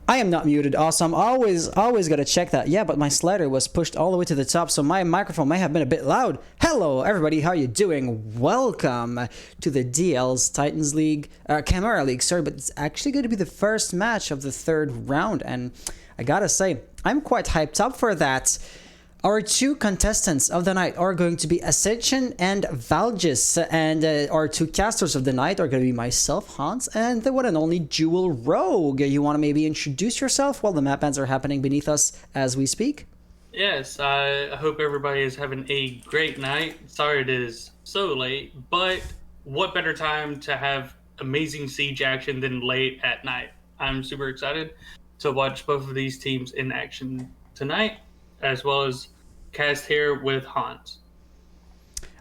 I am not muted. Awesome. Always gotta check that. Yeah, but my slider was pushed all the way to the top, so my microphone may have been a bit loud. Hello, everybody. How you doing? Welcome to the DL's Titans League, Chimera League. Sorry, but it's actually going to be the first match of the third round, and I gotta say, I'm quite hyped up for that. Our two contestants of the night are going to be Ascension and Validus, and our two casters of the night are going to be myself, Hans, and the one and only Jewel Rogue. You want to maybe introduce yourself while the map bans are happening beneath us as we speak? Yes, I hope everybody is having a great night. Sorry it is so late, but what better time to have amazing siege action than late at night? I'm super excited to watch both of these teams in action tonight, as well as cast here with Hans.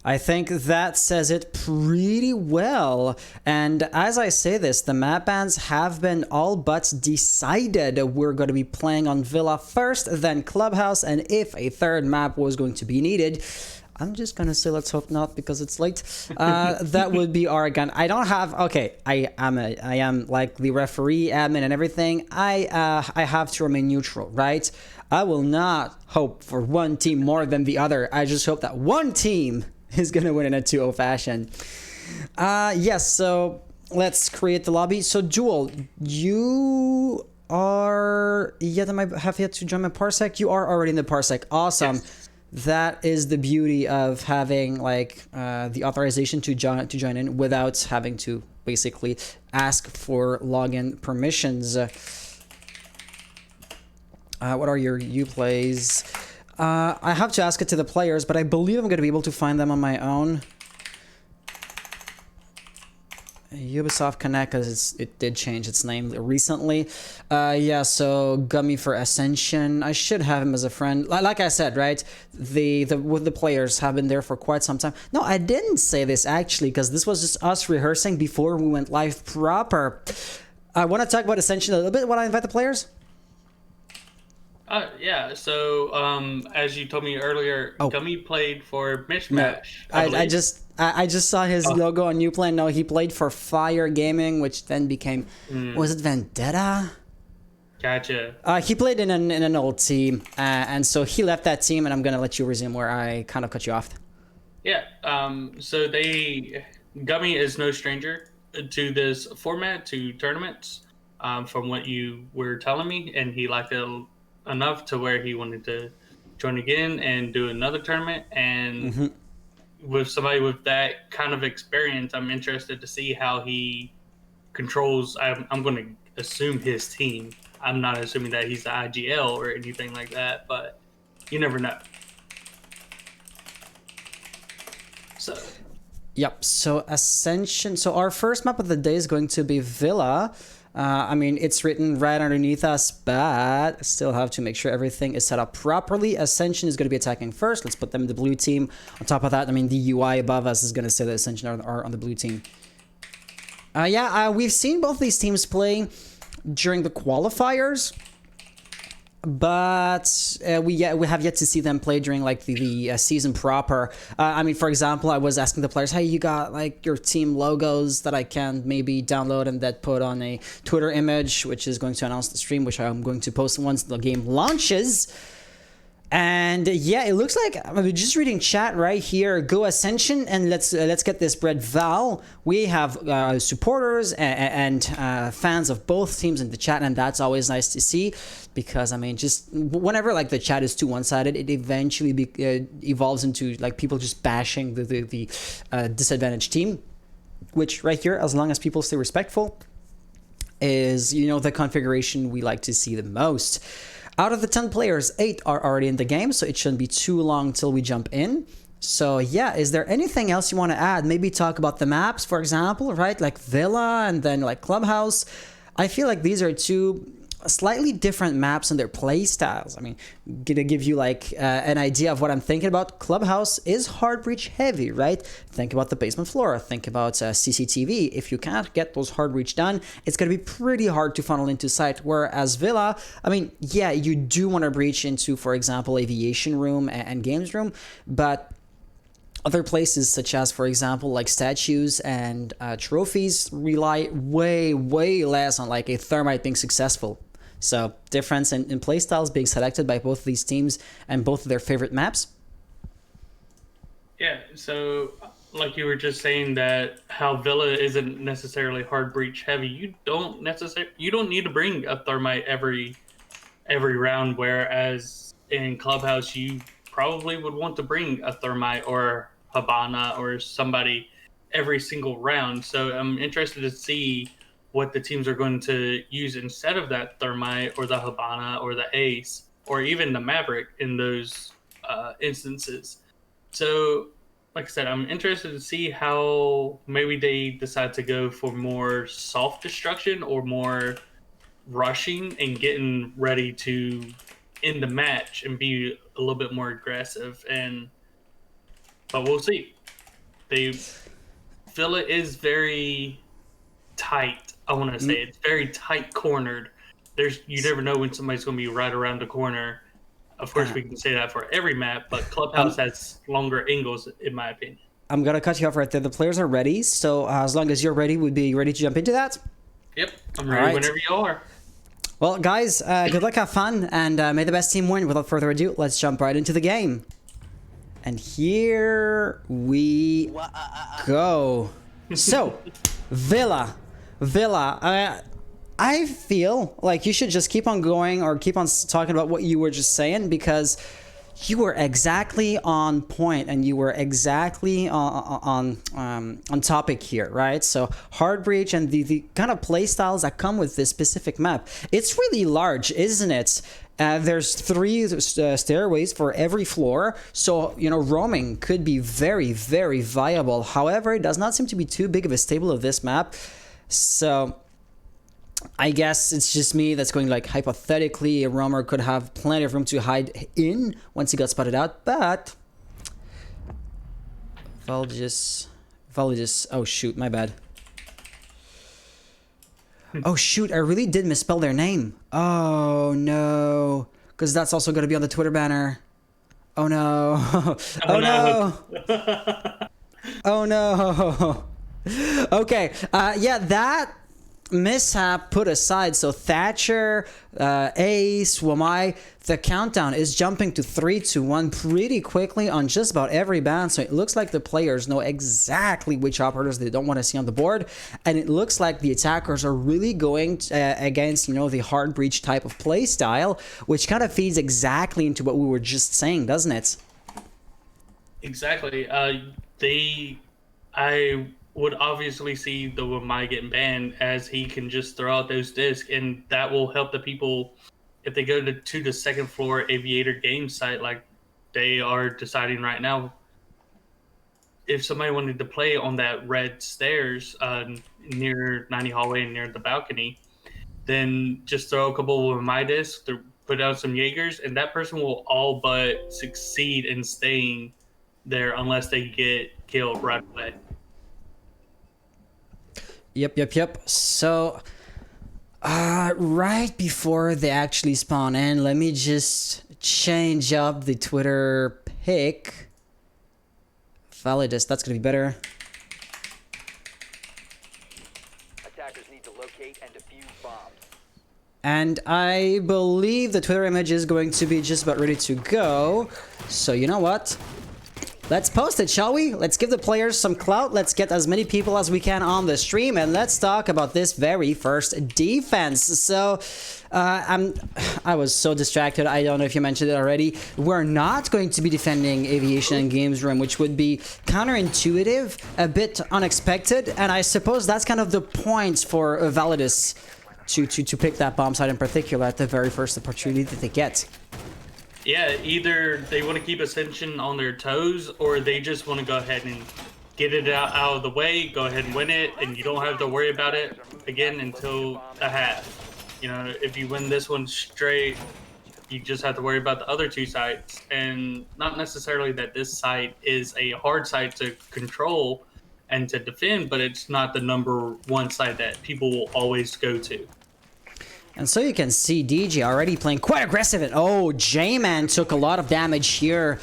I think that says it pretty well. And as I say this, the map bans have been all but decided. We're going to be playing on Villa first, then Clubhouse, and if a third map was going to be needed, I'm just gonna say let's hope not because it's late. That would be Oregon. I don't have. Okay, I am like the referee, admin, and everything. I have to remain neutral, right? I will not hope for one team more than the other. I just hope that one team is gonna win in a 2-0 fashion. Yes. So let's create the lobby. So Jewel, you are have yet to join my parsec. You are already in the parsec. Awesome. Yes. That is the beauty of having like the authorization to join in without having to basically ask for login permissions. What are your Uplays? I have to ask it to the players, but I believe I'm going to be able to find them on my own. Ubisoft Connect, because it did change its name recently. Yeah, so Gummy for Ascension. I should have him as a friend. Like I said, right? The players have been there for quite some time. No, I didn't say this actually, because this was just us rehearsing before we went live proper. I want to talk about Ascension a little bit when I invite the players. Yeah. So, as you told me earlier, Oh, Gummy played for no. Mishmash, I I believe. just saw his Oh, logo on Uplay. No, he played for Fire Gaming, which then became, was hmm, it Vendetta? gotcha. He played in an old team, and so he left that team, and I'm gonna let you resume where I kind of cut you off. Yeah. So Gummy is no stranger to this format, to tournaments. From what you were telling me, and he liked it enough to where he wanted to join again and do another tournament. And with somebody with that kind of experience, I'm interested to see how he controls. I'm going to assume his team. I'm not assuming that he's the IGL or anything like that, but you never know. So Yep, so Ascension. So our first map of the day is going to be Villa. I mean, it's written right underneath us, but I still have to make sure everything is set up properly. Ascension is going to be attacking first. Let's put them in the blue team. On top of that, I mean, the UI above us is going to say that Ascension are on the blue team. We've seen both these teams play during the qualifiers, but we have yet to see them play during like the season proper. I mean, for example, I was asking the players, "Hey, you got like your team logos that I can maybe download and that put on a Twitter image, which is going to announce the stream, which I'm going to post once the game launches." And yeah, it looks like I'm just reading chat right here. Go Ascension, and let's get this bread. Val, we have supporters and fans of both teams in the chat, and that's always nice to see, because I mean, just whenever like the chat is too one-sided, it eventually evolves into like people just bashing the disadvantaged team. Which right here, as long as people stay respectful, is, you know, the configuration we like to see the most. Out of the 10 players, 8 are already in the game, so it shouldn't be too long till we jump in. So yeah, is there anything else you want to add? Maybe talk about the maps, for example, right? Like Villa and then like Clubhouse. I feel like these are two slightly different maps in their play styles. I mean, gonna give you like an idea of what I'm thinking about. Clubhouse is hard breach heavy, right? Think about the basement floor. Think about CCTV. If you can't get those hard breach done, it's gonna be pretty hard to funnel into site. Whereas Villa, I mean, yeah, you do want to breach into, for example, aviation room and games room, but other places, such as, for example, like statues and trophies, rely way less on like a thermite being successful. So difference in playstyles being selected by both of these teams and both of their favorite maps. yeah, so like you were just saying that how Villa isn't necessarily hard breach heavy. You don't need to bring a thermite every round, whereas in Clubhouse you probably would want to bring a thermite or Habana or somebody every single round. So I'm interested to see what the teams are going to use instead of that thermite or the Habana or the Ace or even the Maverick in those instances. So, like I said, I'm interested to see how maybe they decide to go for more soft destruction or more rushing and getting ready to end the match and be a little bit more aggressive. But we'll see. They feel it is very tight. I want to say it's very tight cornered. You never know when somebody's going to be right around the corner. Of course, we can say that for every map, but Clubhouse Um, has longer angles, in my opinion. I'm gonna cut you off right there. The players are ready, so as long as you're ready, we'd be ready to jump into that. Yep, I'm All ready right. whenever you are. Well, guys, good luck, have fun, and may the best team win. Without further ado, let's jump right into the game. And here we go. So, Villa. I feel like you should just keep on going or keep on talking about what you were just saying, because you were exactly on point and you were exactly on topic here, right? So hard breach and the kind of play styles that come with this specific map. It's really large, isn't it? There's 3 stairways for every floor, so you know roaming could be very viable. However, it does not seem to be too big of a stable of this map, so I guess it's just me that's going like hypothetically a roamer could have plenty of room to hide in once he got spotted out, but Validus, oh shoot, my bad. Oh shoot, I really did misspell their name. Oh no. because that's also going to be on the Twitter banner. Oh no. Oh, Oh no. no. Oh no. Okay, yeah, that mishap put aside, so Thatcher, Ace, Wamai, the countdown is jumping to 3 to 1 pretty quickly on just about every ban, so it looks like the players know exactly which operators they don't want to see on the board, and it looks like the attackers are really going against, you know, the hard breach type of play style, which kind of feeds exactly into what we were just saying, doesn't it? Exactly. I would obviously see the Wamai getting banned, as he can just throw out those discs, and that will help the people if they go to the second floor Aviator game site, like they are deciding right now. If somebody wanted to play on that red stairs near 90 hallway and near the balcony, then just throw a couple of my discs, put out some Jaegers, and that person will all but succeed in staying there unless they get killed right away. Yep. So, right before they actually spawn in, let me just change up the Twitter pic. Validus, that's gonna be better. Attackers need to locate and defuse bombs. And I believe the Twitter image is going to be just about ready to go. So you know what? Let's post it, shall we? Let's give the players some clout. Let's get as many people as we can on the stream, and let's talk about this very first defense. So, I was so distracted. I don't know if you mentioned it already. We're not going to be defending Aviation and Games Room, which would be counterintuitive, a bit unexpected, and I suppose that's kind of the point for Validus to pick that bomb site in particular at the very first opportunity that they get. Yeah, either they want to keep Ascension on their toes, or they just want to go ahead and get it out of the way, go ahead and win it, and you don't have to worry about it again until the half. You know, if you win this one straight, you just have to worry about the other two sites. And not necessarily that this site is a hard site to control and to defend, but it's not the number one site that people will always go to. And so you can see DJ already playing quite aggressive. And oh, J-Man took a lot of damage here.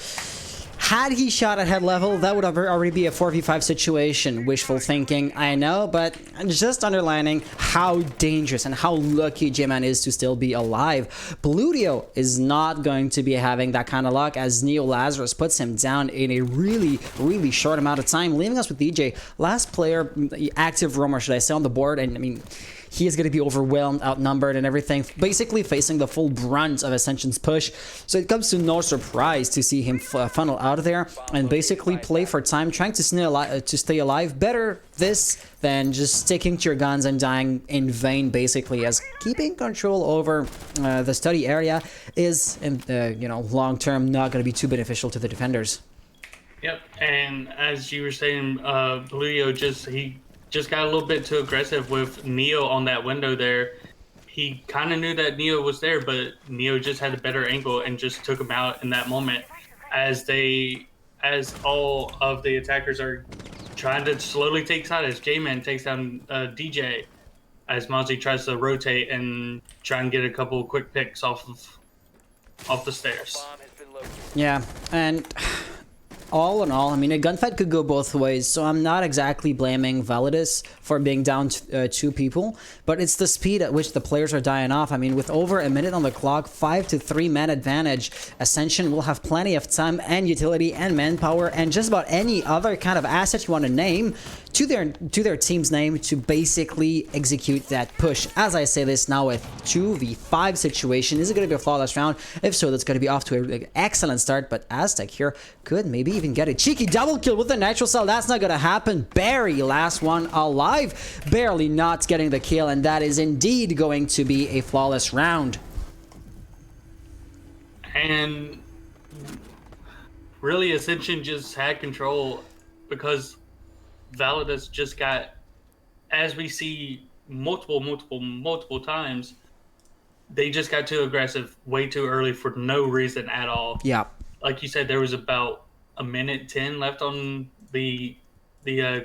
Had he shot at head level, that would already be a 4v5 situation. Wishful thinking, I know, but just underlining how dangerous and how lucky J-Man is to still be alive. Bludio is not going to be having that kind of luck, as Neo Lazarus puts him down in a really, really short amount of time, leaving us with DJ. Last player, active roamer, should I say, on the board. And I mean, he is going to be overwhelmed, outnumbered, and everything, basically facing the full brunt of Ascension's push. So it comes to no surprise to see him funnel out of there and basically play for time, trying to stay alive. Better this than just sticking to your guns and dying in vain, basically, as keeping control over the study area is, in you know, long term, not going to be too beneficial to the defenders. Yep, and as you were saying, Bludio just got a little bit too aggressive with Neo on that window there. He kind of knew that Neo was there, but Neo just had a better angle and just took him out in that moment. As all of the attackers are trying to slowly take side, as J-Man takes down DJ, as Mozzie tries to rotate and try and get a couple quick picks off the stairs. Yeah, and all in all, I mean, a gunfight could go both ways, so I'm not exactly blaming Validus for being down two people, but it's the speed at which the players are dying off. I mean, with over a minute on the clock, 5 to 3 man advantage, Ascension will have plenty of time and utility and manpower and just about any other kind of asset you want to name to their team's name to basically execute that push. As I say this now, with 2v5 situation, is it going to be a flawless round? If so, that's going to be off to an excellent start, but Aztec here could maybe even get a cheeky double kill with the natural cell. That's not going to happen. Barry, last one alive, barely not getting the kill, and that is indeed going to be a flawless round. And really, Ascension just had control because Validus just got, as we see multiple times, they just got too aggressive way too early for no reason at all. Yeah. Like you said, there was about a minute 10 left on the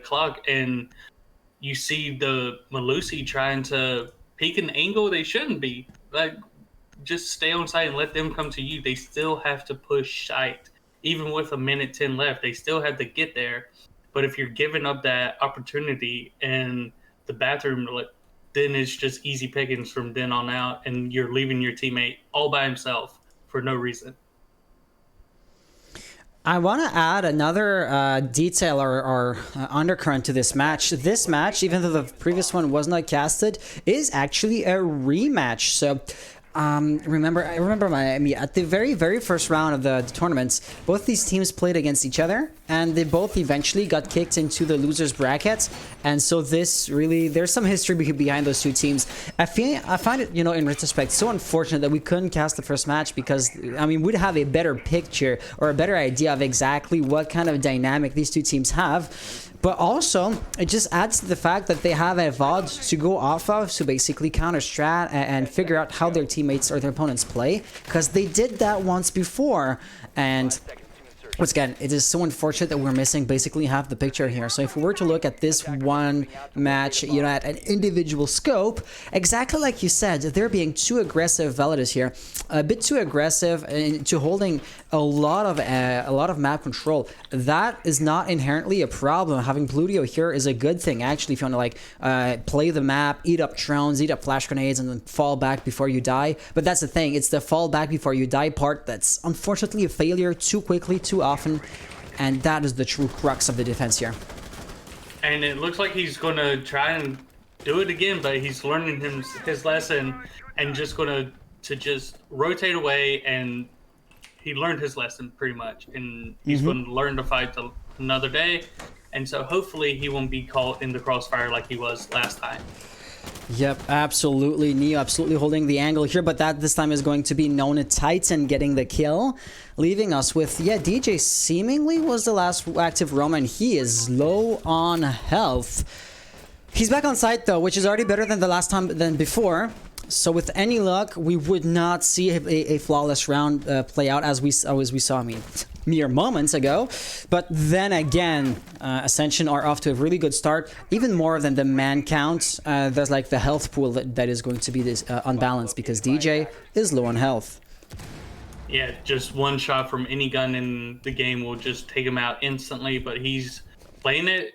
clock, and you see the Malusi trying to peek an angle they shouldn't be. Like, just stay on site and let them come to you. They still have to push site. Even with a minute 10 left, they still have to get there. But if you're giving up that opportunity in the bathroom, then it's just easy pickings from then on out, and you're leaving your teammate all by himself for no reason. I want to add another detail or undercurrent to this match. This match, even though the previous one was not casted, is actually a rematch. So I remember at the very first round of the tournaments, both these teams played against each other, and they both eventually got kicked into the losers bracket. And so this really, there's some history behind those two teams. I find it, you know, in retrospect, so unfortunate that we couldn't cast the first match, because I mean, we'd have a better picture or a better idea of exactly what kind of dynamic these two teams have. But also, it just adds to the fact that they have a VOD to go off of to basically counter strat and figure out how their teammates or their opponents play, because they did that once before. And once again, it is so unfortunate that we're missing basically half the picture here. So if we were to look at this one match, you know, at an individual scope, exactly like you said, they're being too aggressive, Validus here, a bit too aggressive into holding a lot of map control. That is not inherently a problem. Having Pluto here is a good thing, actually, if you want to like play the map, eat up drones, eat up flash grenades, and then fall back before you die. But that's the thing, it's the fall back before you die part that's unfortunately a failure too quickly, too often, and that is the true crux of the defense here. And it looks like he's going to try and do it again, but he's learning his lesson and just going to just rotate away, and he learned his lesson pretty much, and he's going to learn to fight another day, and so hopefully he won't be caught in the crossfire like he was last time. Yep, absolutely. Neo absolutely holding the angle here, but that this time is going to be Known Titan getting the kill, leaving us with, yeah, DJ seemingly was the last active Roman. He is low on health. He's back on site though, which is already better than the last time than before. So with any luck, we would not see a flawless round play out as we saw, I mean, mere moments ago. But then again, Ascension are off to a really good start. Even more than the man count, there's like the health pool that is going to be this unbalanced, because DJ is low on health. Yeah, just one shot from any gun in the game will just take him out instantly, but he's playing it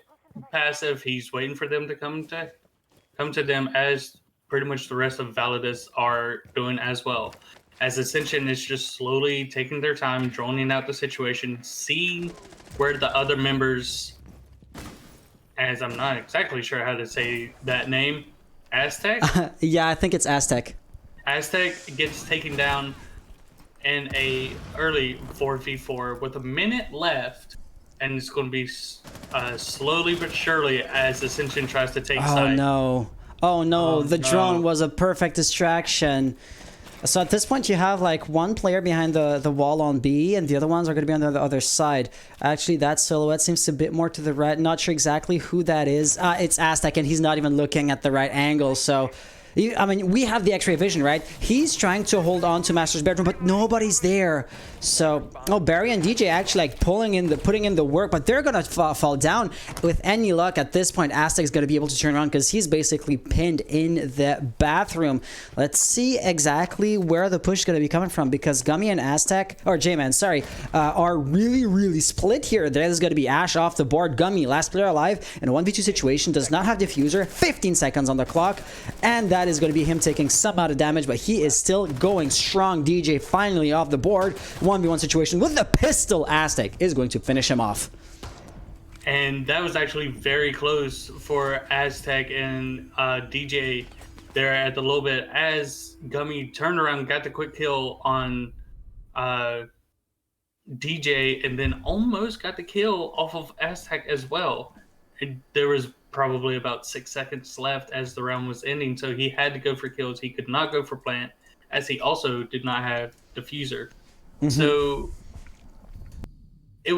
passive. He's waiting for them to come to them, as pretty much the rest of Validus are doing as well. As Ascension is just slowly taking their time, droning out the situation, seeing where the other members, as I'm not exactly sure how to say that name, Aztec? Yeah, I think it's Aztec. Aztec gets taken down in a early 4v4 with a minute left, and it's going to be slowly but surely as Ascension tries to take side. Oh no. Oh no, the drone was a perfect distraction. So at this point you have like one player behind the wall on B, and the other ones are going to be on the other side. Actually, that silhouette seems a bit more to the right. Not sure exactly who that is. It's Aztec, and he's not even looking at the right angle, so... I mean, we have the X-ray vision, right? He's trying to hold on to Master's bedroom, but nobody's there. So, oh, Barry and DJ actually like putting in the work, but they're gonna fall down. With any luck, at this point, Aztec's gonna be able to turn around because he's basically pinned in the bathroom. Let's see exactly where the push is gonna be coming from, because Gummy and Aztec, or J-Man, sorry, are really split here. There's gonna be Ash off the board. Gummy, last player alive in a 1v2 situation, does not have diffuser. 15 seconds on the clock, and that is going to be him taking some amount of damage, but he is still going strong. DJ finally off the board. 1v1 situation with the pistol. Aztec is going to finish him off. And that was actually very close for Aztec and DJ there at the low bit, as Gummy turned around, got the quick kill on DJ, and then almost got the kill off of Aztec as well. And there was probably about 6 seconds left as the round was ending, so he had to go for kills. He could not go for plant, as he also did not have diffuser. So I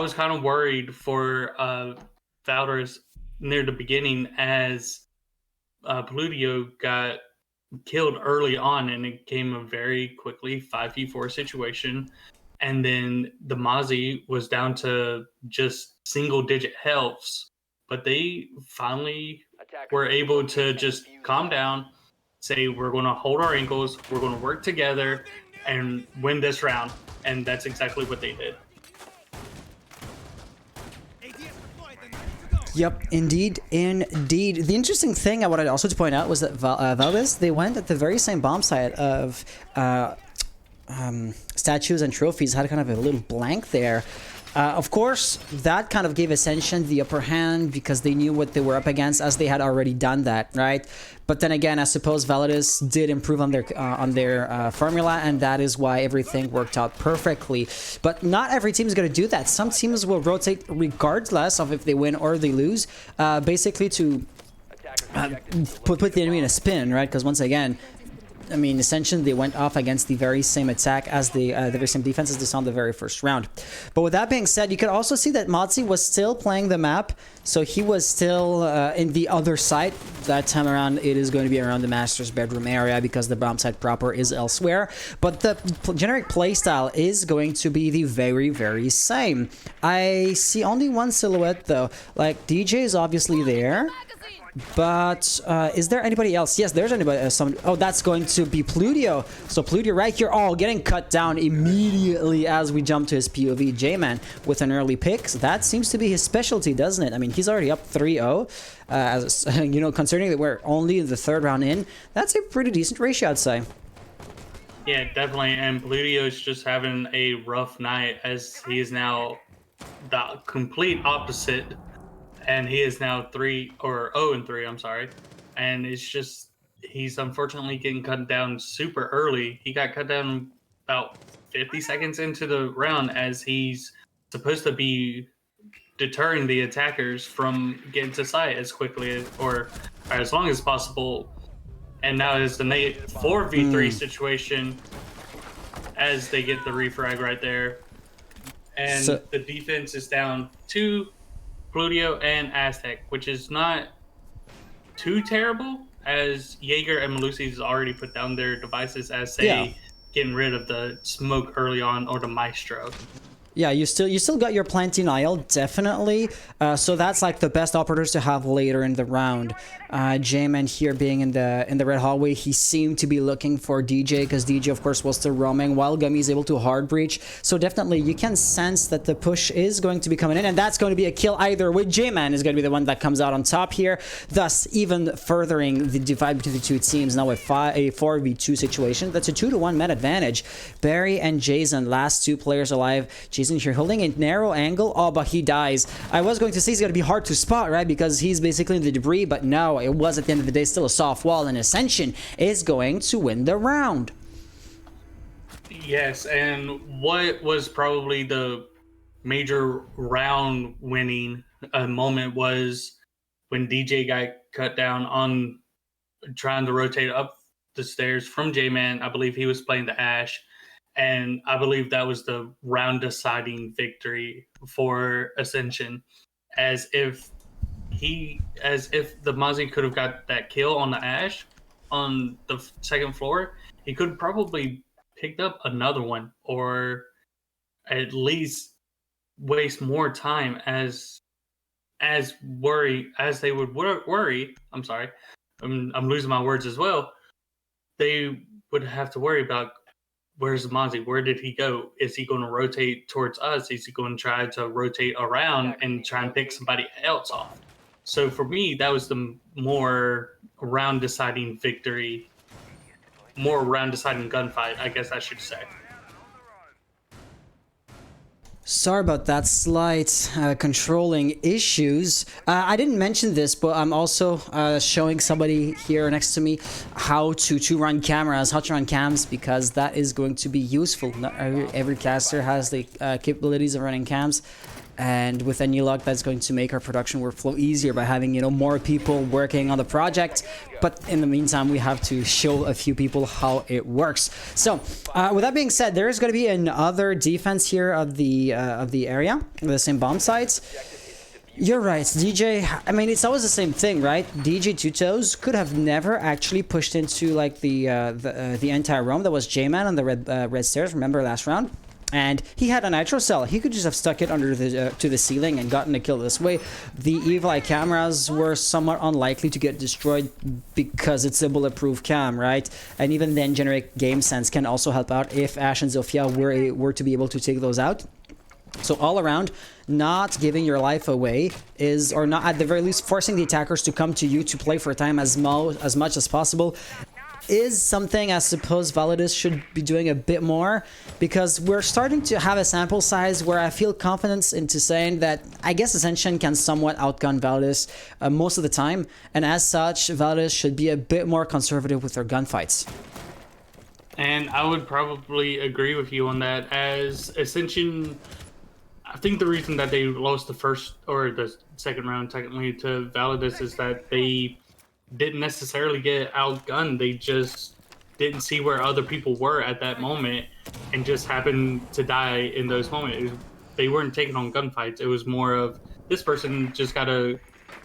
was kind of worried for Validus near the beginning, as Pluto got killed early on, and it came a very quickly 5v4 situation. And then the Mozzie was down to just single-digit healths, but they finally were able to just calm down, say we're going to hold our ankles, we're going to work together, and win this round. And that's exactly what they did. Yep, indeed, indeed. The interesting thing I wanted also to point out was that Validus, they went at the very same bomb site of statues and trophies, had kind of a little blank there. Of course, that kind of gave Ascension the upper hand because they knew what they were up against, as they had already done that, right? But then again, I suppose Validus did improve on their formula, and that is why everything worked out perfectly. But not every team is going to do that. Some teams will rotate regardless of if they win or they lose, basically to put the enemy in a spin, right? Because once again, I mean, Ascension, they went off against the very same attack as the very same defense as they saw in the very first round. But with that being said, you could also see that Mozzie was still playing the map, so he was still in the other side. That time around, it is going to be around the Master's bedroom area because the bomb site proper is elsewhere. But the generic playstyle is going to be the very, very same. I see only one silhouette though. Like, DJ is obviously there. But is there anybody else? Yes, there's anybody. Oh, that's going to be Pludio. So Pludio right here, all getting cut down immediately as we jump to his POV. J-Man with an early pick. So that seems to be his specialty, doesn't it? I mean, he's already up 3-0. As you know, considering that we're only the third round in, that's a pretty decent ratio, I'd say. Yeah, definitely. And Plutio's just having a rough night, as he is now the complete opposite. And he is now 0-3, I'm sorry. And it's just, he's unfortunately getting cut down super early. He got cut down about 50 seconds into the round, as he's supposed to be deterring the attackers from getting to site as quickly or as long as possible. And now it's the 4v3 situation as they get the refrag right there. And so the defense is down to Pludio and Aztec, which is not too terrible, as Jaeger and Malusi's already put down their devices as say getting rid of the smoke early on, or the Maestro. Yeah, you still got your Plant Denial, definitely. So that's like the best operators to have later in the round. J-Man here being in the red hallway, he seemed to be looking for DJ, because DJ of course was still roaming while Gummy is able to hard breach. So definitely you can sense that the push is going to be coming in, and that's going to be a kill either way. J-Man is going to be the one that comes out on top here, thus even furthering the divide between the two teams. Now a 4v2 situation. That's a 2-to-1 net advantage. Barry and Jason, last two players alive. Jason here holding a narrow angle. Oh, but he dies. I was going to say he's going to be hard to spot, right? Because he's basically in the debris, but no, it was at the end of the day still a soft wall, and Ascension is going to win the round. Yes, and what was probably the major round winning moment was when DJ got cut down on trying to rotate up the stairs from J-Man. I believe he was playing the Ash. And I believe that was the round deciding victory for Ascension, as if the Mozzie could have got that kill on the Ash on the second floor, he could probably picked up another one, or at least waste more time as they would worry. I'm sorry, I'm losing my words as well. They would have to worry about, where's Mozzie? Where did he go? Is he going to rotate towards us? Is he going to try to rotate around and try and pick somebody else off? So for me, that was the more round deciding victory, more round deciding gunfight, I guess I should say. Sorry about that, slight controlling issues. I didn't mention this, but I'm also showing somebody here next to me how to run cameras, how to run cams, because that is going to be useful. Not every caster has the capabilities of running cams. And with any luck, that's going to make our production workflow easier by having, you know, more people working on the project. But in the meantime, we have to show a few people how it works. So, with that being said, there is going to be another defense here of the area, the same bomb sites. You're right, DJ. I mean, it's always the same thing, right? DJ Two Toes could have never actually pushed into like the entire roam. That was J-Man on the red stairs. Remember last round? And he had a nitro cell. He could just have stuck it under the to the ceiling and gotten a kill this way. The evil eye cameras were somewhat unlikely to get destroyed because it's a bulletproof cam, right? And even then, generic game sense can also help out if Ash and Zofia were to be able to take those out. So all around, not giving your life away is, or not at the very least, forcing the attackers to come to you to play for time as much as possible, is something I suppose Validus should be doing a bit more, because we're starting to have a sample size where I feel confidence into saying that I guess Ascension can somewhat outgun Validus most of the time, and as such, Validus should be a bit more conservative with their gunfights. And I would probably agree with you on that, as Ascension, I think the reason that they lost the first or the second round technically to Validus is that they didn't necessarily get outgunned. They just didn't see where other people were at that moment and just happened to die in those moments. They weren't taking on gunfights. It was more of this person just got a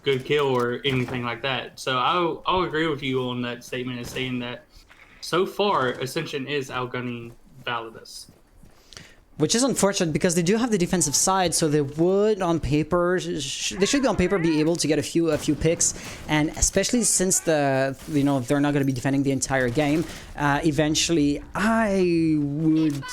good kill or anything like that. So I'll agree with you on that statement and saying that so far Ascension is outgunning Validus. Which is unfortunate because they do have the defensive side, so they would, on paper, they should be on paper be able to get a few picks, and especially since they're not going to be defending the entire game. Eventually, I would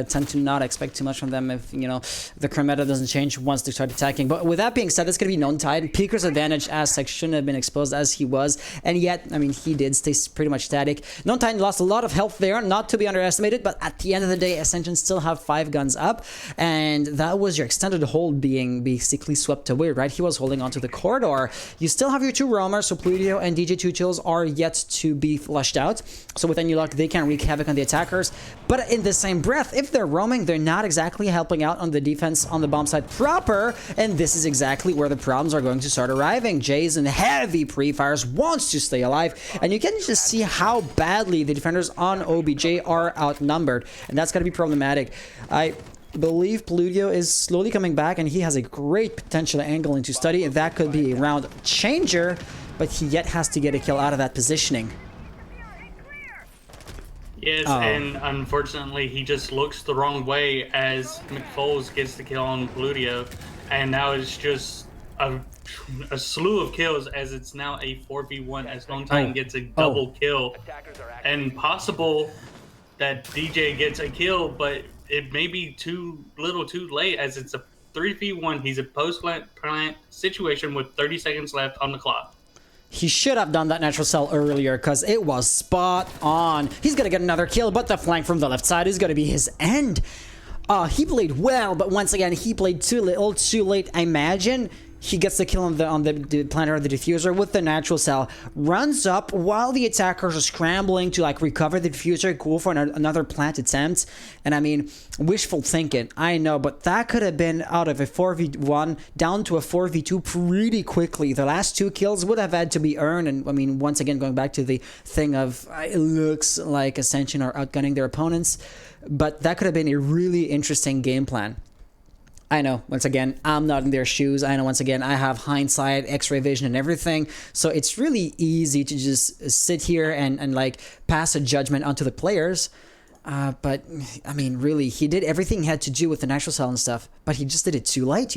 tend to not expect too much from them if the current meta doesn't change once they start attacking. But with that being said, it's going to be non-tied. Peeker's advantage as Sex shouldn't have been exposed as he was, and yet, I mean, he did stay pretty much static. Non-tied lost a lot of health there, not to be underestimated, but at the end of the day, Ascension still have 5 guns up, and that was your extended hold being basically swept away, right? He was holding onto the corridor. You still have your 2 roamers, so Pluto and DJ 2 Chills are yet to be flushed out, so with any luck they can wreak havoc on the attackers. But in the same breath, if they're roaming, they're not exactly helping out on the defense on the bomb side proper, and this is exactly where the problems are going to start arriving. Jay's in heavy pre-fires, wants to stay alive, and you can just see how badly the defenders on OBJ are outnumbered, and that's going to be problematic. I believe Pluto is slowly coming back, and he has a great potential angle into study, and that could be a round changer, but he yet has to get a kill out of that positioning. Yes, and unfortunately he just looks the wrong way as McFoles gets the kill on Pluto, and now it's just a slew of kills as it's now a 4v1 as Lone Titan gets a double kill, and possible that DJ gets a kill, but it may be too little too late as it's a 3v1. He's a post-plant situation with 30 seconds left on the clock. He should have done that natural cell earlier because it was spot on. He's going to get another kill, but the flank from the left side is going to be his end. He played well, but once again, he played too little, too late. I imagine he gets the kill on the planter of the diffuser with the natural cell, runs up while the attackers are scrambling to like recover the diffuser, go for another plant attempt. And I mean, wishful thinking, I know, but that could have been out of a 4v1 down to a 4v2 pretty quickly. The last 2 kills would have had to be earned, and I mean, once again, going back to the thing of it looks like Ascension are outgunning their opponents, but that could have been a really interesting game plan. I know, once again, I'm not in their shoes. I know, once again, I have hindsight, x-ray vision and everything. So it's really easy to just sit here and like pass a judgment onto the players. But, I mean, really, he did everything he had to do with the natural cell and stuff. But he just did it too late,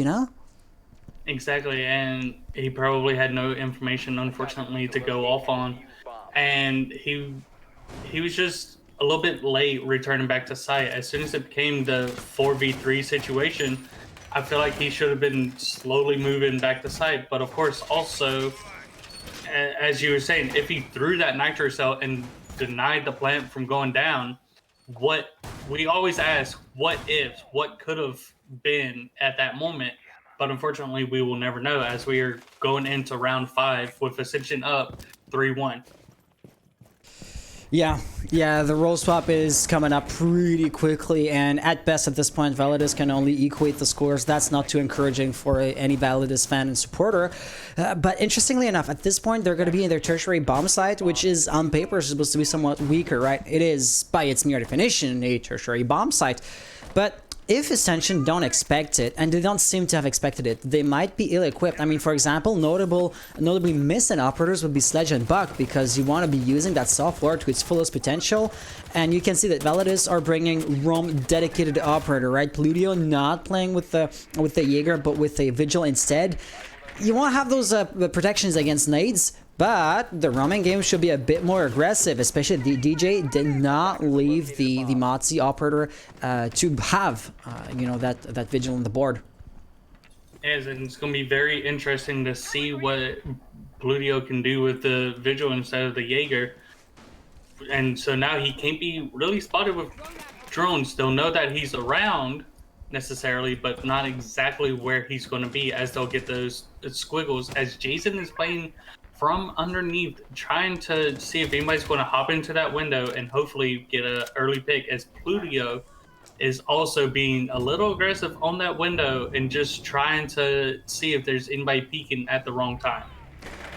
Exactly, and he probably had no information, unfortunately, to go off on. And he was just a little bit late returning back to site. As soon as it became the 4v3 situation, I feel like he should have been slowly moving back to site. But of course, also, as you were saying, if he threw that nitro cell and denied the plant from going down, what we always ask, what if, what could have been at that moment? But unfortunately, we will never know as we are going into round 5 with Ascension up 3-1. Yeah, the role swap is coming up pretty quickly, and at best at this point, Validus can only equate the scores. That's not too encouraging for any Validus fan and supporter. But interestingly enough, at this point, they're going to be in their tertiary bomb site, which is on paper supposed to be somewhat weaker, right? It is, by its mere definition, a tertiary bomb site. But if Ascension don't expect it, and they don't seem to have expected it, they might be ill-equipped. I mean, for example, notably missing operators would be Sledge and Buck, because you want to be using that software to its fullest potential. And you can see that Validus are bringing Roam dedicated operator, right? Pluto not playing with the Jaeger, but with a Vigil instead. You won't have those protections against nades, but the roaming game should be a bit more aggressive, especially the DJ did not leave the Motzi operator to have, you know, that Vigil on the board. Yes, and it's going to be very interesting to see what Pluto can do with the Vigil instead of the Jaeger. And so now he can't be really spotted with drones. They'll know that he's around necessarily, but not exactly where he's going to be, as they'll get those squiggles. As Jason is playing from underneath, trying to see if anybody's going to hop into that window and hopefully get an early pick, as Pluto is also being a little aggressive on that window and just trying to see if there's anybody peeking at the wrong time.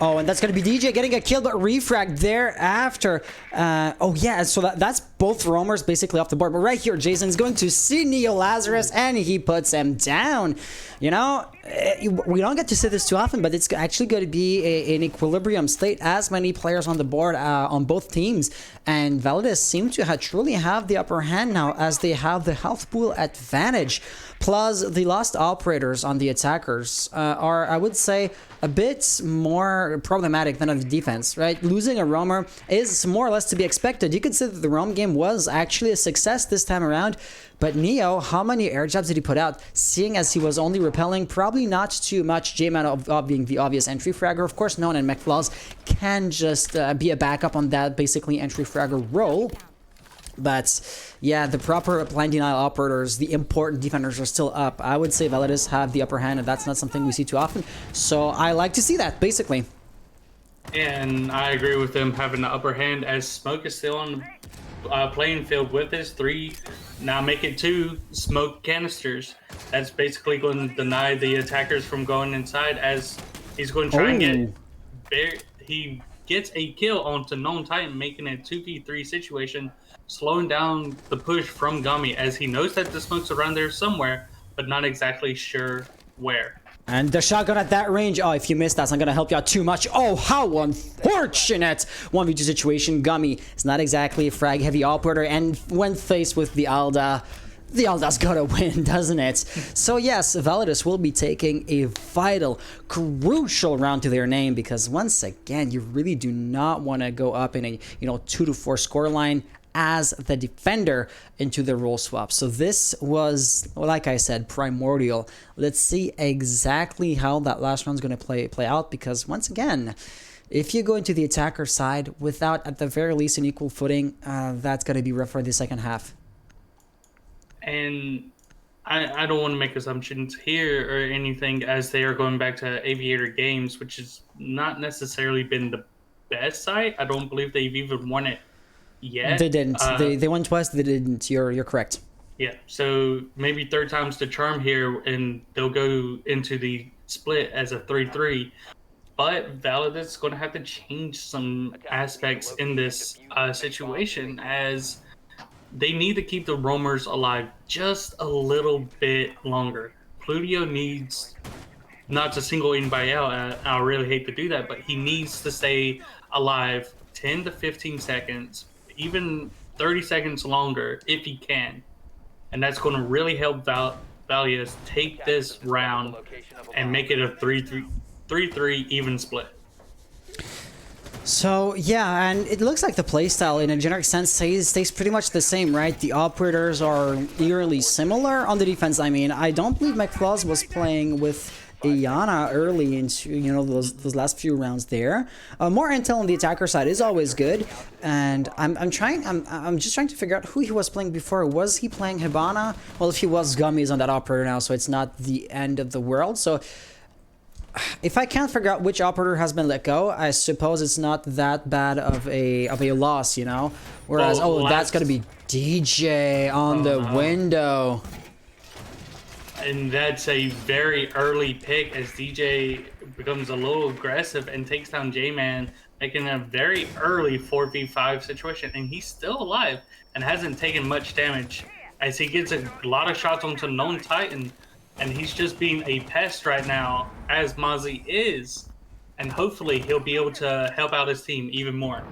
Oh, and that's going to be DJ getting a kill, but refrag thereafter. Oh, yeah, so that's both roamers basically off the board. But right here, Jason's going to see Neo Lazarus, and he puts him down. You know, we don't get to see this too often, but it's actually going to be an equilibrium state. As many players on the board on both teams. And Validus seem to truly have the upper hand now, as they have the health pool advantage. Plus, the lost operators on the attackers are, I would say, a bit more problematic than on the defense, right? Losing a roamer is more or less to be expected. You could say that the roam game was actually a success this time around, but Neo, how many air jabs did he put out? Seeing as he was only repelling, probably not too much. J-Man being the obvious entry fragger. Of course, Known and McFlaws can just be a backup on that basically entry fragger role. But yeah, the proper blind denial operators, the important defenders are still up. I would say Validus have the upper hand, and that's not something we see too often. So I like to see that, basically. And I agree with them having the upper hand, as Smoke is still on the playing field with his 3, now make it 2 smoke canisters. That's basically going to deny the attackers from going inside, as he's going to try and get... He gets a kill onto Known Titan, making it a 2v3 situation, slowing down the push from Gummy, as he knows that the smoke's around there somewhere, but not exactly sure where. And the shotgun at that range. Oh, if you missed that, it's not going to help you out too much. Oh, how unfortunate. 1v2 situation. Gummy is not exactly a frag-heavy operator, and when faced with the Alda's gotta win, doesn't it? So yes, Validus will be taking a vital, crucial round to their name, because once again, you really do not want to go up in a 2-4 scoreline as the defender into the role swap. So this was, like I said, primordial. Let's see exactly how that last round's going to play out, because once again, if you go into the attacker side without at the very least an equal footing, that's going to be rough for the second half. And I don't want to make assumptions here or anything, as they are going back to Aviator Games, which has not necessarily been the best site. I don't believe they've even won it yet. They didn't. They won twice. They didn't. You're correct. Yeah. So maybe third time's the charm here, and they'll go into the split as a 3-3. But Validus is going to have to change some aspects in this situation, as they need to keep the roamers alive just a little bit longer. Pluto needs not to single anybody out. I really hate to do that, but he needs to stay alive 10 to 15 seconds, even 30 seconds longer if he can. And that's going to really help Validus take this round and make it a 3-3 even split. So yeah, and it looks like the playstyle in a generic sense stays pretty much the same, right? The operators are eerily similar. On the defense, I mean, I don't believe McFlaws was playing with Iana early into those last few rounds there. More intel on the attacker side is always good, and I'm just trying to figure out who he was playing before. Was he playing Hibana? Well, if he was, Gummy is on that operator now, so it's not the end of the world. So if I can't figure out which operator has been let go, I suppose it's not that bad of a loss, you know? Whereas, that's gonna be DJ on the window. And that's a very early pick, as DJ becomes a little aggressive and takes down J-Man, making a very early 4v5 situation. And he's still alive and hasn't taken much damage as he gets a lot of shots onto known Titan, and he's just being a pest right now, as Mozzie is, and hopefully he'll be able to help out his team even more.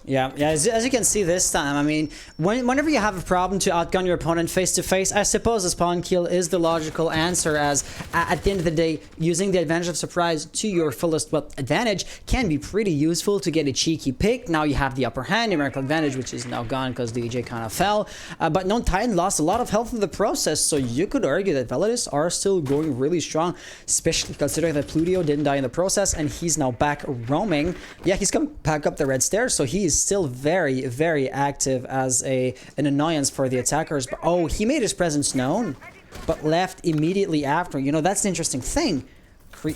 Yeah, as you can see this time, I mean, whenever you have a problem to outgun your opponent face to face, I suppose a spawn kill is the logical answer, as at the end of the day, using the advantage of surprise to your fullest advantage can be pretty useful to get a cheeky pick. Now you have the upper hand, numerical advantage, which is now gone because DJ kind of fell, but Known Titan lost a lot of health in the process, so you could argue that Validus are still going really strong, especially considering that Plutio didn't die in the process, and he's now back roaming. Yeah, he's come back up the red stairs, so he's still very, very active as an annoyance for the attackers. But oh, he made his presence known, but left immediately after. You know, that's the interesting thing.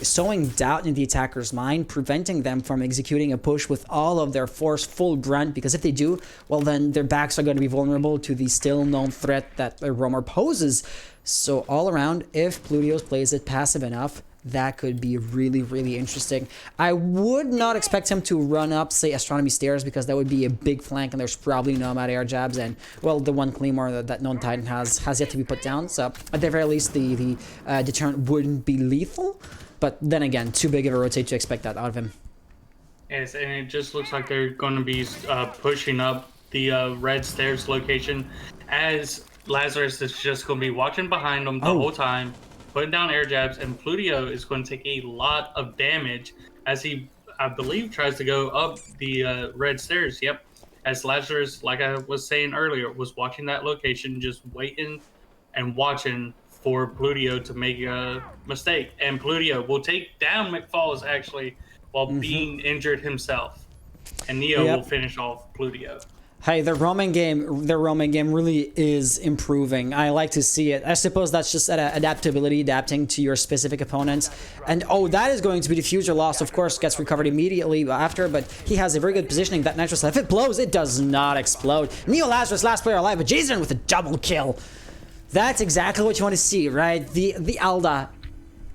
Sowing doubt in the attacker's mind, preventing them from executing a push with all of their force full brunt, because if they do, well, then their backs are going to be vulnerable to the still known threat that a roamer poses. So all around, if Plutios plays it passive enough, that could be really, really interesting. I would not expect him to run up, say, Astronomy Stairs, because that would be a big flank, and there's probably no amount of air jabs, and, well, the one Claymore that Known Titan has yet to be put down, so at the very least, the deterrent wouldn't be lethal, but then again, too big of a rotate to expect that out of him. Yes, and it just looks like they're going to be pushing up the red stairs location, as Lazarus is just going to be watching behind them the whole time, putting down air jabs, and Plutio is going to take a lot of damage as he, I believe, tries to go up the red stairs. Yep, as Lazarus, like I was saying earlier, was watching that location, just waiting and watching for Plutio to make a mistake. And Plutio will take down McFalls, actually, while being injured himself. And Neo will finish off Plutio. Hey, their roaming game really is improving. I like to see it. I suppose that's just adaptability, adapting to your specific opponents. And oh, that is going to be the future loss. Of course, gets recovered immediately after, but he has a very good positioning. That Nitro, if it blows, it does not explode. Neo Lazarus, last player alive, but Jason with a double kill. That's exactly what you want to see, right? The Alda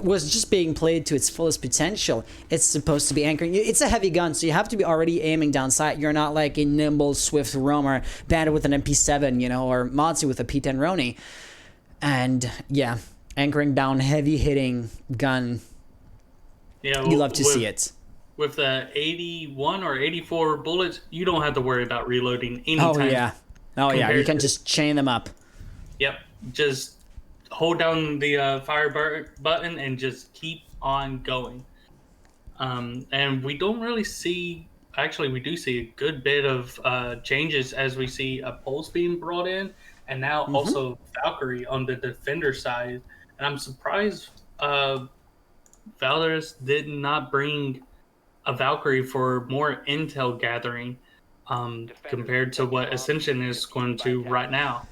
was just being played to its fullest potential. It's supposed to be anchoring. It's a heavy gun, so you have to be already aiming down sight. You're not like a nimble, swift roamer, Bandit with an MP7, you know, or Matsu with a P10 Roni. And yeah, anchoring down, heavy hitting gun. Yeah, you love to see it. With the 81 or 84 bullets, you don't have to worry about reloading anytime. Oh yeah, you can just chain them up. Yep, just hold down the fire button and just keep on going. And we don't really see, actually we do see a good bit of changes as we see a Pulse being brought in, and now also Valkyrie on the defender side. And I'm surprised Valorous did not bring a Valkyrie for more intel gathering compared to what Ascension is going to right now.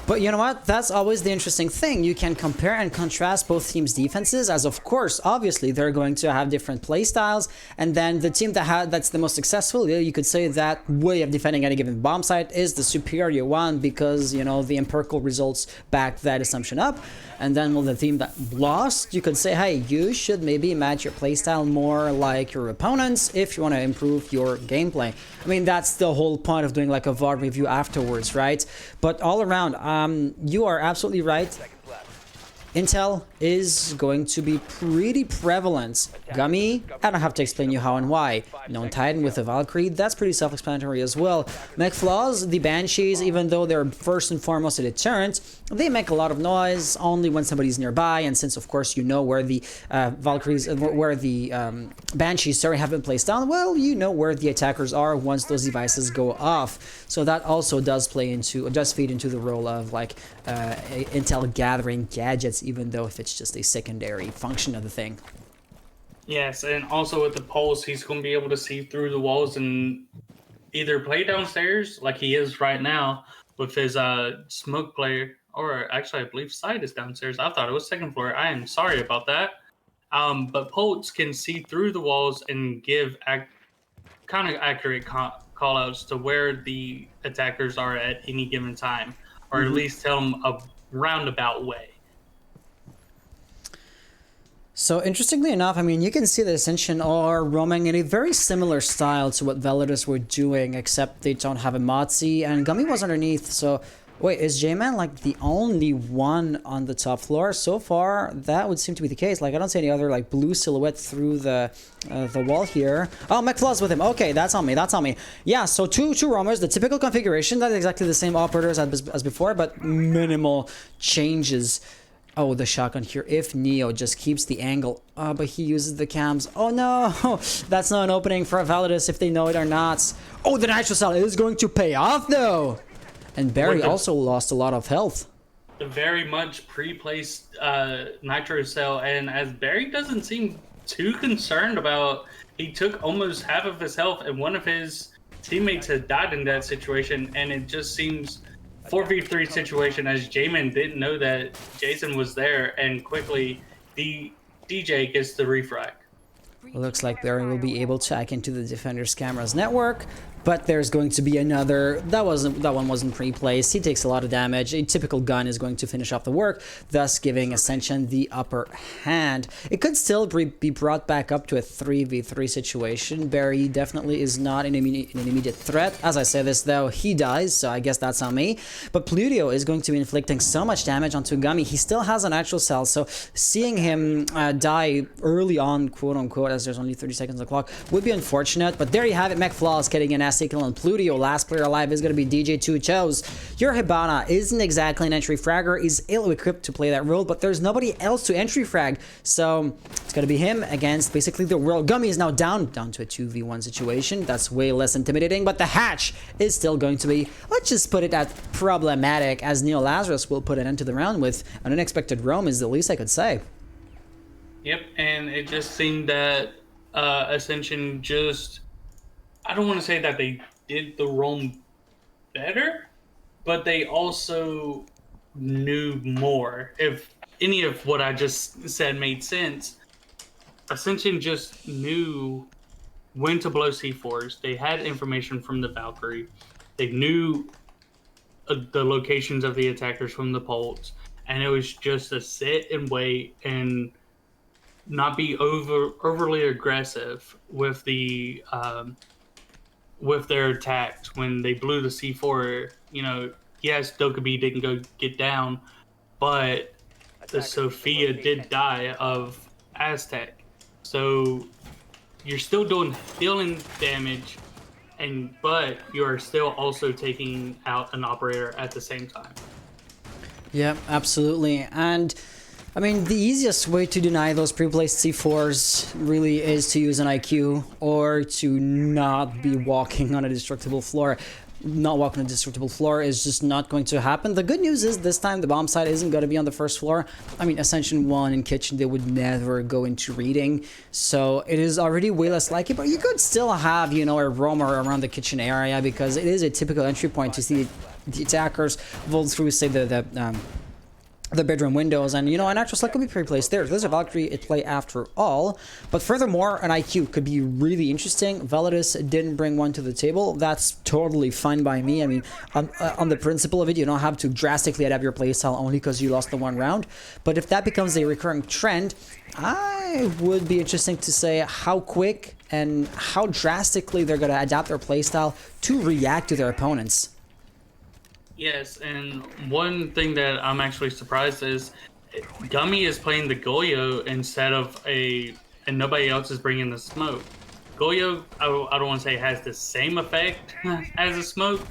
But you know what? That's always the interesting thing. You can compare and contrast both teams' defenses, as of course, obviously, they're going to have different play styles. And then the team that's the most successful, you could say that way of defending any given bomb site is the superior one, because, you know, the empirical results back that assumption up. And then the team that lost, you could say, hey, you should maybe match your playstyle more like your opponents if you want to improve your gameplay. I mean, that's the whole point of doing like a VOD review afterwards, right? But all around, you are absolutely right. Intel is going to be pretty prevalent. Gummy, I don't have to explain you how and why. Known Titan with a Valkyrie, that's pretty self-explanatory as well. McFlaws, the Banshees, even though they're first and foremost a deterrent, they make a lot of noise only when somebody's nearby, and since of course you know where the Valkyries, where the Banshees, have been placed down, well, you know where the attackers are once those devices go off. So that also does feed into the role of like intel gathering gadgets, even though if it's just a secondary function of the thing. Yes, and also with the Pulse, he's going to be able to see through the walls and either play downstairs like he is right now with his smoke player, or actually I believe Side is downstairs. I thought it was second floor. I am sorry about that. But Pulse can see through the walls and give kind of accurate call-outs to where the attackers are at any given time, or at least tell them a roundabout way. So interestingly enough, I mean, you can see that Ascension are roaming in a very similar style to what Validus were doing, except they don't have a Motzi, and Gummy was underneath, so Wait, is J-Man like the only one on the top floor? So far, that would seem to be the case. Like, I don't see any other like blue silhouette through the wall here. Oh, McFlaw's with him. Okay, that's on me. That's on me. Yeah, so two roamers, the typical configuration. That's exactly the same operators as before, but minimal changes. Oh, the shotgun here. If Neo just keeps the angle, but he uses the cams. Oh no, that's not an opening for a Validus if they know it or not. Oh, the nitro cell is going to pay off though. And Barry also lost a lot of health. The very much pre-placed nitro cell, and as Barry doesn't seem too concerned about, he took almost half of his health, and one of his teammates has died in that situation, and it just seems 4v3 situation as J-Man didn't know that Jason was there, and quickly the DJ gets the refract. Looks like Barry will be able to hack into the defender's camera's network, but there's going to be another. That one wasn't pre-placed. He takes a lot of damage. A typical gun is going to finish off the work, thus giving Ascension the upper hand. It could still be brought back up to a 3v3 situation. Barry definitely is not an immediate threat. As I say this though, he dies, so I guess that's on me. But Pluto is going to be inflicting so much damage onto Gummy. He still has an actual cell, so seeing him die early on, quote unquote, as there's only 30 seconds on the clock, would be unfortunate. But there you have it. McFlaw is getting an nasty kill on Pluto. Last player alive is going to be DJ2 Chose. Your Hibana isn't exactly an entry fragger. He's ill-equipped to play that role, but there's nobody else to entry frag. So it's going to be him against basically the world. Gummy is now down to a 2v1 situation. That's way less intimidating, but the hatch is still going to be, let's just put it as problematic as Neo Lazarus will put it into the round with. An unexpected roam is the least I could say. Yep, and it just seemed that Ascension just, I don't want to say that they did the roam better, but they also knew more. If any of what I just said made sense, Ascension just knew when to blow C4s. They had information from the Valkyrie. They knew the locations of the attackers from the Pulse, and it was just a sit and wait and not be overly aggressive with the with their attacks. When they blew the C4, you know, yes, Dokkaebi didn't go get down, but the Sophia did die of Aztec. So you're still dealing damage, but you are still also taking out an operator at the same time. Yeah, absolutely. And I mean, the easiest way to deny those pre-placed C4s really is to use an IQ or to not be walking on a destructible floor. Not walking on a destructible floor is just not going to happen. The good news is this time the bomb site isn't going to be on the first floor. I mean, Ascension 1 and Kitchen, they would never go into reading. So it is already way less likely, but you could still have, you know, a roamer around the kitchen area because it is a typical entry point to see the attackers vault through, say, the bedroom windows, and you know, an actual slot could be pre-placed there. There's a Valkyrie at play after all, but furthermore, an IQ could be really interesting. Validus didn't bring one to the table. That's totally fine by me. I mean, on the principle of it, you don't have to drastically adapt your playstyle only because you lost the one round. But if that becomes a recurring trend, I would be interesting to say how quick and how drastically they're going to adapt their playstyle to react to their opponents. Yes, and one thing that I'm actually surprised is Gummy is playing the Goyo instead of and nobody else is bringing the smoke. Goyo, I don't want to say has the same effect as a smoke,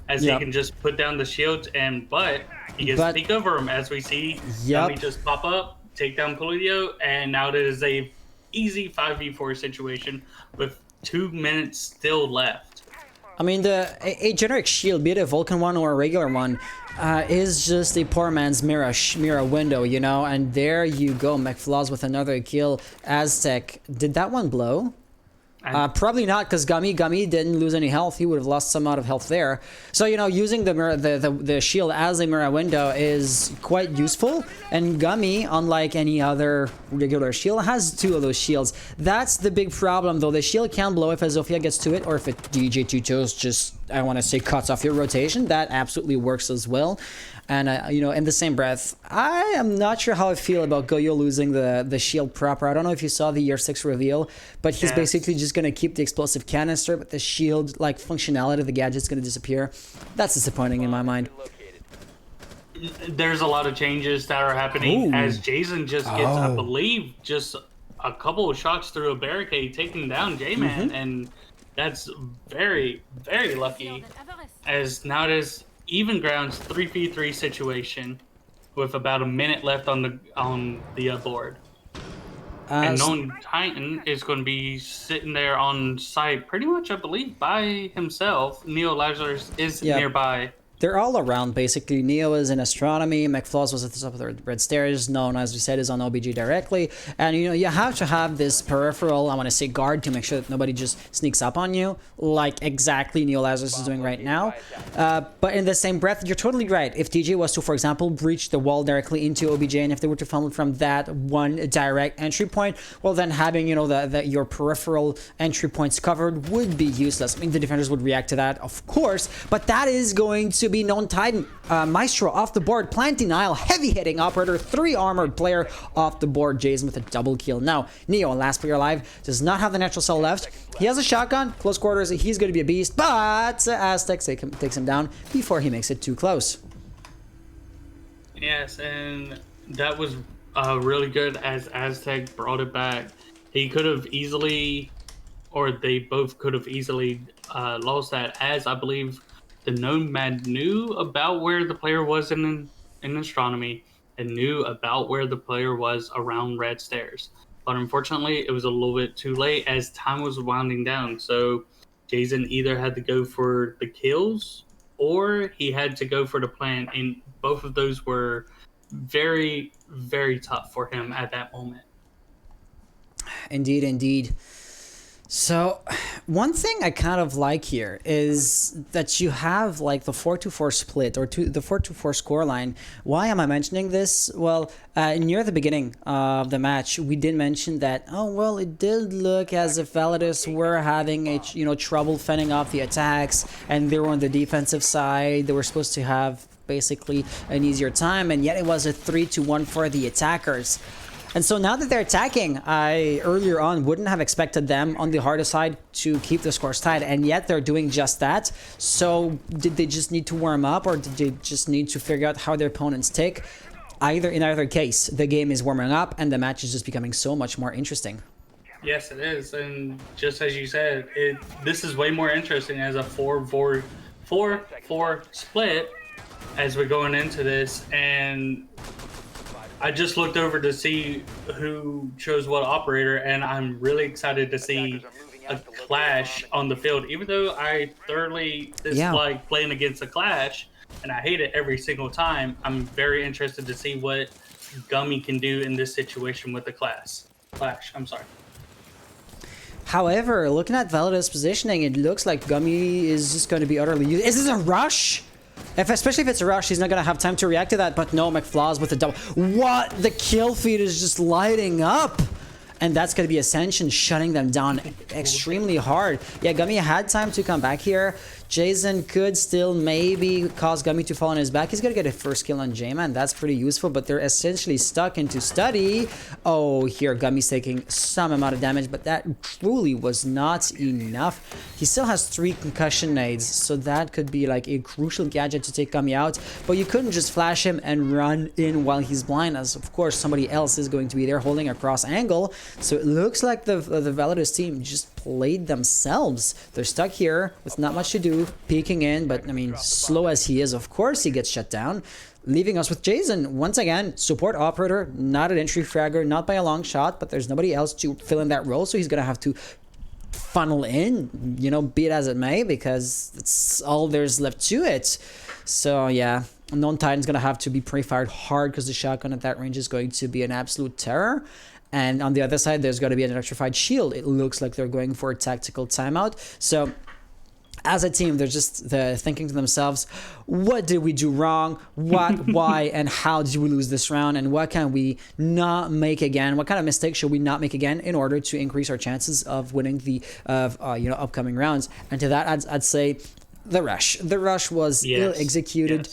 as he can just put down the shields, but he gets peek over him, as we see. Gummy just pop up, take down Polio, and now it is a easy 5v4 situation with 2 minutes still left. I mean, a generic shield, be it a Vulcan one or a regular one, is just a poor man's mirror window, you know? And there you go, McFlaws with another kill. Aztec, did that one blow? Probably not, because Gummy didn't lose any health. He would have lost some amount of health there. So, you know, using the mirror, the shield as a mirror window is quite useful. And Gummy, unlike any other regular shield, has 2 of those shields. That's the big problem, though. The shield can blow if a Zofia gets to it, or if a DJ2 Toes just, I want to say, cuts off your rotation. That absolutely works as well. And, you know, in the same breath, I am not sure how I feel about Goyo losing the shield proper. I don't know if you saw the year 6 reveal, but he's basically just going to keep the explosive canister, but the shield, like, functionality of the gadget's going to disappear. That's disappointing in my mind. there's a lot of changes that are happening Ooh. as Jason just gets, I Oh. believe, just a couple of shots through a barricade, taking down J-Man, and that's very, very lucky. As now it is even grounds 3v3 situation with about a minute left on the board. And known Titan is going to be sitting there on site pretty much, I believe, by himself. Neo Lazarus is nearby. They're all around, basically. Neo is in astronomy. McFlaws was at the top of the red stairs. Known, as we said, is on OBG directly. And, you know, you have to have this peripheral, I want to say guard, to make sure that nobody just sneaks up on you, like exactly Neo Lazarus is doing right now. But in the same breath, you're totally right. If TJ was to, for example, breach the wall directly into OBJ, and if they were to funnel from that one direct entry point, well, then having, you know, your peripheral entry points covered would be useless. I mean, the defenders would react to that, of course, but that is going to be known Titan. Maestro off the board, plant denial, heavy hitting operator, 3 armored player off the board. Jason with a double kill. Now, Neo, last player alive, does not have the natural cell left. He has a shotgun, close quarters, he's going to be a beast, but Aztec takes him down before he makes it too close. Yes, and that was really good as Aztec brought it back. He could have easily, or they both could have easily lost that, as I believe the Nomad knew about where the player was in astronomy and knew about where the player was around red stairs. But unfortunately, it was a little bit too late as time was winding down. So Jason either had to go for the kills or he had to go for the plant, and both of those were very, very tough for him at that moment. Indeed, indeed. So, one thing I kind of like here is that you have like the 4-2-4 split, or the 4-2-4 scoreline. Why am I mentioning this? Well, near the beginning of the match, we did mention that, oh, well, it did look as if Validus were having trouble fending off the attacks, and they were on the defensive side. They were supposed to have basically an easier time, and yet it was a 3-1 for the attackers. And so now that they're attacking, I earlier on wouldn't have expected them on the harder side to keep the scores tied, and yet they're doing just that. So did they just need to warm up, or did they just need to figure out how their opponents tick? In either case, the game is warming up and the match is just becoming so much more interesting. Yes, it is, and just as you said, this is way more interesting as a 4-4 split as we're going into this. And I just looked over to see who chose what operator, and I'm really excited to see a clash on the field. Even though I thoroughly dislike playing against a clash, and I hate it every single time, I'm very interested to see what Gummy can do in this situation with the clash. I'm sorry. However, looking at Validus' positioning, it looks like Gummy is just going to be utterly useless. Is this a rush? Especially if it's a rush, he's not going to have time to react to that. But no, McFlaws with the double. What? The kill feed is just lighting up. And that's going to be Ascension shutting them down extremely hard. Yeah, Gummy had time to come back here. Jason could still maybe cause Gummy to fall on his back. He's going to get a first kill on J-Man. That's pretty useful, but they're essentially stuck into study. Oh, here Gummy's taking some amount of damage, but that truly was not enough. He still has 3 concussion nades, so that could be like a crucial gadget to take Gummy out. But you couldn't just flash him and run in while he's blind, as of course somebody else is going to be there holding a cross angle. So it looks like the Validus team just played themselves. They're stuck here with not much to do, peeking in, but I mean, slow as he is, of course he gets shut down, leaving us with Jason. Once again, support operator, not an entry fragger, not by a long shot, but there's nobody else to fill in that role, so he's gonna have to funnel in, you know, be it as it may, because it's all there's left to it. So yeah, Unknown Titan's gonna have to be pre-fired hard because the shotgun at that range is going to be an absolute terror. And on the other side, there's going to be an electrified shield. It looks like they're going for a tactical timeout. So as a team, they're just thinking to themselves, what did we do wrong? What, why, and how did we lose this round? And what can we not make again? What kind of mistakes should we not make again in order to increase our chances of winning the upcoming rounds? And to that, I'd say the rush. The rush was ill executed.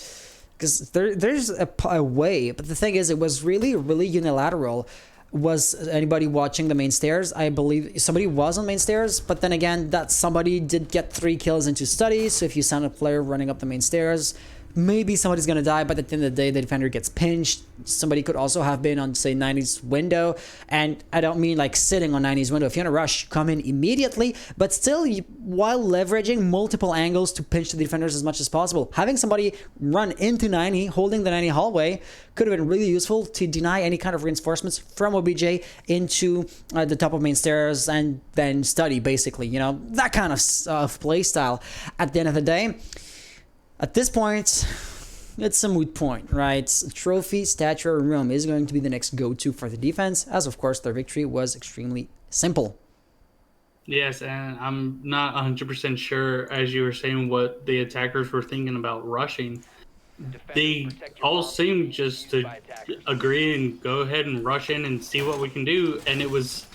Because there's a way, but the thing is, it was really, really unilateral. Was anybody watching the main stairs? I believe somebody was on main stairs, but then again, that somebody did get 3 kills into study. So if you sound a player running up the main stairs, maybe somebody's gonna die, but at the end of the day, the defender gets pinched. Somebody could also have been on, say, 90's window, and I don't mean like sitting on 90's window. If you're in a rush, come in immediately, but still, while leveraging multiple angles to pinch the defenders as much as possible. Having somebody run into 90, holding the 90 hallway, could have been really useful to deny any kind of reinforcements from OBJ into the top of main stairs, and then study, basically, you know, that kind of play style. At the end of the day, at this point, it's a moot point, right? Trophy, stature, room is going to be the next go-to for the defense, as of course their victory was extremely simple. Yes, and I'm not 100% sure, as you were saying, what the attackers were thinking about rushing. They all seemed just to agree and go ahead and rush in and see what we can do, and it was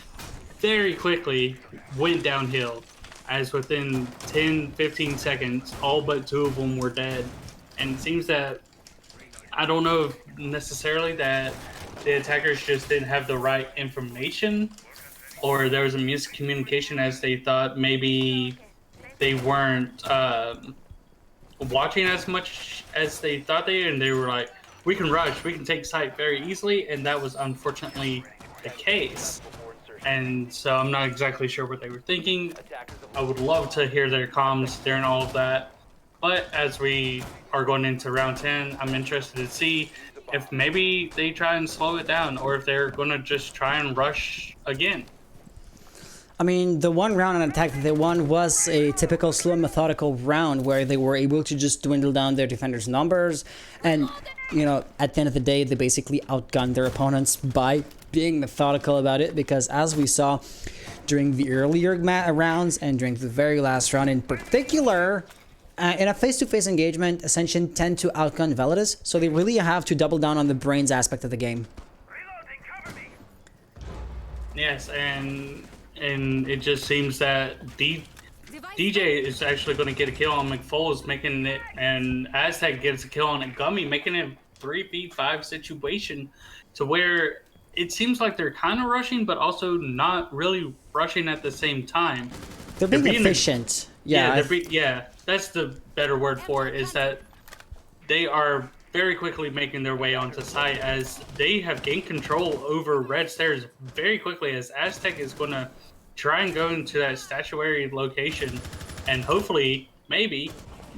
very quickly went downhill, as within 10-15 seconds, all but 2 of them were dead. And it seems that, I don't know if necessarily that the attackers just didn't have the right information, or there was a miscommunication, as they thought maybe they weren't watching as much as they thought they did, and they were like, we can rush, we can take site very easily, and that was unfortunately the case. And so I'm not exactly sure what they were thinking. I would love to hear their comms during all of that. But as we are going into round 10, I'm interested to see if maybe they try and slow it down, or if they're going to just try and rush again. I mean, the one round on attack that they won was a typical slow and methodical round where they were able to just dwindle down their defenders' numbers. And, you know, at the end of the day, they basically outgunned their opponents by being methodical about it, because as we saw during the earlier rounds and during the very last round in particular, in a face-to-face engagement, Ascension tend to outgun Validus, so they really have to double down on the brains aspect of the game. Yes, and it just seems that DJ is actually going to get a kill on McFoles, making it, and Aztec gets a kill on a Gummy, making it a 3v5 situation, to where it seems like they're kind of rushing, but also not really rushing at the same time. They're being efficient. Yeah, that's the better word for it, is that they are very quickly making their way onto site, as they have gained control over red stairs very quickly, as Aztec is going to try and go into that statuary location and hopefully, maybe,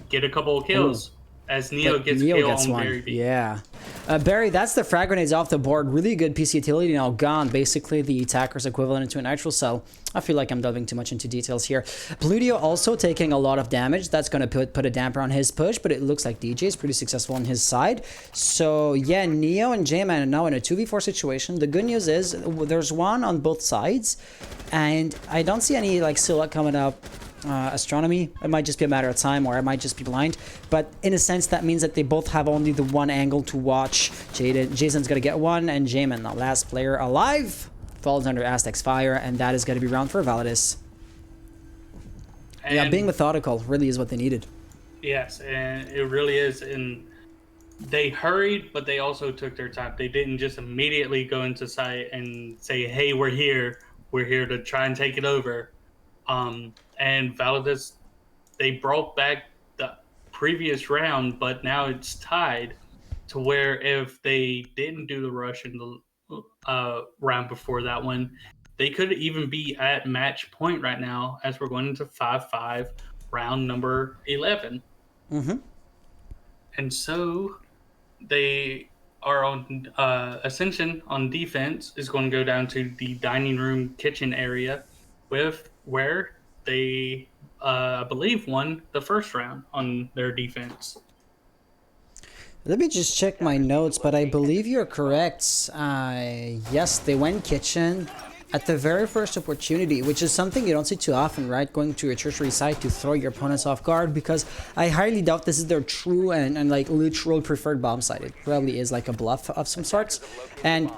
get a couple of kills. As Neo gets killed on Barry B. Yeah. Barry, that's the frag grenades off the board. Really good PC utility now gone. Basically, the attacker's equivalent to a nitro cell. I feel like I'm delving too much into details here. Pludio also taking a lot of damage. That's going to put a damper on his push, but it looks like DJ is pretty successful on his side. So, yeah, Neo and J-Man are now in a 2v4 situation. The good news is there's one on both sides, and I don't see any, like, silhouette coming up. Astronomy, it might just be a matter of time, or I might just be blind, but in a sense that means that they both have only the one angle to watch. Jason's gonna get one, and Jamin, the last player alive, falls under Aztec's fire, and that is gonna be round for Validus. Yeah, being methodical really is what they needed. Yes, and it really is, and they hurried, but they also took their time. They didn't just immediately go into site and say, hey, we're here to try and take it over. And Validus, they brought back the previous round, but now it's tied to where if they didn't do the rush in the round before that one, they could even be at match point right now, as we're going into 5-5, round number 11. Mm-hmm. And so they are on Ascension on defense is going to go down to the dining room kitchen area, where they, I believe, won the first round on their defense. Let me just check my notes, but I believe you're correct. Yes, they went kitchen at the very first opportunity, which is something you don't see too often, right? Going to a tertiary site to throw your opponents off guard, because I highly doubt this is their true and like literal preferred bomb site. It probably is like a bluff of some sorts. And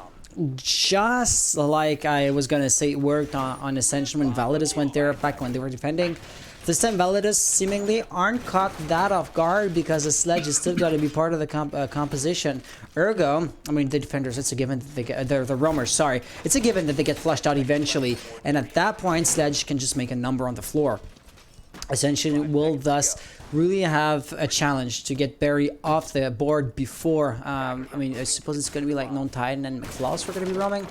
just like I was gonna say, it worked on Ascension when Validus went there back when they were defending. This time Validus seemingly aren't caught that off guard, because the sledge is still got to be part of the composition. Ergo, I mean, the defenders, it's a given that they get, the roamers, sorry, it's a given that they get flushed out eventually, and at that point Sledge can just make a number on the floor. Ascension will thus really have a challenge to get Barry off the board before, I mean, I suppose it's going to be like Non-Titan and McFlaws are going to be roaming.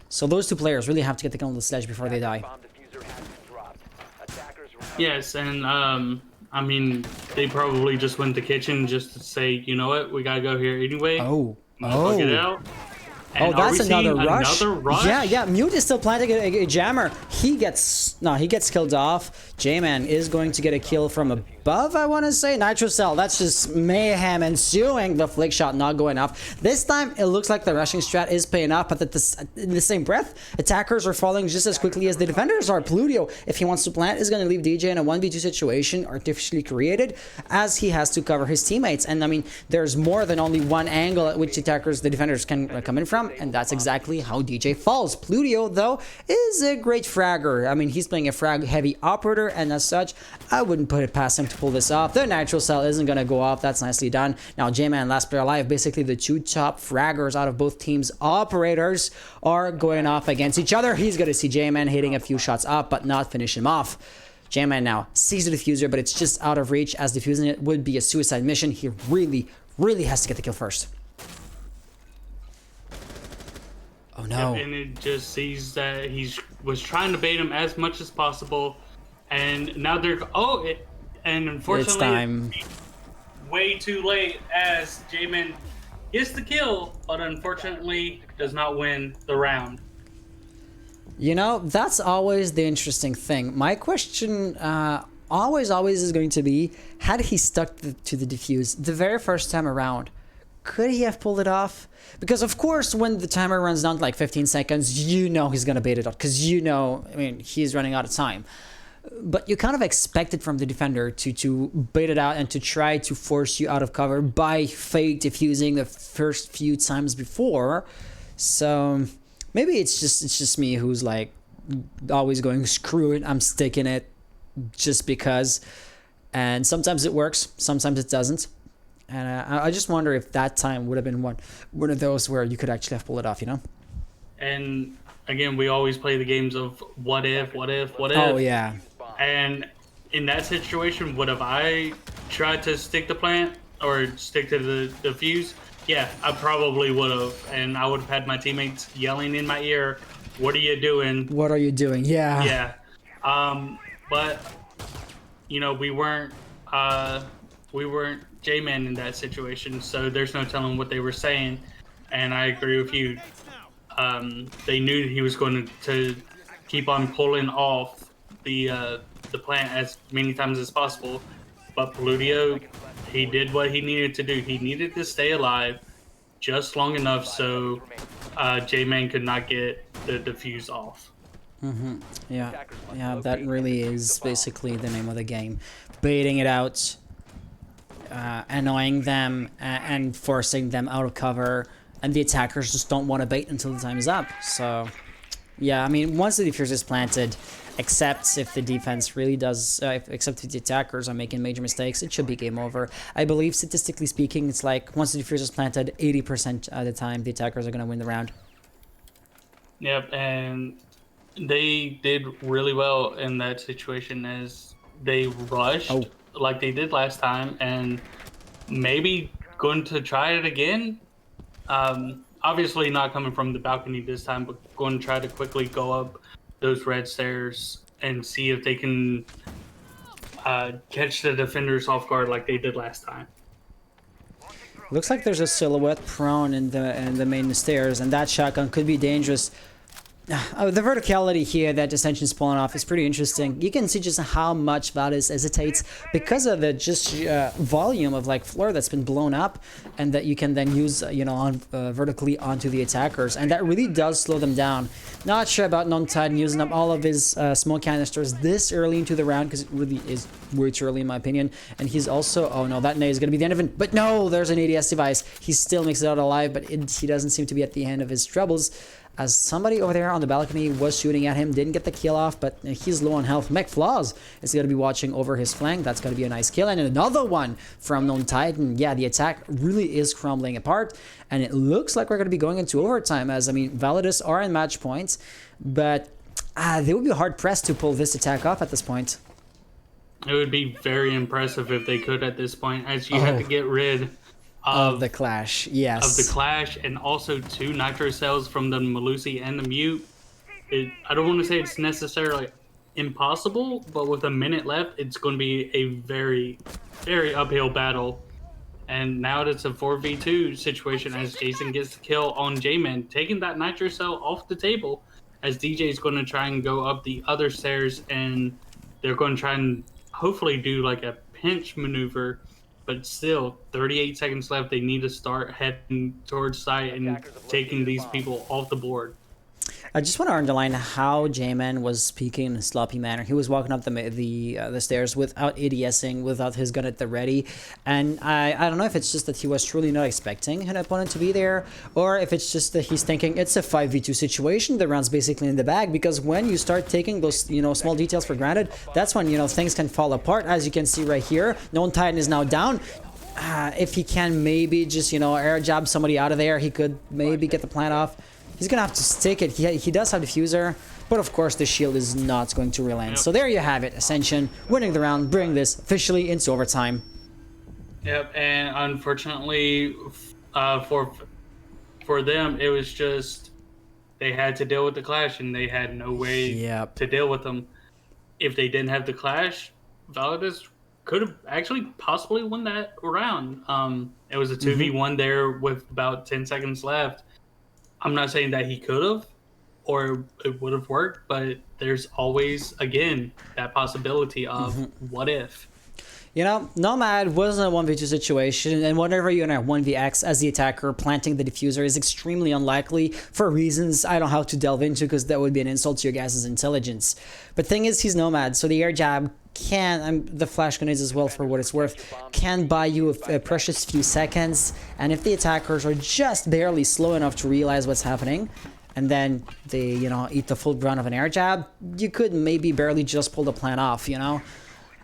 So those two players really have to get the kill on the sledge before they die. Bomb diffuser has been dropped. Attackers Yes, and I mean, they probably just went to kitchen just to say, you know what, we gotta go here anyway. Oh, Let's get it out. Oh, And are that's we seeing another rush. Another rush? Yeah, Mute is still planting a jammer. He gets killed off. J-Man is going to get a kill from above, I want to say. Nitro Cell, that's just mayhem ensuing. The flick shot not going off. This time, it looks like the rushing strat is paying off, but in the same breath, attackers are falling just as quickly as the defenders are. Pluto, if he wants to plant, is going to leave DJ in a 1v2 situation artificially created, as he has to cover his teammates. And I mean, there's more than only one angle at which the defenders can come in from, and that's exactly how DJ falls. Pluto, though, is a great fragger. I mean, he's playing a frag-heavy operator, and as such, I wouldn't put it past him to pull this off. The Nitro Cell isn't going to go off. That's nicely done. Now, J-Man, last player alive, basically the two top fraggers out of both teams' operators are going off against each other. He's going to see J-Man hitting a few shots up, but not finish him off. J-Man now sees the diffuser, but it's just out of reach, as diffusing it would be a suicide mission. He really, really has to get the kill first. Oh no. Yep, and it just sees that he was trying to bait him as much as possible, and now they're and unfortunately It's time. Way too late, as J-Man gets the kill, but unfortunately does not win the round. You know, that's always the interesting thing. My question always is going to be, had he stuck to the defuse the very first time around, could he have pulled it off? Because of course, when the timer runs down to like 15 seconds, you know he's gonna bait it out, because you know, I mean, he's running out of time. But you kind of expect it from the defender to bait it out and to try to force you out of cover by fake diffusing the first few times before. So maybe it's just me who's like always going, screw it, I'm sticking it just because. And sometimes it works, sometimes it doesn't. And I just wonder if that time would have been one of those where you could actually have pulled it off, you know? And again, we always play the games of what if. Oh, yeah. And in that situation, would have I tried to stick the plant or stick to the fuse? Yeah, I probably would have. And I would have had my teammates yelling in my ear, what are you doing? What are you doing? Yeah. Yeah. But, you know, we weren't J-Man in that situation, so there's no telling what they were saying. And I agree with you. They knew he was going to keep on pulling off the plant as many times as possible. But Pluto, he did what he needed to do. He needed to stay alive just long enough so J-Man could not get the defuse off. Mm-hmm. Yeah, that really is basically the name of the game. Baiting it out, annoying them, and forcing them out of cover, and the attackers just don't want to bait until the time is up. So, yeah, I mean, once the diffuser is planted, except if the defense really does, except if the attackers are making major mistakes, it should be game over. I believe, statistically speaking, it's like once the diffuser is planted, 80% of the time, the attackers are going to win the round. Yep, and they did really well in that situation as they rushed like they did last time, and maybe going to try it again. Obviously not coming from the balcony this time, but going to try to quickly go up those red stairs and see if they can catch the defenders off guard like they did last time. Looks like there's a silhouette prone in the main stairs, and that shotgun could be dangerous. The verticality here that Ascension's pulling off is pretty interesting. You can see just how much Validus hesitates because of the volume of like floor that's been blown up, and that you can then use on vertically onto the attackers, and that really does slow them down. Not sure about Non-Titan using up all of his smoke canisters this early into the round, because it really is way too early in my opinion. And he's also, oh no, that nade is going to be the end of it. But no, there's an ADS device. He still makes it out alive, but he doesn't seem to be at the end of his troubles, as somebody over there on the balcony was shooting at him, didn't get the kill off, but he's low on health. McFlaws is going to be watching over his flank. That's going to be a nice kill. And another one from Non-Titan. Yeah, the attack really is crumbling apart, and it looks like we're going to be going into overtime, as, I mean, Validus are in match points, but they would be hard-pressed to pull this attack off at this point. It would be very impressive if they could at this point, as you had to get rid Of the Clash, yes. of the Clash and also 2 Nitro cells from the Melusi and the Mute. I don't want to say it's necessarily impossible, but with a minute left, it's going to be a very, very uphill battle. And now it's a 4v2 situation as Jason gets the kill on J-Man, taking that Nitro cell off the table, as DJ is going to try and go up the other stairs, and they're going to try and hopefully do like a pinch maneuver. But still, 38 seconds left. They need to start heading towards site and taking these people off the board. I just want to underline how J-Man was speaking in a sloppy manner. He was walking up the stairs without ADSing, without his gun at the ready. And I don't know if it's just that he was truly not expecting an opponent to be there, or if it's just that he's thinking it's a 5v2 situation, the round's basically in the bag, because when you start taking those, small details for granted, that's when, things can fall apart. As you can see right here, Known Titan is now down. If he can maybe just, air jab somebody out of there, he could maybe get the plant off. He's gonna have to stick it. He does have diffuser, but of course the shield is not going to relent. Yep. So there you have it. Ascension winning the round, bring this officially into overtime. Yep, and unfortunately for them, it was just they had to deal with the Clash, and they had no way to deal with them. If they didn't have the Clash, Validus could have actually possibly won that round. It was a 2v1 there with about 10 seconds left. I'm not saying that he could have or it would have worked, but there's always, again, that possibility of what if. Nomad was in a 1v2 situation, and whenever you're in a 1vx as the attacker, planting the diffuser is extremely unlikely for reasons I don't have to delve into, because that would be an insult to your guys' intelligence. But thing is, he's Nomad, so the air jab can, the flash grenades as well for what it's worth, can buy you a precious few seconds, and if the attackers are just barely slow enough to realize what's happening, and then they, eat the full brunt of an air jab, you could maybe barely just pull the plant off,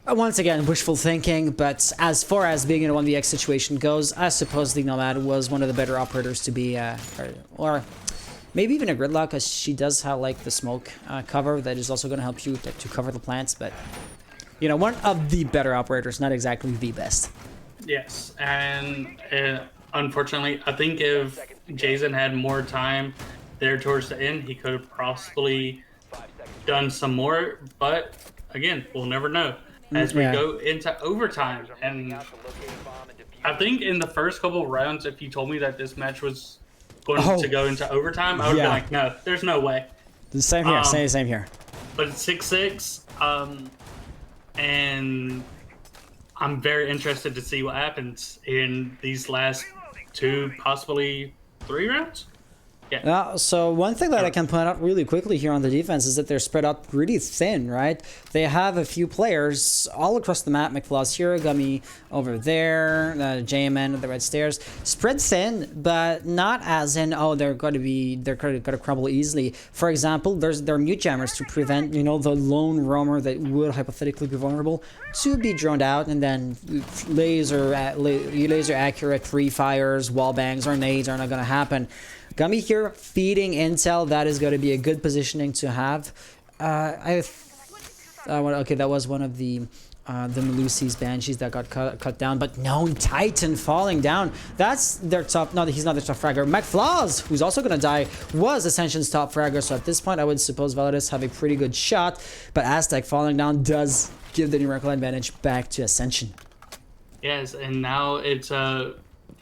Once again, wishful thinking, but as far as being in a 1vx situation goes, I suppose the Nomad was one of the better operators to be, or maybe even a Gridlock, because she does have like the smoke cover that is also going to help you to cover the plants, but one of the better operators, not exactly the best. Yes, and unfortunately, I think if Jason had more time there towards the end, he could have possibly done some more, but again, we'll never know as we go into overtime. And I think in the first couple of rounds, if you told me that this match was going to go into overtime, I would be like, no, there's no way. Same here, same here. But it's 6-6, and I'm very interested to see what happens in these last 2, possibly 3 rounds. Yeah. So one thing that I can point out really quickly here on the defense is that they're spread out pretty thin, right? They have a few players all across the map. McFlaw's here, Gummy over there, J-Man at the red stairs. Spread thin, but not as in, they're going to crumble easily. For example, there are mute jammers to prevent, the lone roamer that would hypothetically be vulnerable to be droned out, and then laser accurate free fires, wall bangs, or nades are not going to happen. Gummy here feeding intel, that is going to be a good positioning to have. Okay, that was one of the Melusi's Banshees that got cut down, but Known Titan falling down. That's their top, no, he's not their top fragger. McFlaws, who's also going to die, was Ascension's top fragger, so at this point I would suppose Validus have a pretty good shot, but Aztec falling down does give the numerical advantage back to Ascension. Yes, and now it's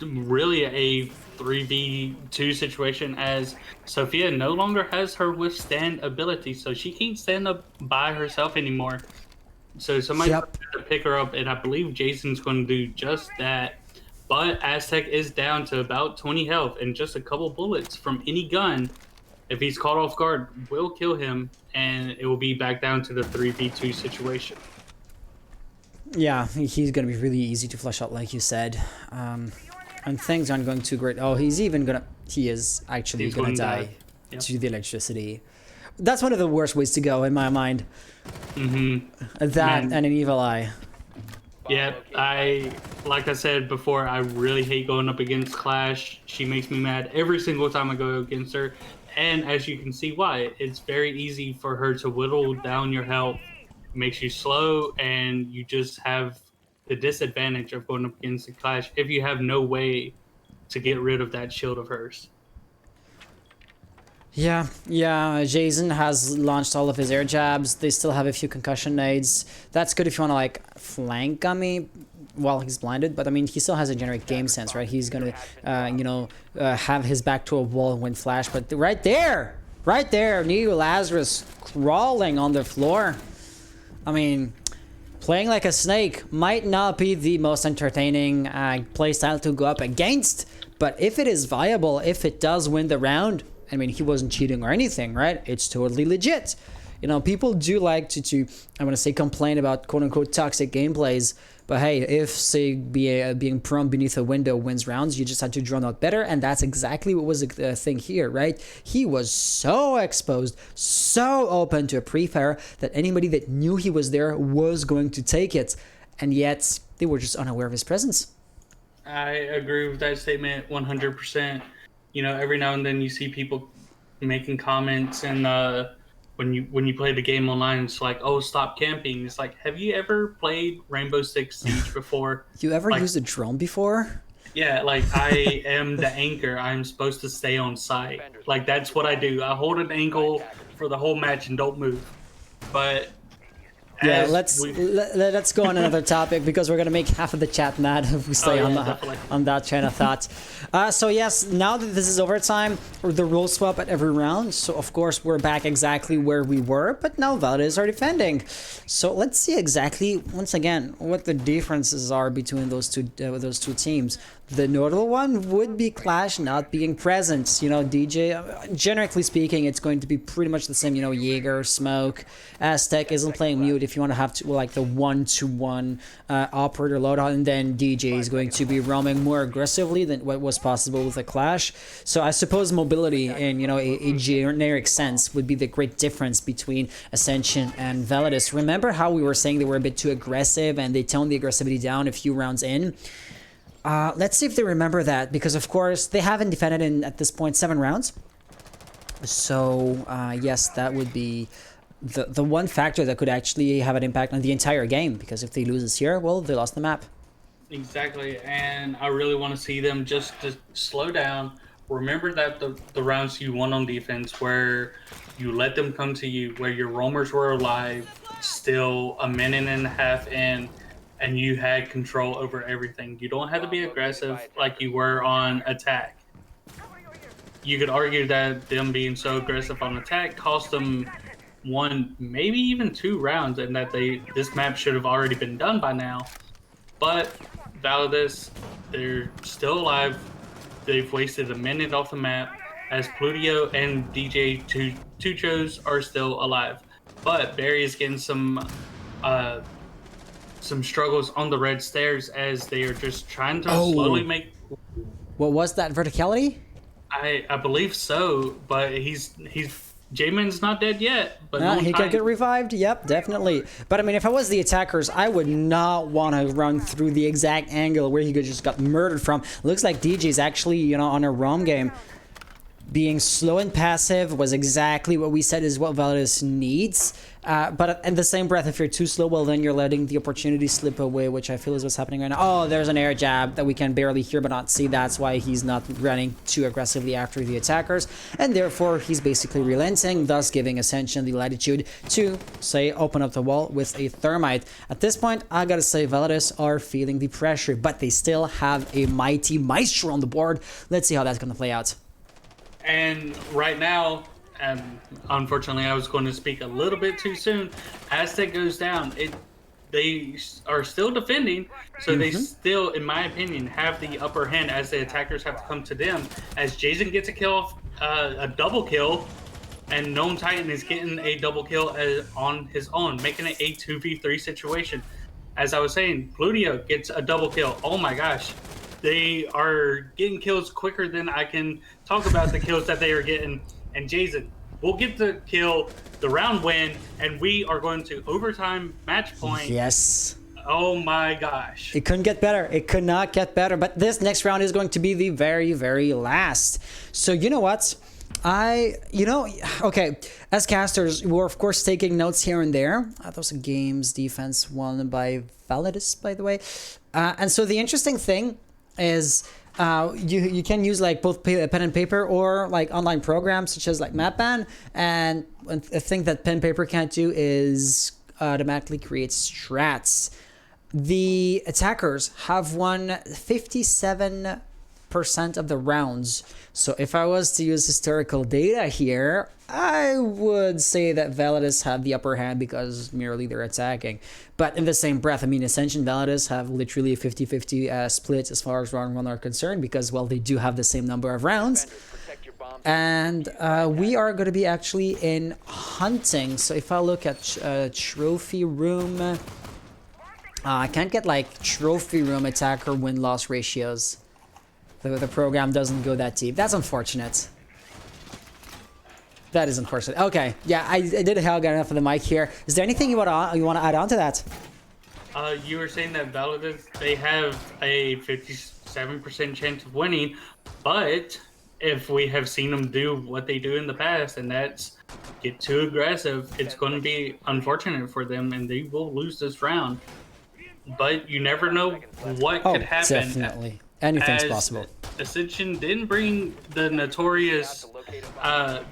really a 3v2 situation, as Sophia no longer has her withstand ability, so she can't stand up by herself anymore. So somebody has to pick her up, and I believe Jason's going to do just that. But Aztec is down to about 20 health, and just a couple bullets from any gun, if he's caught off guard, will kill him, and it will be back down to the 3v2 situation. Yeah, he's going to be really easy to flush out, like you said. And things aren't going too great. He is actually going to die to the electricity. That's one of the worst ways to go in my mind. That and an evil eye. Yeah, like I said before, I really hate going up against Clash. She makes me mad every single time I go against her. And as you can see why, it's very easy for her to whittle down your health It makes you slow, and you just have the disadvantage of going up against the Clash if you have no way to get rid of that shield of hers. Yeah, Jason has launched all of his air jabs. They still have a few concussion nades. That's good if you want to, like, flank Gummy while he's blinded, but I mean, he still has a generic game sense, right? He's gonna, have his back to a wall when flash, but right there, Neo Lazarus crawling on the floor. I mean, playing like a snake might not be the most entertaining playstyle to go up against, but if it is viable, if it does win the round, I mean, he wasn't cheating or anything, right? It's totally legit. You know, people do like to I want to say, complain about quote-unquote toxic gameplays, but hey, if, say, being prone beneath a window wins rounds, you just had to drone out better, and that's exactly what was the thing here, right? He was so exposed, so open to a pre-fire, that anybody that knew he was there was going to take it, and yet they were just unaware of his presence. I agree with that statement 100%. You know, every now and then you see people making comments, and when you play the game online, it's like, oh, stop camping. It's like, have you ever played Rainbow Six Siege before? You ever used a drone before? Yeah, like, I am the anchor. I'm supposed to stay on site. Like, that's what I do. I hold an angle for the whole match and don't move. But yeah, let's go on another topic, because we're gonna make half of the chat mad if we stay on that train of thought. So yes, now that this is overtime, the rules swap at every round. So of course we're back exactly where we were, but now Validus are defending. So let's see exactly once again what the differences are between those two teams. The notable one would be Clash not being present. You know, DJ, generally speaking, it's going to be pretty much the same. You know, Jaeger, Smoke, Aztec isn't playing mute if you want to have like the one-to-one operator loadout, and then DJ is going to be roaming more aggressively than what was possible with the Clash. So I suppose mobility in, you know, a generic sense would be the great difference between Ascension and Validus. Remember how we were saying they were a bit too aggressive and they toned the aggressivity down a few rounds in? Let's see if they remember that, because of course they haven't defended in, at this point, 7 rounds. So yes, that would be the one factor that could actually have an impact on the entire game, because if they lose this here, well, they lost the map. Exactly, and I really want to see them just to slow down. Remember that the rounds you won on defense, where you let them come to you, where your roamers were alive, still a minute and a half in, and you had control over everything. You don't have to be aggressive like you were on attack. You could argue that them being so aggressive on attack cost them 1, maybe even 2 rounds, and that this map should have already been done by now. But Validus, they're still alive. They've wasted a minute off the map, as Plutio and DJ Tuchos are still alive. But Barry is getting some struggles on the red stairs, as they are just trying to slowly make... What was that, verticality? I believe so, but J-Man's not dead yet. But no, he could get revived. Yep, definitely. But I mean, if I was the attackers, I would not want to run through the exact angle where he could just got murdered from. Looks like DJ's actually, you know, on a roam game. Being slow and passive was exactly what we said is what Validus needs. But in the same breath, if you're too slow, well, then you're letting the opportunity slip away, which I feel is what's happening right now. Oh, there's an air jab that we can barely hear but not see. That's why he's not running too aggressively after the attackers. And therefore, he's basically relenting, thus giving Ascension the latitude to, say, open up the wall with a thermite. At this point, I gotta say, Validus are feeling the pressure, but they still have a mighty Maestro on the board. Let's see how that's gonna play out. And right now, unfortunately, I was going to speak a little bit too soon. Aztec goes down. They are still defending, so they still, in my opinion, have the upper hand, as the attackers have to come to them. As Jason gets a kill, a double kill, and Gnome Titan is getting a double kill on his own, making it a 2v3 situation. As I was saying, Plutio gets a double kill. Oh my gosh. They are getting kills quicker than I can talk about the kills that they are getting. And Jason will get the kill, the round win, and we are going to overtime match point. Yes. Oh my gosh. It couldn't get better. It could not get better. But this next round is going to be the very, very last. So you know what? Okay, as casters, we're of course taking notes here and there. Those are games defense won by Validus, by the way. And so the interesting thing is you can use like both pen and paper or like online programs such as like MapBan. And a thing that pen and paper can't do is automatically create strats. The attackers have won 57% of the rounds. So if I was to use historical data here, I would say that Validus have the upper hand because merely they're attacking. But in the same breath, I mean, Ascension Validus have literally a 50-50 split as far as round one are concerned because, well, they do have the same number of rounds. And we are going to be actually in hunting. So if I look at trophy room, I can't get like trophy room attacker win-loss ratios. The program doesn't go that deep. That's unfortunate. That is unfortunate. Okay, yeah, I did get enough of the mic here. Is there anything you want to add on to that? You were saying that Validus, they have a 57% chance of winning, but if we have seen them do what they do in the past, and that's get too aggressive, it's going to be unfortunate for them, and they will lose this round. But you never know what could happen. Definitely. Anything's possible. Ascension didn't bring the notorious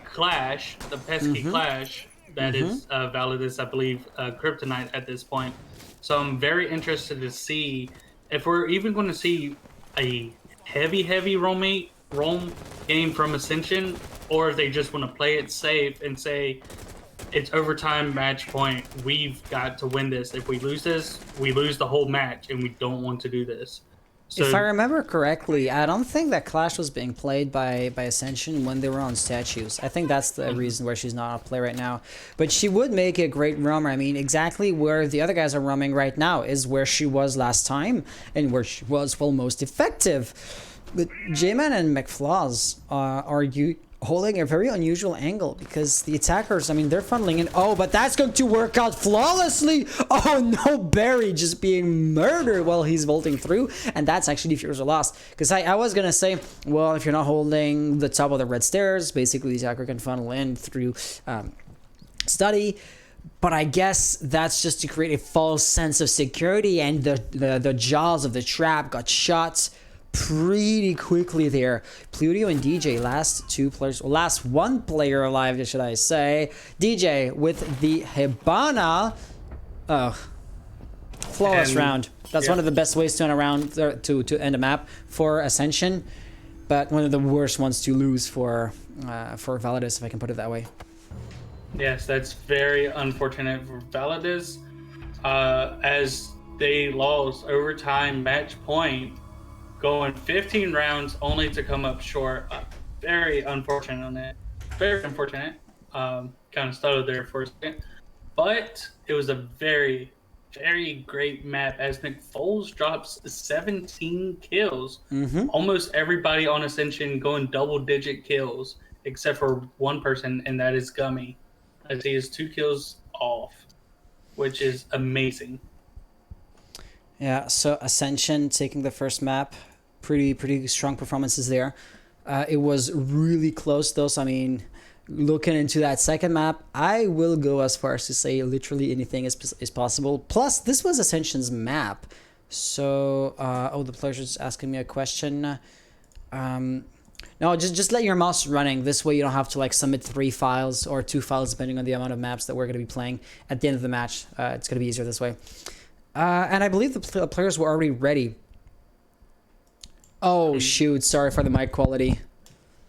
clash, the pesky clash that is Validus, I believe, Kryptonite at this point. So I'm very interested to see if we're even going to see a heavy roam game from Ascension, or if they just want to play it safe and say it's overtime match point. We've got to win this. If we lose this, we lose the whole match, and we don't want to do this. So, if I remember correctly, I don't think that Clash was being played by Ascension when they were on statues. I think that's the reason where she's not on play right now. But she would make a great roamer. I mean, exactly where the other guys are roaming right now is where she was last time and where she was, well, most effective. But J-Man and McFlaws are holding a very unusual angle because the attackers, I mean, they're funneling in. Oh, but that's going to work out flawlessly. Oh no, Barry just being murdered while he's vaulting through, and that's actually defusers are lost. Because I was gonna say, well, if you're not holding the top of the red stairs, basically the attacker can funnel in through study. But I guess that's just to create a false sense of security, and the jaws of the trap got shot pretty quickly there. Pluto and DJ, last one player alive, should I say. DJ with the Hibana. Oh, flawless round. That's one of the best ways to end a round, to end a map for Ascension, but one of the worst ones to lose for Validus, if I can put it that way. Yes, that's very unfortunate for Validus, as they lost overtime match point, going 15 rounds only to come up short. Very unfortunate on it. Very unfortunate. Kind of stuttered there for a second. But it was a very, very great map as McFoles drops 17 kills. Almost everybody on Ascension going double-digit kills, except for one person, and that is Gummy, as he is 2 kills off, which is amazing. Yeah, so Ascension taking the first map, pretty strong performances there. It was really close though, so I mean, looking into that second map, I will go as far as to say literally anything is possible. Plus, this was Ascension's map. So, oh, the player's just asking me a question. No, just let your mouse running. This way you don't have to like submit 3 files or 2 files depending on the amount of maps that we're going to be playing at the end of the match. It's going to be easier this way. And I believe the players were already ready. Oh shoot! Sorry for the mic quality.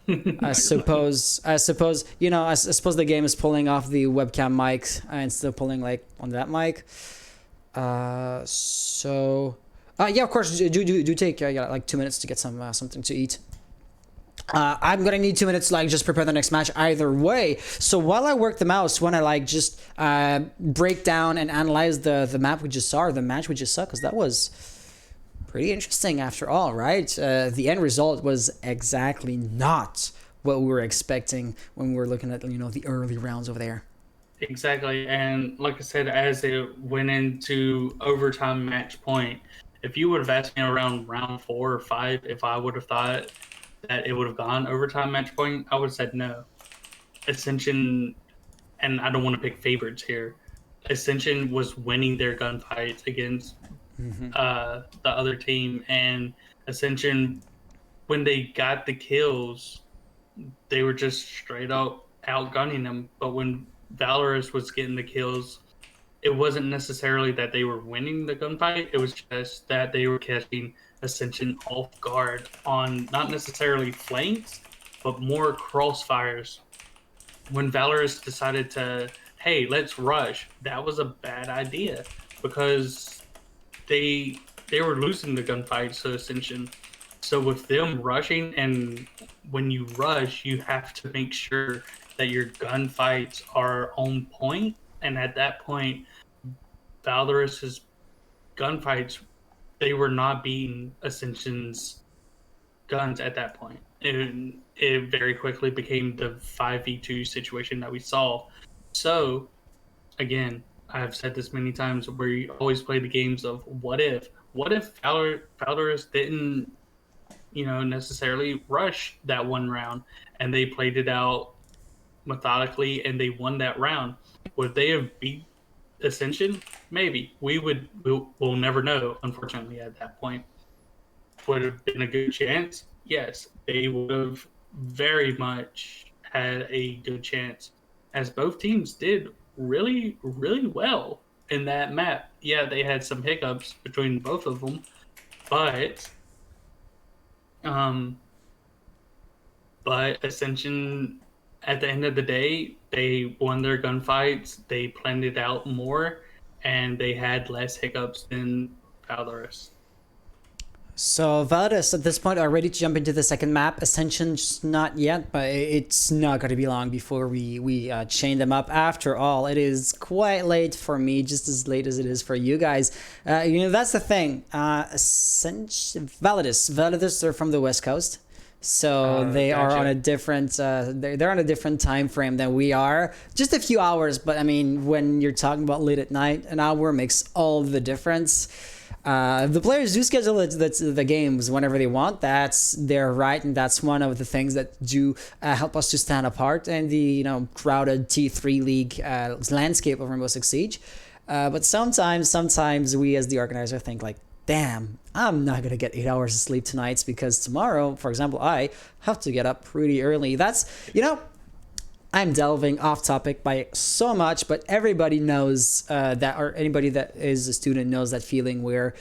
I suppose the game is pulling off the webcam mic and still pulling like on that mic. Yeah, of course. Do take like 2 minutes to get something to eat. I'm gonna need 2 minutes to like just prepare the next match either way. So while I work the mouse, when I like just break down and analyze the map we just saw, or the match we just saw, because that was pretty interesting after all, right? The end result was exactly not what we were expecting when we were looking at the early rounds over there. Exactly, and like I said, as it went into overtime match point, if you would have asked me around round 4 or 5, if I would have thought that it would have gone overtime match point, I would have said no. Ascension, and I don't want to pick favorites here. Ascension was winning their gunfights against the other team, and Ascension, when they got the kills, they were just straight up outgunning them. But when Valorous was getting the kills, it wasn't necessarily that they were winning the gunfight. It was just that they were catching Ascension off guard on not necessarily flanks, but more crossfires. When Valorous decided to, hey, let's rush, that was a bad idea because they were losing the gunfights to Ascension. So with them rushing, and when you rush, you have to make sure that your gunfights are on point. And at that point, Valorous's gunfights, they were not beating Ascension's guns at that point. It very quickly became the 5v2 situation that we saw. So, again, I've said this many times, we always play the games of what if? What if Valorous didn't, necessarily rush that one round and they played it out methodically and they won that round? Would they have beat Ascension? Maybe. We'll never know, unfortunately, at that point. Would have been a good chance? Yes. They would have very much had a good chance, as both teams did really, really well in that map. Yeah, they had some hiccups between both of them, but Ascension, at the end of the day, they won their gunfights, they planned it out more, and they had less hiccups than Valorous. So Validus at this point are ready to jump into the second map. Ascension just not yet, but it's not going to be long before we chain them up. After all, it is quite late for me, just as late as it is for you guys. That's the thing. Validus are from the West Coast, so they are on a different. They're on a different time frame than we are. Just a few hours, but I mean, when you're talking about late at night, an hour makes all the difference. The players do schedule the games whenever they want. That's their right, and that's one of the things that do help us to stand apart in the crowded T3 League landscape of Rainbow Six Siege. But sometimes we as the organizer think like, damn, I'm not gonna get 8 hours of sleep tonight because tomorrow, for example, I have to get up pretty early. That's I'm delving off topic by so much, but everybody knows that, or anybody that is a student knows that feeling where,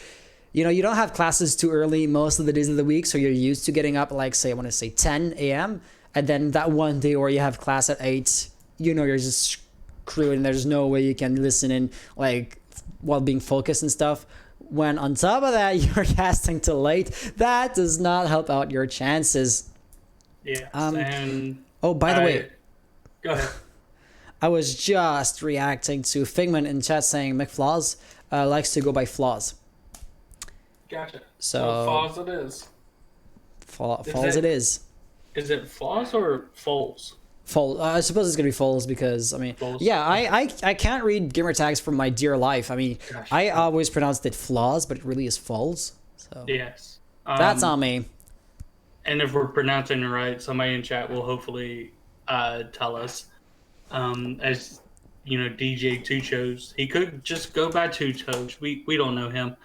you don't have classes too early most of the days of the week, so you're used to getting up like, say, I want to say 10 a.m. And then that one day where you have class at 8, you're just screwed and there's no way you can listen in like while being focused and stuff. When on top of that, you're casting till late, that does not help out your chances. Yeah. And oh, by the way, go ahead. I was just reacting to Figment in chat saying McFlaws likes to go by flaws. Gotcha. So well, flaws it is. Falls it is. Is it flaws or foals? I suppose it's gonna be falls because Falls. yeah, I can't read gamer tags for my dear life. Gosh. I always pronounced it flaws, but it really is falls. So Yes. that's on me. And if we're pronouncing it right, somebody in chat will hopefully tell us. As DJ Two Toes, he could just go by Two Toes. We don't know him.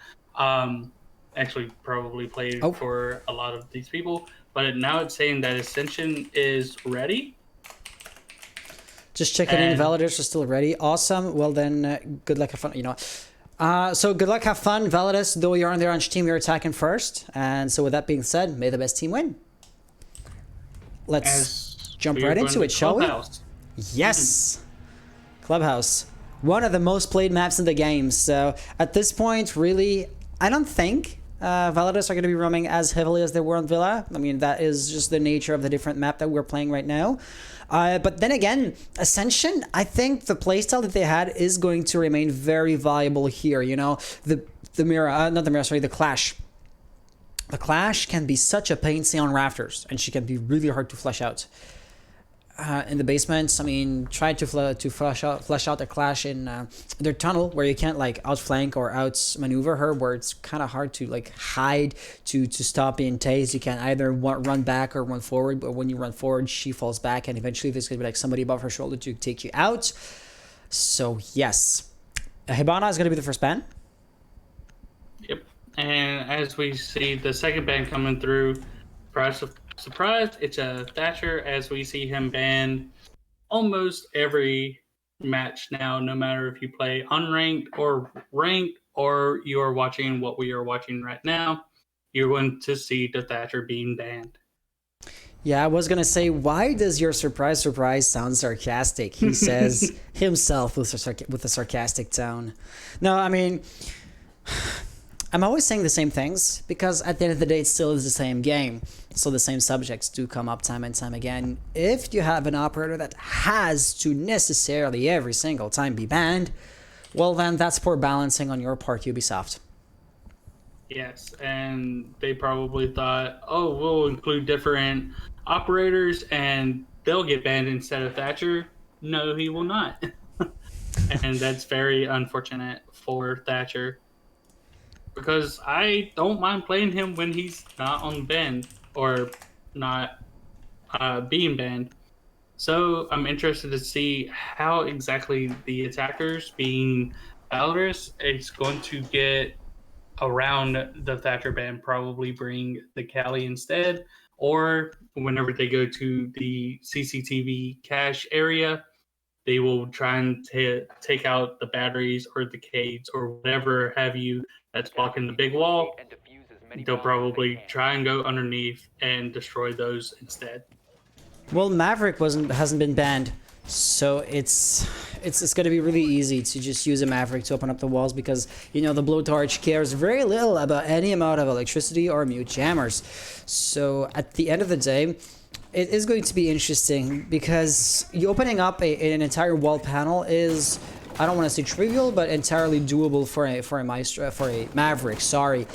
Actually, probably played for a lot of these people, but now it's saying that Ascension is ready. Just checking in. Validus are still ready. Awesome. Well then, good luck, have fun. So good luck, have fun, Validus. Though you're on the orange team, you're attacking first. And so with that being said, may the best team win. Let's jump right into it, shall we? Yes. Clubhouse. One of the most played maps in the game. So at this point, really, I don't think Validus are going to be roaming as heavily as they were on Villa. I mean, that is just the nature of the different map that we're playing right now. But then again, Ascension, I think the playstyle that they had is going to remain very valuable here. The Clash. The Clash can be such a pain, say, on rafters, and she can be really hard to flesh out. in the basement. I mean, try to flush out the clash in their tunnel where you can't like outflank or outmaneuver her, where it's kind of hard to like hide to stop being tased. You can either run back or run forward, but when you run forward, she falls back, and eventually there's gonna be like somebody above her shoulder to take you out. So yes, Hibana is gonna be the first ban. Yep. And as we see the second ban coming through, surprise, it's a Thatcher, as we see him banned almost every match now, no matter if you play unranked or ranked, or you are watching what we are watching right now, you're going to see the Thatcher being banned. Yeah, I was gonna say, why does your surprise sound sarcastic? He says himself with a sarcastic tone. No, I mean, I'm always saying the same things because at the end of the day, it still is the same game. So the same subjects do come up time and time again. If you have an operator that has to necessarily every single time be banned, well then that's poor balancing on your part, Ubisoft. Yes, and they probably thought, oh, we'll include different operators and they'll get banned instead of Thatcher. No, he will not. And that's very unfortunate for Thatcher, because I don't mind playing him when he's not on ban or not being banned. So I'm interested to see how exactly the attackers, being Validus, is going to get around the Thatcher ban, probably bring the Cali instead, or whenever they go to the CCTV cache area, they will try and take out the batteries or the caves or whatever have you that's blocking the big wall. They'll probably try and go underneath and destroy those instead. Well, Maverick hasn't been banned, so it's going to be really easy to just use a Maverick to open up the walls, because you know the blowtorch cares very little about any amount of electricity or mute jammers. So at the end of the day, it is going to be interesting, because you opening up an entire wall panel is, I don't want to say trivial, but entirely doable for a Maverick. Sorry.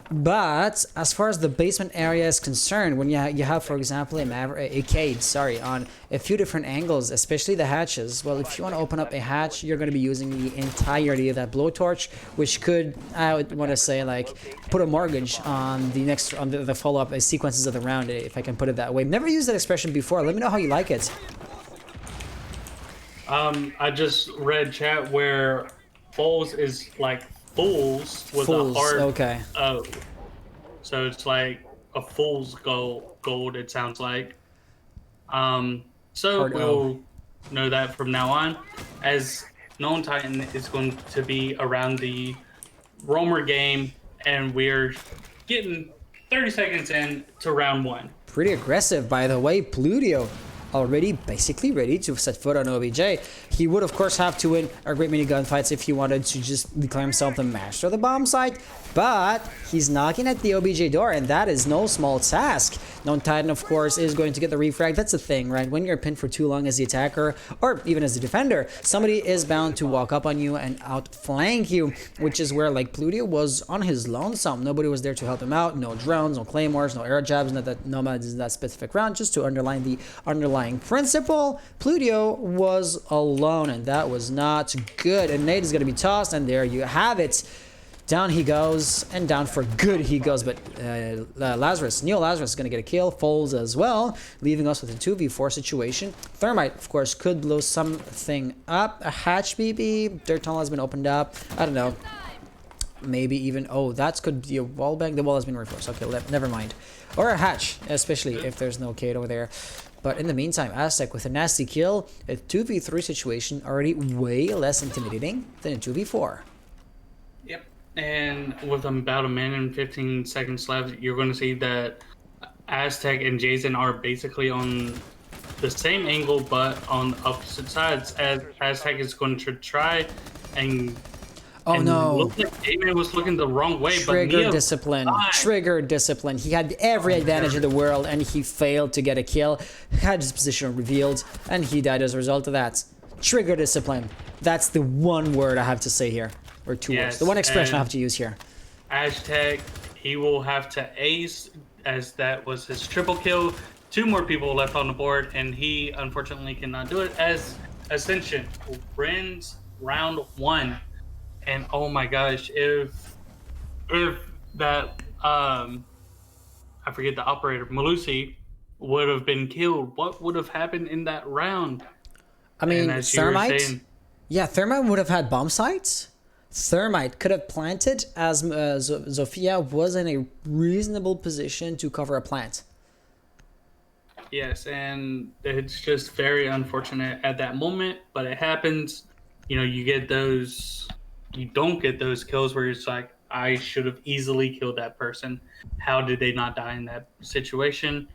But as far as the basement area is concerned, when you have, for example, a cage, on a few different angles, especially the hatches, well, if you want to open up a hatch, you're going to be using the entirety of that blowtorch, which could, I would want to say, like, put a mortgage on the follow-up sequences of the round, if I can put it that way. Never used that expression before. Let me know how you like it. I just read chat where Foles is like fools with a hard okay. O. So it's like a fool's gold, it sounds like. So Hard we'll know that from now on, as Known Titan is going to be around the Roamer game, and we're getting 30 seconds in to round 1. Pretty aggressive, by the way. Pluto already basically ready to set foot on OBJ. He would of course have to win a great many gunfights if he wanted to just declare himself the master of the bomb site, but he's knocking at the OBJ door, and that is no small task. Known Titan of course is going to get the refrag. That's the thing, right? When you're pinned for too long as the attacker, or even as the defender, somebody is bound to walk up on you and outflank you, which is where like Pluto was on his lonesome. Nobody was there to help him out. No drones, no claymores, no air jabs, no nomads in that specific round. Just to underline the underlying principle, Pluto was alone, and that was not good. And Nate is going to be tossed, and there you have it. Down he goes, and down for good he goes, but Neil Lazarus is going to get a kill, Foles as well, leaving us with a 2v4 situation. Thermite, of course, could blow something up. A hatch BB, dirt tunnel has been opened up, I don't know. Maybe even, oh, that could be a wall bang. The wall has been reinforced, okay, never mind. Or a hatch, especially if there's no Kate over there. But in the meantime, Aztec with a nasty kill, a 2v3 situation already way less intimidating than a 2v4. Yep. And with about a minute and 15 seconds left, you're going to see that Aztec and Jason are basically on the same angle, but on opposite sides, as Aztec is going to try and... Oh no! Looked like Damon was looking the wrong way, Trigger discipline. Trigger discipline. He had every advantage in the world, and he failed to get a kill. Had his position revealed, and he died as a result of that. Trigger discipline. That's the one word I have to say here, or two words. The one expression I have to use here. Aztec, he will have to ace, as that was his triple kill, 2 more people left on the board, and he unfortunately cannot do it as Ascension wins round 1. And oh my gosh, if that I forget the operator Malusi would have been killed, what would have happened in that round? I mean, And as you were Thermite? saying, Yeah, Thermite would have had bomb sites. Thermite could have planted as Zofia was in a reasonable position to cover a plant. yes, and it's just very unfortunate at that moment, but it happens. You know, you don't get those kills where it's like, I should have easily killed that person. How did they not die in that situation?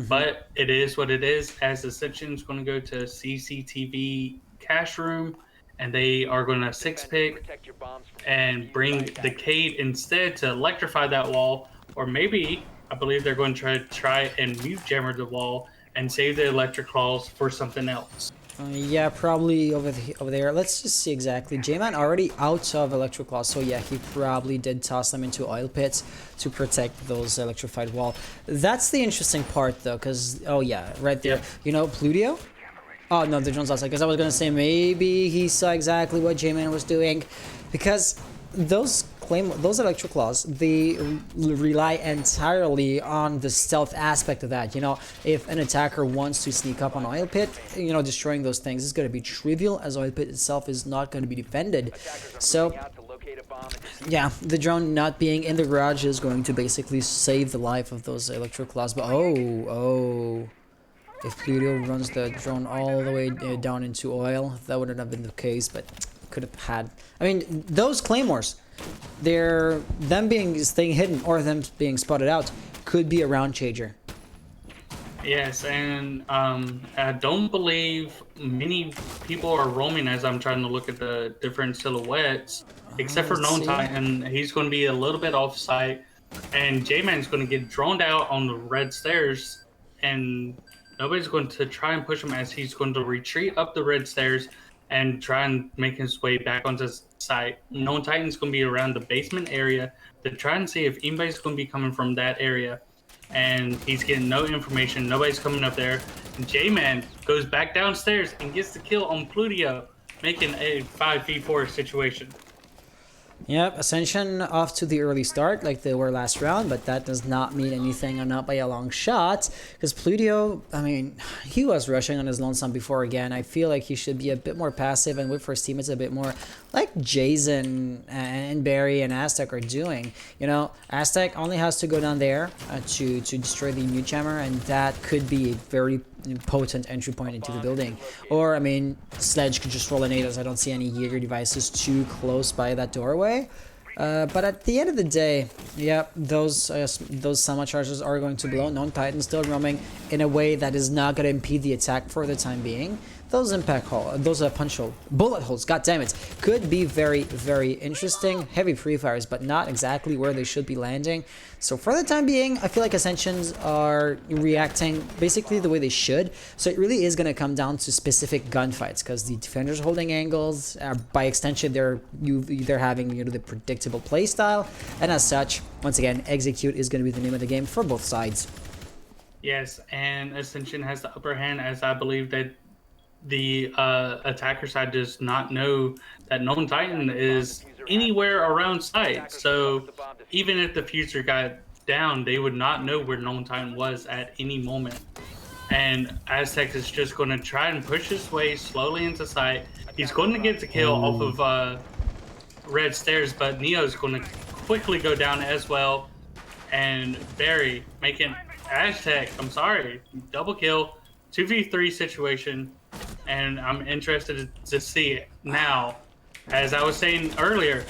But it is what it is. As Ascension's going to go to CCTV cash room, and they are going to 6-pick Protect your bombs from and bring the Cade instead to electrify that wall, or maybe I believe they're going to try and mute jammer the wall and save the electric claws for something else. Yeah, probably over there. Let's just see exactly. J-Man already out of electric claws, so yeah, he probably did toss them into oil pits to protect those electrified wall. That's the interesting part, though, because oh yeah, right there. Yep. You know, Pludio. Oh no, the drone's outside. Because I was gonna say maybe he saw exactly what J-Man was doing, because those electric claws, they rely entirely on the stealth aspect of that. You know, if an attacker wants to sneak up on oil pit, you know, destroying those things is going to be trivial, as oil pit itself is not going to be defended. So out to locate a bomb and yeah, the drone not being in the garage is going to basically save the life of those electric claws. But oh, if Pluto runs the drone all the way down into oil, that wouldn't have been the case, but could have had. I mean, those claymores, them staying hidden or them being spotted out could be a round changer. Yes, and I don't believe many people are roaming as I'm trying to look at the different silhouettes, except for let's Known see. Titan. He's going to be a little bit off site, and J-Man's going to get droned out on the red stairs, and nobody's going to try and push him as he's going to retreat up the red stairs and try and make his way back onto the site. Known Titan's going to be around the basement area to try and see if anybody's going to be coming from that area. And he's getting no information. Nobody's coming up there. And J-Man goes back downstairs and gets the kill on Pluto, making a 5v4 situation. Yep, Ascension off to the early start like they were last round, but that does not mean anything, or not by a long shot, because Pluto, I mean, he was rushing on his lonesome before again. I feel like he should be a bit more passive and wait for his teammates a bit more, like Jason and Barry and Aztec are doing. You know, Aztec only has to go down there to destroy the mute jammer, and that could be a very potent entry point into the building. Or, I mean, Sledge could just roll an 8 as I don't see any Jaeger devices too close by that doorway. But at the end of the day, yeah, those Sama charges are going to blow. Known Titan still roaming in a way that is not going to impede the attack for the time being. Those impact hole, those punch hole, bullet holes, god damn it, could be very, very interesting. Heavy pre-fires, but not exactly where they should be landing. So for the time being, I feel like Ascensions are reacting basically the way they should. So it really is going to come down to specific gunfights, because the defenders are holding angles. By extension, they're having, you know, the predictable play style, and as such, once again, execute is going to be the name of the game for both sides. Yes, and Ascension has the upper hand, as I believe that the attacker side does not know that Known Titan is anywhere around site. So even if the fuser got down, they would not know where Known Titan was at any moment. And Aztec is just going to try and push his way slowly into sight. He's going to get the kill off of red stairs, but Neo's going to quickly go down as well. And Barry making Aztec, I'm sorry, double kill, 2v3 situation. And I'm interested to see it now. As I was saying earlier,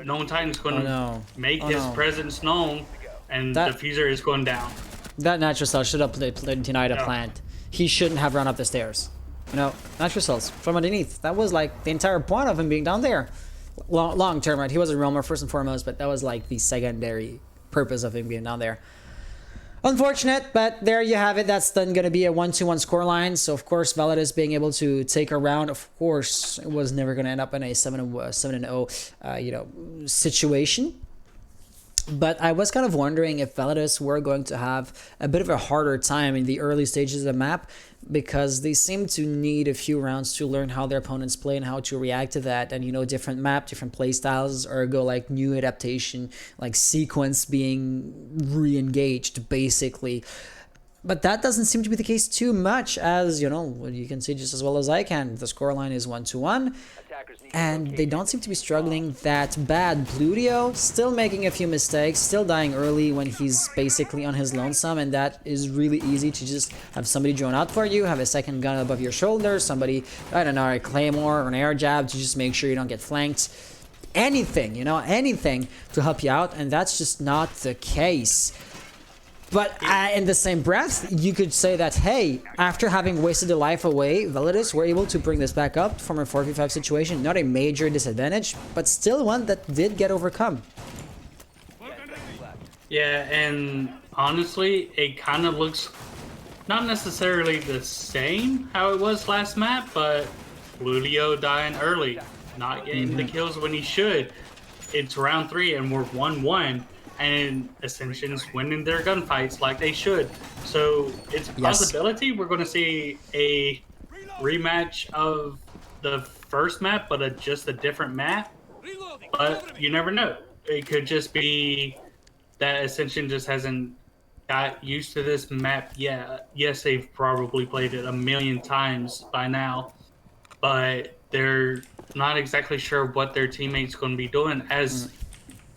Known Titan's going to make his presence known, and the diffuser is going down. That Natural Cell should have denied a plant. He shouldn't have run up the stairs. You know, Natural Cells from underneath. That was like the entire point of him being down there. Long term, right? He was a roamer first and foremost, but that was like the secondary purpose of him being down there. Unfortunate, but there you have it. That's then going to be a 1-2-1 scoreline. So, of course, Validus being able to take a round, of course, it was never going to end up in a 7-0 situation. But I was kind of wondering if Validus were going to have a bit of a harder time in the early stages of the map, because they seem to need a few rounds to learn how their opponents play and how to react to that. And, you know, different map, different play styles, ergo, like, new adaptation, like sequence being re-engaged, basically. But that doesn't seem to be the case too much, as, you know, you can see just as well as I can. The scoreline is 1-1, and they don't seem to be struggling that bad. Bludio still making a few mistakes, still dying early when he's basically on his lonesome, and that is really easy to just have somebody drone out for you, have a second gun above your shoulder, somebody, I don't know, a claymore or an air jab to just make sure you don't get flanked. Anything, you know, anything to help you out, and that's just not the case. But in the same breath, you could say that, hey, after having wasted a life away, Validus were able to bring this back up from a 4v5 situation. Not a major disadvantage, but still one that did get overcome. Yeah, and honestly, it kind of looks not necessarily the same how it was last map, but Lulio dying early, not getting the kills when he should. It's round 3 and we're 1-1. And Ascension's winning their gunfights like they should. So it's a possibility we're going to see a rematch of the first map, but just a different map. But you never know. It could just be that Ascension just hasn't got used to this map yet. Yes, they've probably played it a million times by now, but they're not exactly sure what their teammates going to be doing. As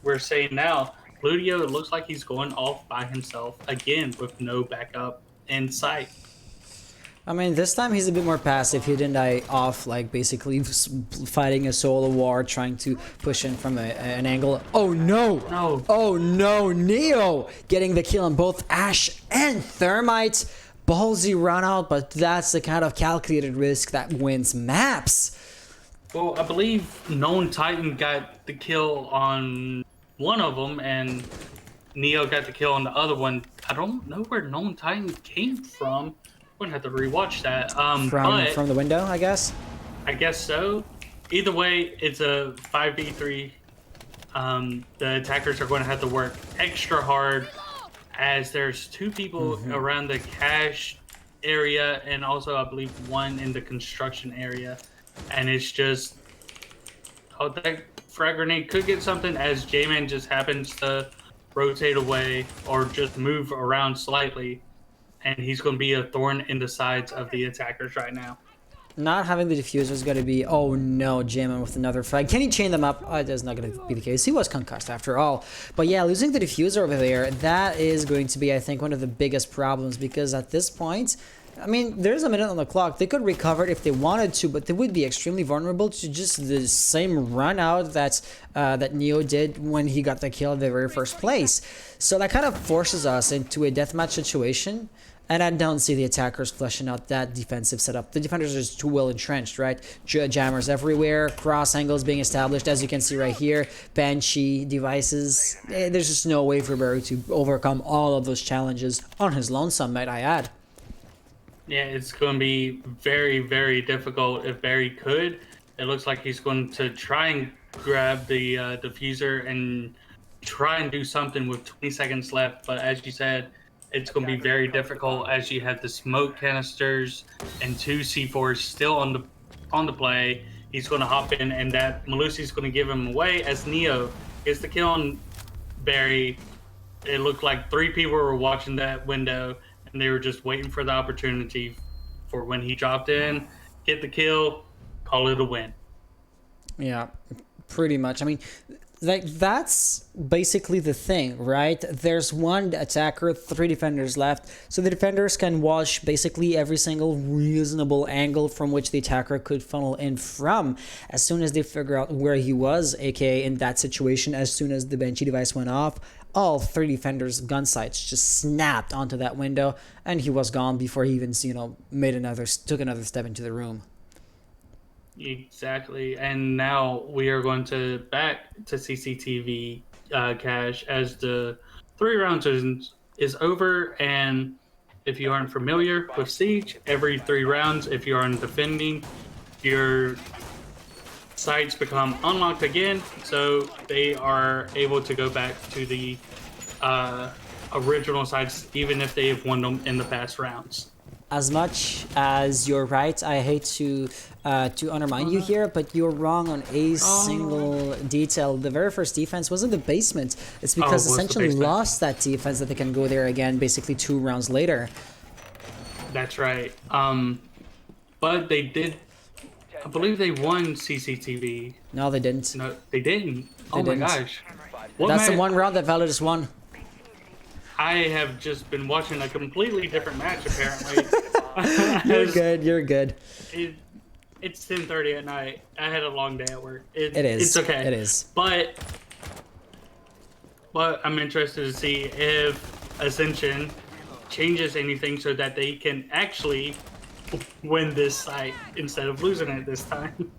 we're saying now, Ludio, it looks like he's going off by himself again with no backup in sight. I mean, this time he's a bit more passive. He didn't die off, like, basically fighting a solo war, trying to push in from an angle. Oh, no! No. Oh, no! Neo getting the kill on both Ash and Thermite. Ballsy run out, but that's the kind of calculated risk that wins maps. Well, I believe Known Titan got the kill on one of them, and Neo got the kill on the other one. I don't know where Known Titan came from. We're gonna have to rewatch that. From the window, I guess. I guess so. Either way, it's a 5v3. The attackers are going to have to work extra hard, as there's 2 people around the cache area, and also I believe 1 in the construction area, and it's just that frag grenade could get something, as J-Man just happens to rotate away or just move around slightly, and he's going to be a thorn in the sides of the attackers right now. Not having the diffuser is going to be, oh no, J-Man with another frag. Can he chain them up? That's not going to be the case. He was concussed after all. But yeah, losing the diffuser over there, that is going to be, I think, one of the biggest problems, because at this point, I mean, there's a minute on the clock. They could recover it if they wanted to, but they would be extremely vulnerable to just the same run out that Neo did when he got the kill in the very first place. So that kind of forces us into a deathmatch situation, and I don't see the attackers fleshing out that defensive setup. The defenders are just too well entrenched, right? Jammers everywhere, cross angles being established, as you can see right here, Banshee devices. There's just no way for Barry to overcome all of those challenges on his lonesome, might I add. Yeah, it's going to be very, very difficult if Barry could. It looks like he's going to try and grab the diffuser and try and do something with 20 seconds left. But as you said, it's going to be very difficult, as you have the smoke canisters and 2 C4s still on the play. He's going to hop in, and that Malusi's going to give him away as Neo gets the kill on Barry. It looked like 3 people were watching that window, and they were just waiting for the opportunity for when he dropped in, get the kill, call it a win. Yeah, pretty much. I mean, like, that's basically the thing, right? There's 1 attacker, 3 defenders left, so the defenders can watch basically every single reasonable angle from which the attacker could funnel in from. As soon as they figure out where he was, aka in that situation, as soon as the Banshee device went off, all 3 defenders' gun sights just snapped onto that window, and he was gone before he even, you know, took another step into the room. Exactly, and now we are going to back to CCTV cache as the 3 rounds is over. And if you aren't familiar with Siege, every 3 rounds, if you aren't defending, your sites become unlocked again, so they are able to go back to the original sites, even if they have won them in the past rounds. As much as you're right, I hate to undermine you here, but you're wrong on a single detail. The very first defense was in the basement. It's because Ascension lost that defense that they can go there again basically 2 rounds later. That's right. But they did, I believe they won CCTV. No, they didn't. No, they didn't. Oh didn't. my gosh. That's the one round that Validus won. I have just been watching a completely different match, apparently. You're good, you're good. It's 10:30 at night. I had a long day at work. It is. It's okay. It is. But I'm interested to see if Ascension changes anything so that they can actually win this site instead of losing it this time.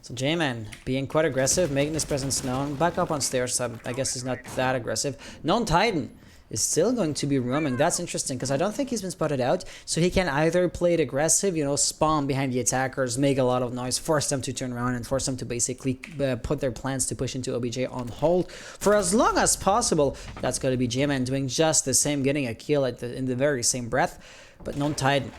So J-Man being quite aggressive, making his presence known. Back up on stairs, I guess he's not that aggressive. Non-Titan is still going to be roaming. That's interesting because I don't think he's been spotted out. So he can either play it aggressive, spawn behind the attackers, make a lot of noise, force them to turn around and force them to basically put their plans to push into OBJ on hold for as long as possible. That's going to be J-Man doing just the same, getting a kill in the very same breath. But Non-Titan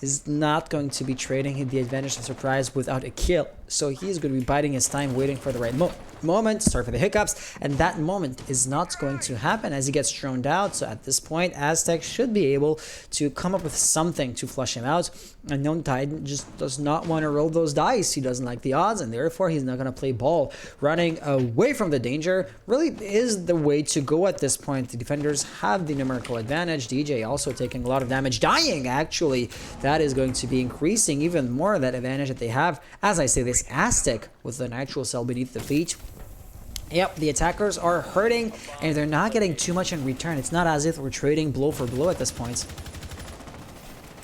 is not going to be trading the advantage of surprise without a kill. So he's going to be biding his time, waiting for the right moment. Sorry for the hiccups. And that moment is not going to happen as he gets thrown out. So at this point, Aztec should be able to come up with something to flush him out. And Non-Titan just does not want to roll those dice. He doesn't like the odds, and therefore he's not going to play ball. Running away from the danger really is the way to go at this point. The defenders have the numerical advantage. DJ also taking a lot of damage, dying actually. That is going to be increasing even more that advantage that they have. As I say this, Aztec with the Nitro Cell beneath the feet. Yep, the attackers are hurting, and they're not getting too much in return. It's not as if we're trading blow for blow at this point.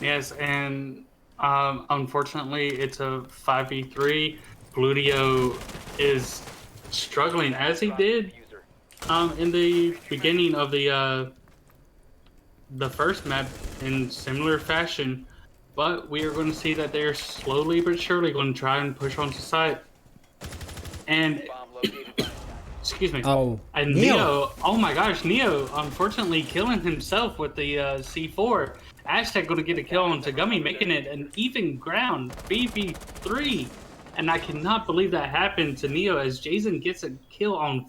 Yes, and unfortunately, it's a 5v3. Bludio is struggling as he did in the beginning of the first map in similar fashion. But we are going to see that they're slowly but surely going to try and push onto site. And excuse me. Oh, and Neo. Oh my gosh, Neo unfortunately killing himself with the C4. Aztec going to get a kill on Tagami, making it an even ground 3v3. And I cannot believe that happened to Neo as Jason gets a kill on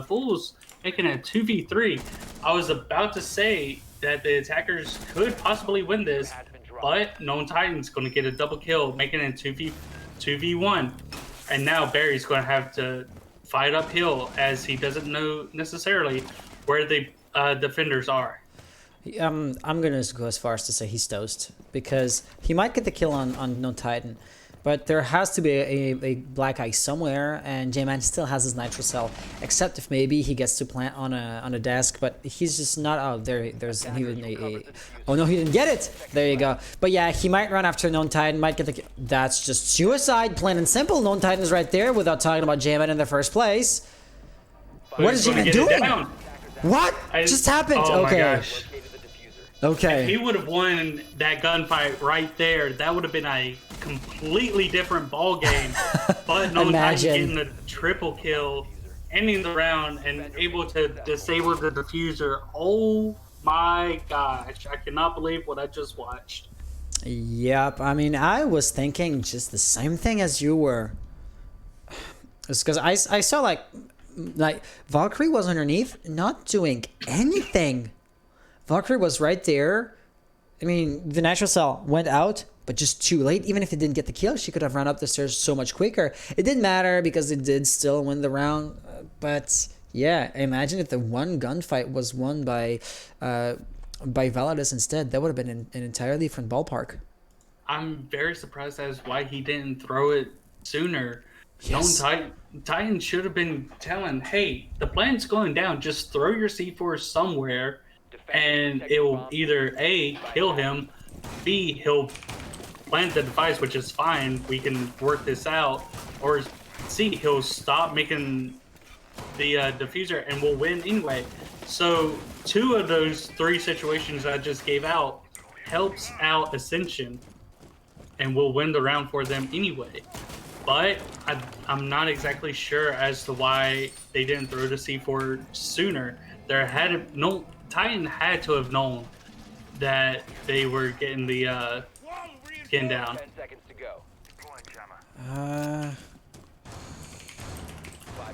Fools, making it 2v3. I was about to say that the attackers could possibly win this, but Non-Titan's going to get a double kill, making it 2v1. And now Barry's going to have to fight uphill as he doesn't know necessarily where the defenders are. I'm going to go as far as to say he's toast, because he might get the kill on Non-Titan, but there has to be a black eye somewhere, and J-Man still has his Nitro Cell, except if maybe he gets to plant on a desk, but he's just not out there. There's even oh no, he didn't get it. There you go. But yeah, he might run after Non-Titan, might get the kill. That's just suicide, plain and simple. Non-Titan is right there without talking about J-Man in the first place. What is J-Man doing? What just happened? Oh okay. My gosh. Okay. If he would have won that gunfight right there, that would have been a completely different ball game. But Non-Titan getting the triple kill, ending the round, and able to disable the diffuser. Oh my gosh. I cannot believe what I just watched. Yep. I mean, I was thinking just the same thing as you were. It's because I saw like Valkyrie was underneath, not doing anything. Valkyrie was right there. I mean, the Nitro Cell went out, but just too late. Even if it didn't get the kill, she could have run up the stairs so much quicker. It didn't matter because it did still win the round. But yeah, imagine if the one gunfight was won by Validus instead. That would have been an entirely different ballpark. I'm very surprised as why he didn't throw it sooner. Yes. Titan should have been telling, hey, the plan's going down. Just throw your C4 somewhere. And it will either A, kill him, B, he'll plant the device, which is fine, we can work this out, or C, he'll stop making the diffuser and we'll win anyway. So 2 of those 3 situations I just gave out helps out Ascension, and we'll win the round for them anyway. but I'm not exactly sure as to why they didn't throw the C4 sooner. Titan had to have known that they were getting the skin down. 10 seconds to go. 5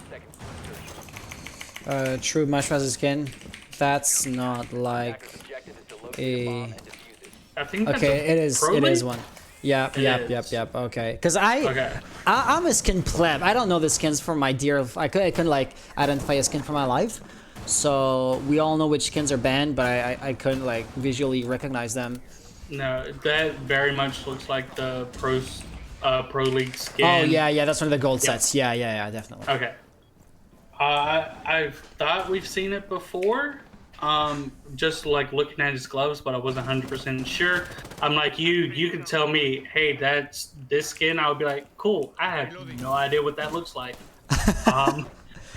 seconds to insertion. True mushroom skin. That's not like Attacker's objective is to locate a. a bomb and defuse it. I think that's Okay, a it is. pro It is league? one. Yep, It is. yep. Okay, because Okay. I'm a skin pleb. I don't know the skins for my dear. I couldn't like identify a skin for my life. So we all know which skins are banned, but I couldn't like visually recognize them. No, that very much looks like the pro league skin. Oh yeah, that's one of the gold sets. Yeah, definitely. Okay. I thought we've seen it before. Just like looking at his gloves, but I wasn't 100% sure. I'm like, you can tell me, hey, that's this skin. I would be like, cool. I have no idea what that looks like.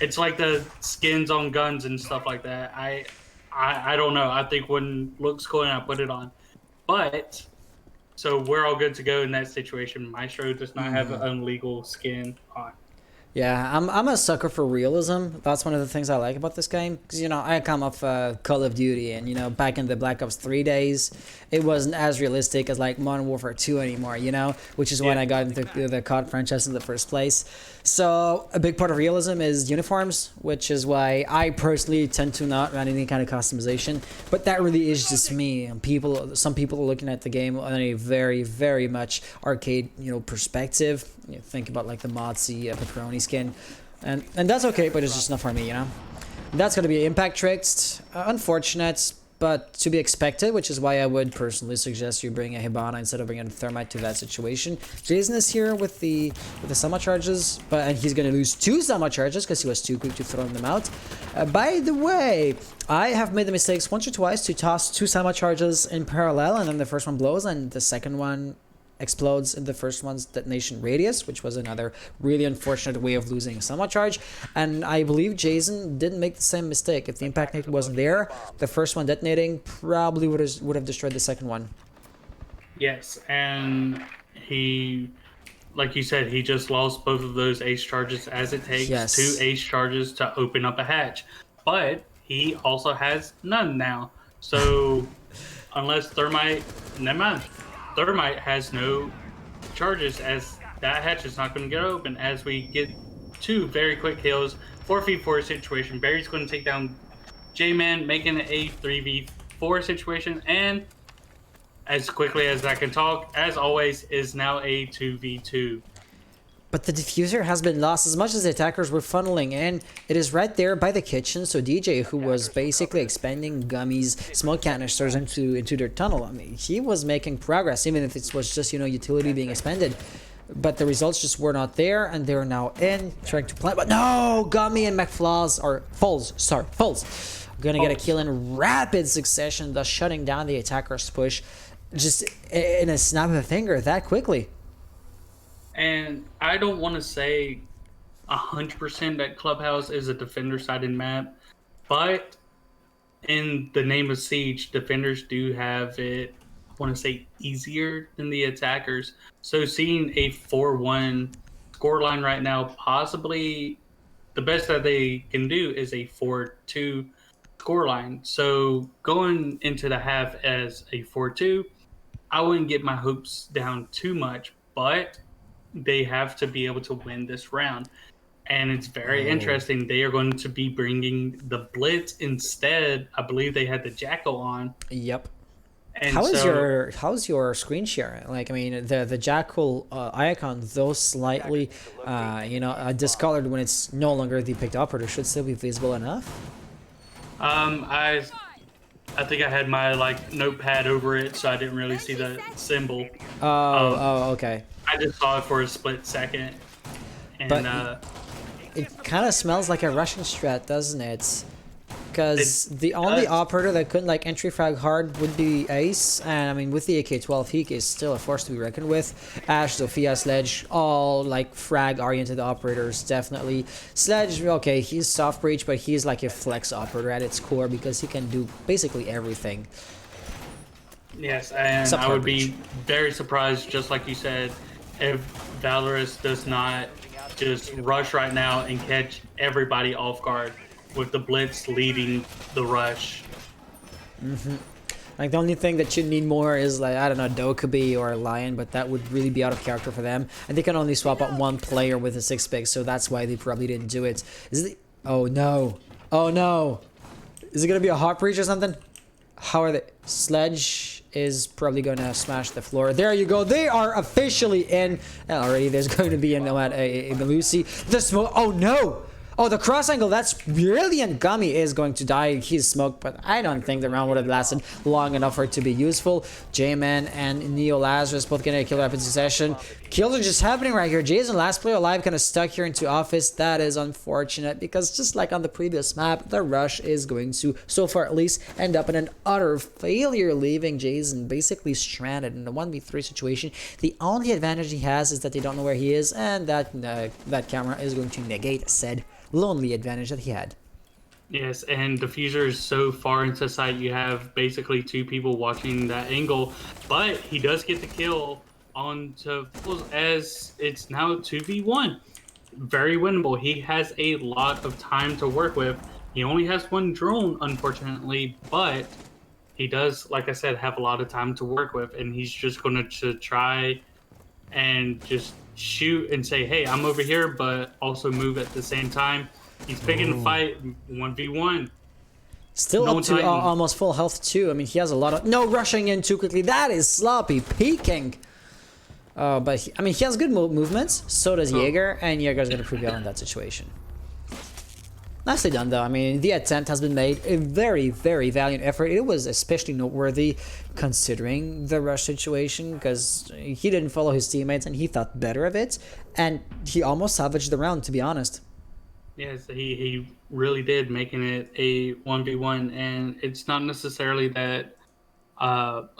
It's like the skins on guns and stuff like that. I don't know. I think one looks cool and I put it on. But so we're all good to go in that situation. Maestro does not have an illegal skin on. Yeah, I'm a sucker for realism. That's one of the things I like about this game. Because, you know, I come off Call of Duty, and, you know, back in the Black Ops 3 days, it wasn't as realistic as, like, Modern Warfare 2 anymore, you know? Which is when I got into the COD franchise in the first place. So, a big part of realism is uniforms, which is why I personally tend to not run any kind of customization. But that really is just me. Some people are looking at the game on a very, very much arcade, you know, perspective. You know, think about like the Modsy pepperoni skin, and that's okay, but it's just not for me, you know. That's gonna be impact tricked, unfortunate, but to be expected, which is why I would personally suggest you bring a Hibana instead of bringing a Thermite to that situation. Jason is here with the Sama charges, and he's gonna lose 2 Sama charges because he was too quick to throw them out. By the way, I have made the mistakes once or twice to toss 2 Sama charges in parallel, and then the first one blows and the second one explodes in the first one's detonation radius, which was another really unfortunate way of losing a Sama charge. And I believe Jason didn't make the same mistake. If the impact nade wasn't there, the first one detonating probably would have destroyed the second one. Yes, and he, like you said, he just lost both of those ace charges, as it takes 2 ace charges to open up a hatch. But he also has none now. So unless Thermite, never mind. Thermite has no charges, as that hatch is not going to get open. As we get 2 very quick kills, 4v4 situation. Barry's going to take down J-Man, making it a 3v4 situation, and as quickly as I can talk, as always, is now a 2v2. But the diffuser has been lost. As much as the attackers were funneling in, it is right there by the kitchen. So DJ, who was basically expanding gummies, smoke canisters into their tunnel, I mean, he was making progress, even if it was just, you know, utility being expended. But the results just were not there, and they're now in, trying to plant. But no! Gummy and McFlaws, or Foles, gonna get a kill in rapid succession, thus shutting down the attacker's push just in a snap of a finger that quickly. And I don't want to say 100% that Clubhouse is a defender-sided map, but in the name of Siege, defenders do have it, I want to say, easier than the attackers. So seeing a 4-1 scoreline right now, possibly the best that they can do is a 4-2 scoreline. So going into the half as a 4-2, I wouldn't get my hopes down too much, but they have to be able to win this round. And it's very interesting. They are going to be bringing the Blitz instead. I believe they had the Jackal on. Yep. And how's your screen share? Like, I mean, the Jackal icon, though slightly, discolored when it's no longer the picked operator, should still be visible enough. I think I had my notepad over it, so I didn't really see the symbol. Okay. I just saw it for a split second, and but it kind of smells like a Russian strat, doesn't it? Because the only operator that couldn't entry frag hard would be Ace, and I mean with the AK-12 he is still a force to be reckoned with. Ash, Sophia, Sledge, all frag oriented operators, definitely. Sledge, okay, he's soft breach, but he's like a flex operator at its core because he can do basically everything. Yes, and I would be very surprised, just like you said, if Valorous does not just rush right now and catch everybody off guard with the blitz leading the rush. Like, the only thing that you need more is, like, I don't know, Dokkaebi or Lion, but that would really be out of character for them. And they can only swap out one player with a 6-pick, so that's why they probably didn't do it. Is it? Oh no. Oh no. Is it gonna be a hot breach or something? How are they? Sledge is probably gonna smash the floor. There you go. They are officially in. And already there's going to be a Melusi. The smoke. Oh no. Oh, the cross angle, that's brilliant. Gummy is going to die. He's smoked, but I don't think the round would have lasted long enough for it to be useful. J-Man and Neo Lazarus both getting a kill rapid succession. Kills are just happening right here. Jason, last player alive, kind of stuck here into office. That is unfortunate because just like on the previous map, the rush is going to, so far at least, end up in an utter failure, leaving Jason basically stranded in a 1v3 situation. The only advantage he has is that they don't know where he is, and that camera is going to negate said lonely advantage that he had. Yes, and Diffuser is so far into sight, you have basically 2 people watching that angle, but he does get the kill onto Fools as it's now 2v1. Very winnable. He has a lot of time to work with. He only has 1 drone, unfortunately, but he does, like I said, have a lot of time to work with, and he's just going to try and just shoot and say, hey, I'm over here, but also move at the same time. He's picking a fight 1v1. Still No up to Titan. almost full health too. I mean, he has a lot of... No, rushing in too quickly. That is sloppy peeking. But I mean, he has good movements. So does Jaeger, and Jaeger's going to prevail in that situation. Nicely done, though. I mean, the attempt has been made. A very, very valiant effort. It was especially noteworthy considering the rush situation because he didn't follow his teammates and he thought better of it. And he almost salvaged the round, to be honest. Yes, he really did, making it a 1v1. And it's not necessarily that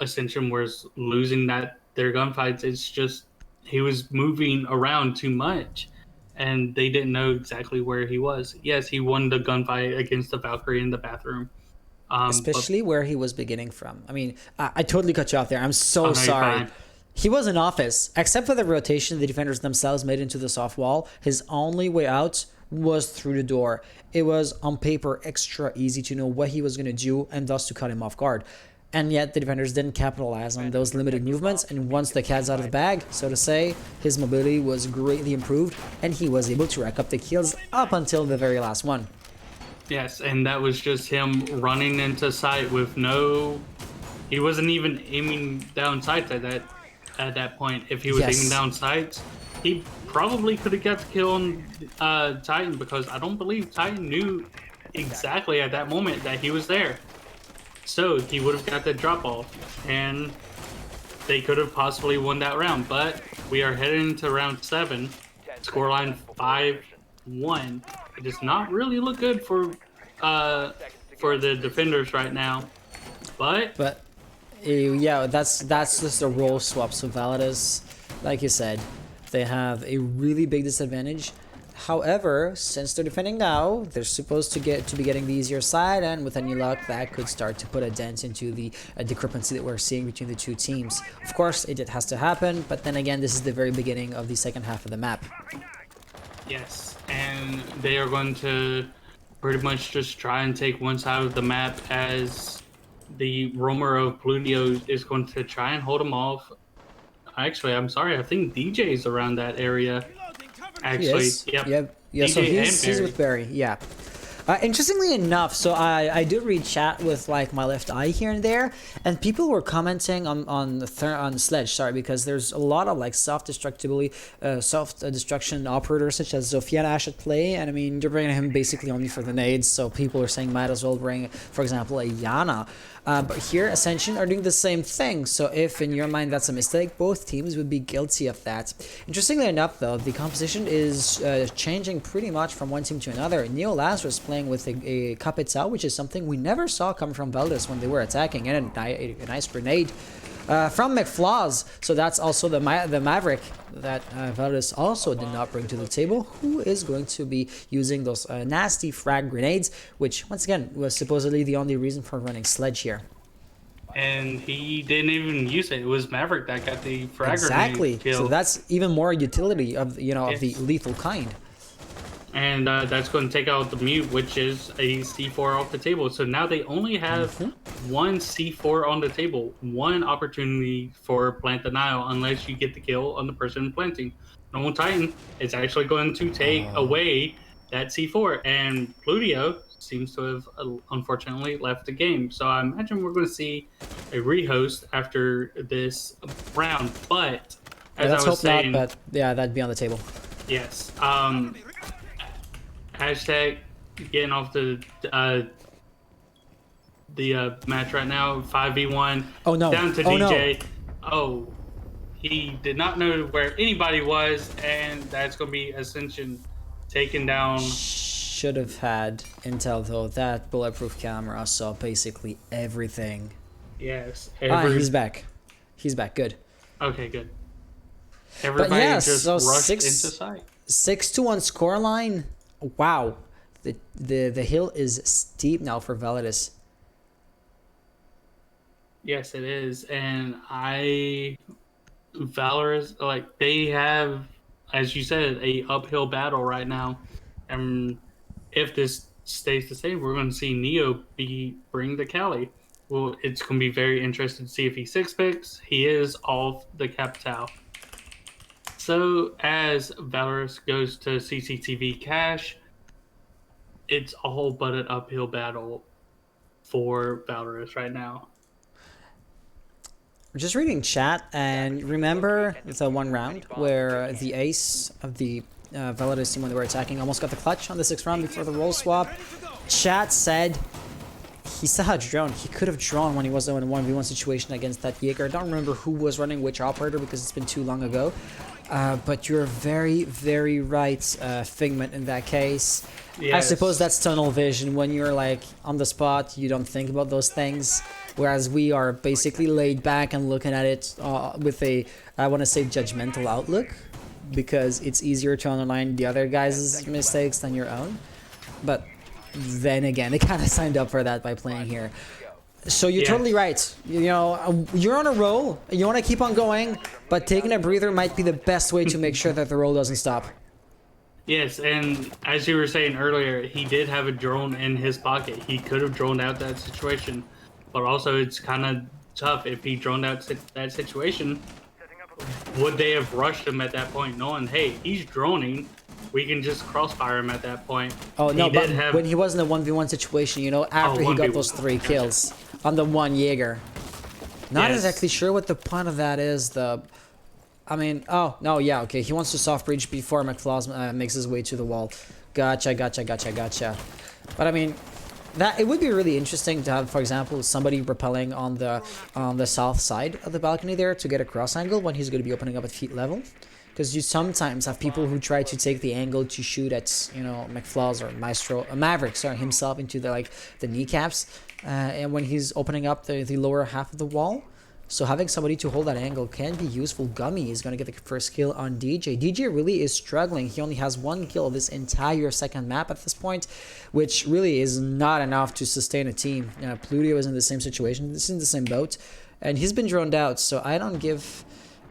Ascension was losing their gunfights. It's just he was moving around too much. And they didn't know exactly where he was. Yes, he won the gunfight against the Valkyrie in the bathroom. Especially where he was beginning from. I mean, I totally cut you off there. I'm so no, sorry. He was in office. Except for the rotation the defenders themselves made into the soft wall, his only way out was through the door. It was, on paper, extra easy to know what he was going to do and thus to cut him off guard. And yet the defenders didn't capitalize on those limited movements, and once the cat's out of the bag, so to say, his mobility was greatly improved and he was able to rack up the kills up until the very last one. Yes, and that was just him running into sight with no... He wasn't even aiming down sights at that point. If he was aiming down sights, he probably could have got the kill on Titan, because I don't believe Titan knew exactly at that moment that he was there. So he would have got that drop off, and they could have possibly won that round. But we are heading into round 7, scoreline 5-1. It does not really look good for the defenders right now. But yeah, that's just a role swap. So Validus, like you said, they have a really big disadvantage. However, since they're defending now, they're supposed to be getting the easier side, and with any luck, that could start to put a dent into the discrepancy that we're seeing between the 2 teams. Of course, it has to happen, but then again, this is the very beginning of the second half of the map. yes, and they are going to pretty much just try and take one side of the map, as the roamer of Plutio is going to try and hold them off. Actually, I'm sorry, I think DJ's around that area. Actually, yep. Yeah, so he's with Barry, yeah. Interestingly enough, so I did read chat with like my left eye here and there, and people were commenting on Sledge, sorry, because there's a lot of like self-destruction operators such as Zofia and Ash at play, and I mean they're bringing him basically only for the nades, so people are saying might as well bring, for example, a Yana. But here Ascension are doing the same thing, so if in your mind that's a mistake, both teams would be guilty of that. Interestingly enough though, the composition is changing pretty much from one team to another. Neo Lazarus playing with a Capital, which is something we never saw come from Validus when they were attacking, and a nice grenade from McFlaws. So that's also the Maverick that Validus also did not bring to the table, who is going to be using those nasty frag grenades, which once again was supposedly the only reason for running Sledge here. and he didn't even use it. It was Maverick that got the frag Exactly. grenade kill. So that's even more utility of of the Yes. lethal kind. And that's going to take out the mute, which is a C4 off the table. So now they only have one C4 on the table, one opportunity for plant denial, unless you get the kill on the person planting. Normal Titan is actually going to take away that C4, and Plutio seems to have unfortunately left the game. So I imagine we're going to see a rehost after this round. But as Let's I was hope saying, not, but yeah, that'd be on the table. yes. Hashtag getting off the match right now. 5v1. Oh, no. Down to Oh, no. DJ. Oh, he did not know where anybody was, and that's gonna be Ascension taken down. Should have had intel though. That bulletproof camera saw basically everything. Yes. He's back. He's back. Good. Okay, good. Everybody yes, just so rushed six- into sight. 6-1 scoreline. Wow. The hill is steep now for Validus. Yes, it is, and Valorous, like, they have, as you said, a uphill battle right now, and if this stays the same, we're going to see Neo bring the Cali. Well, it's going to be very interesting to see if he six picks. He is off the Capital. So as Valorous goes to CCTV cash, it's all but an uphill battle for Valorous right now. We're just reading chat, and remember the one round where the ace of the Validus team when they were attacking almost got the clutch on the 6th round before the roll swap. Chat said he saw a drone. He could have drawn when he was in a 1v1 situation against that Jaeger. I don't remember who was running which operator because it's been too long ago. But you're very, very right, Figment, in that case. Yes. I suppose that's tunnel vision. When you're like on the spot, you don't think about those things. Whereas we are basically laid back and looking at it with a, I want to say, judgmental outlook. Because it's easier to underline the other guys' mistakes than your own. But then again, they kind of signed up for that by playing here. So you're totally right. You know, you're on a roll. You want to keep on going, but taking a breather might be the best way to make sure that the roll doesn't stop. Yes, and as you were saying earlier, he did have a drone in his pocket. He could have droned out that situation, but also it's kind of tough if he droned out that situation. Would they have rushed him at that point, knowing, hey, he's droning, we can just crossfire him at that point? Oh no, He but did have- when he was in the 1v1 situation, you know, after he got 1v1. those 3 kills on the one Jaeger. Not Yes. exactly sure what the point of that is. I mean, oh, no, yeah, okay. He wants to soft breach before McFlaws makes his way to the wall. Gotcha. But I mean, it would be really interesting to have, for example, somebody repelling on the south side of the balcony there to get a cross angle when he's going to be opening up at feet level. Because you sometimes have people who try to take the angle to shoot at, you know, McFlaws or Maverick, sorry, himself into the kneecaps, and when he's opening up the lower half of the wall. So having somebody to hold that angle can be useful. Gummy is going to get the first kill on DJ. DJ really is struggling. He only has 1 kill this entire second map at this point, which really is not enough to sustain a team. Plutio is in the same situation. This is in the same boat, and he's been droned out, so I don't give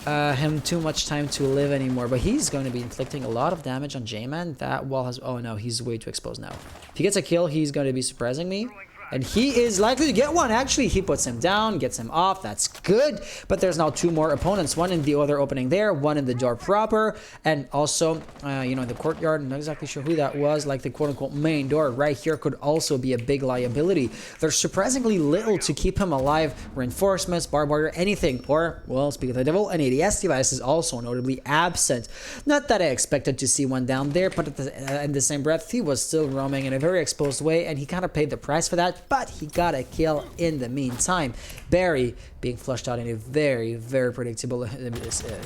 him too much time to live anymore, but he's going to be inflicting a lot of damage on J-Man. That wall has... Oh no, he's way too exposed now. If he gets a kill, he's going to be surprising me. And he is likely to get one. Actually, he puts him down, gets him off. That's good. But there's now 2 more opponents. One in the other opening there, one in the door proper. And also, you know, in the courtyard. I'm not exactly sure who that was. Like the quote-unquote main door right here could also be a big liability. There's surprisingly little to keep him alive. Reinforcements, barbed wire, anything. Or, well, speak of the devil, an ADS device is also notably absent. Not that I expected to see one down there, but in the same breath, he was still roaming in a very exposed way, and he kind of paid the price for that. But he got a kill in the meantime. Barry being flushed out in a very, very predictable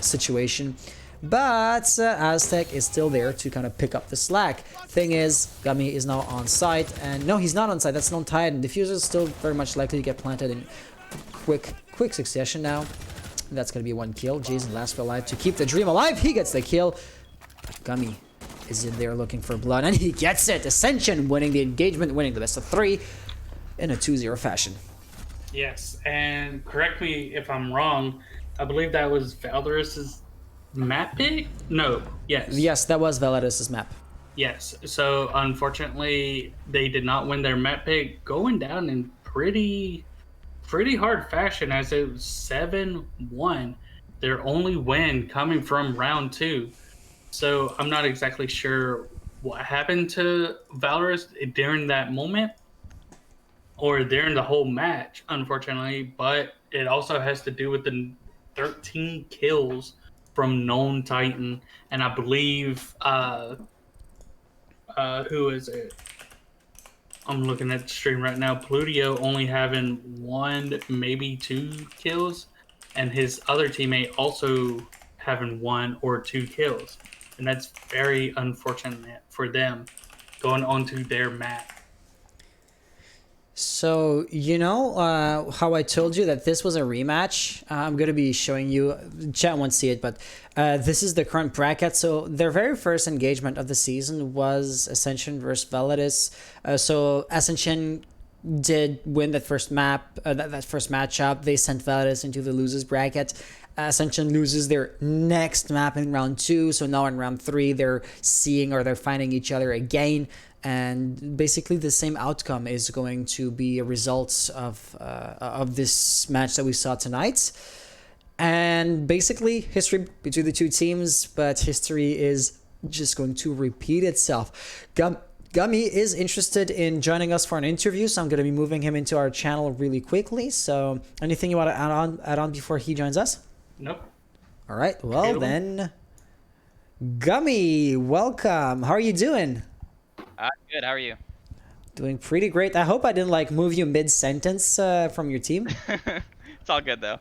situation. But Aztec is still there to kind of pick up the slack. Thing is, Gummy is now on site. And no, he's not on site. That's non-tied. Diffuser is still very much likely to get planted in quick succession now. And that's going to be 1 kill. Jason last for alive to keep the dream alive. He gets the kill. But Gummy is in there looking for blood. And he gets it. Ascension winning the engagement, winning the best of 3. In a 2-0 fashion. Yes, and correct me if I'm wrong. I believe that was Valorus's map pick. No, yes, Yes, that was Validus' map. yes. So unfortunately, they did not win their map pick, going down in pretty hard fashion, as it was 7-1. Their only win coming from round two. So I'm not exactly sure what happened to Valorous during that moment or during the whole match, unfortunately, but it also has to do with the 13 kills from known Titan, and I believe who is it? I'm looking at the stream right now. Plutio only having one, maybe two kills, and his other teammate also having one or two kills, and that's very unfortunate for them going onto their map. So, how I told you that this was a rematch? I'm going to be showing you, chat won't see it, but this is the current bracket. So, their very first engagement of the season was Ascension versus Validus. So, Ascension did win that first map, that first matchup. They sent Validus into the losers bracket. Ascension loses their next map in round 2. So, now in round 3, they're finding each other again. And basically the same outcome is going to be a result of this match that we saw tonight. And basically history between the two teams, but history is just going to repeat itself. Gummy is interested in joining us for an interview, so I'm going to be moving him into our channel really quickly. So anything you want to add on before he joins us? Nope. All right, well then, Gummy, welcome. How are you doing? Good. How are you? Doing pretty great. I hope I didn't move you mid-sentence from your team. It's all good though.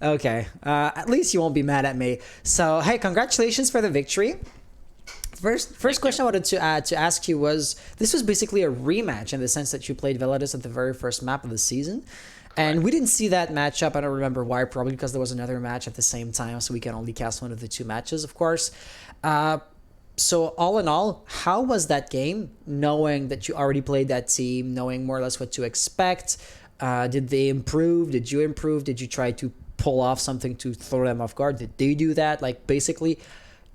Okay. At least you won't be mad at me. So, hey, congratulations for the victory. First question I wanted to ask you was, this was basically a rematch in the sense that you played Validus at the very first map of the season. And we didn't see that matchup. I don't remember why, probably because there was another match at the same time, so we can only cast one of the two matches, of course. So all in all, how was that game, knowing that you already played that team, knowing more or less what to expect? Did they improve? Did you improve? Did you try to pull off something to throw them off guard? Did they do that? Basically,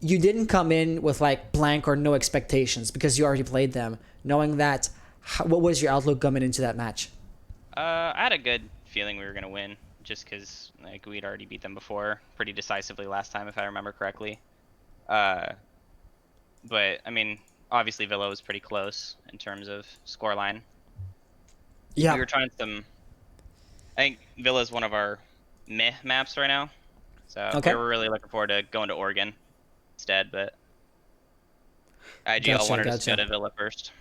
you didn't come in with blank or no expectations because you already played them. Knowing that, what was your outlook coming into that match? I had a good feeling we were gonna win, just because we'd already beat them before pretty decisively last time, if I remember correctly. But I mean, obviously Villa was pretty close in terms of scoreline. Yeah, we were trying some. I think Villa is one of our meh maps right now, so we were really looking forward to going to Oregon instead. But IGL wanted us to go to Villa first.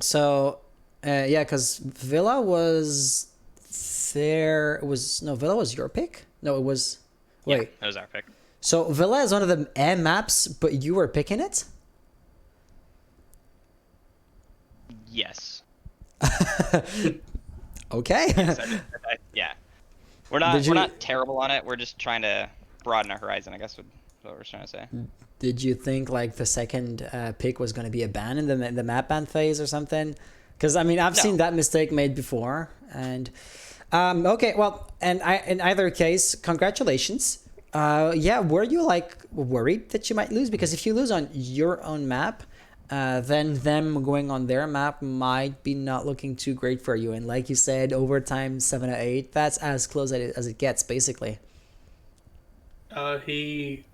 So, yeah, because Villa was there. Villa was your pick. No, it was. Wait, yeah, that was our pick. So Villa is one of the M maps, but you were picking it? Yes. Okay. Yes, yeah. We're not terrible on it. We're just trying to broaden our horizon, I guess, is what we're trying to say. Did you think the second pick was going to be a ban in the map ban phase or something? Because I mean, I've seen that mistake made before. And okay, well, and in either case, congratulations. Yeah, were you worried that you might lose? Because if you lose on your own map, then them going on their map might be not looking too great for you. And like you said, overtime 7-8, that's as close as it gets, basically. He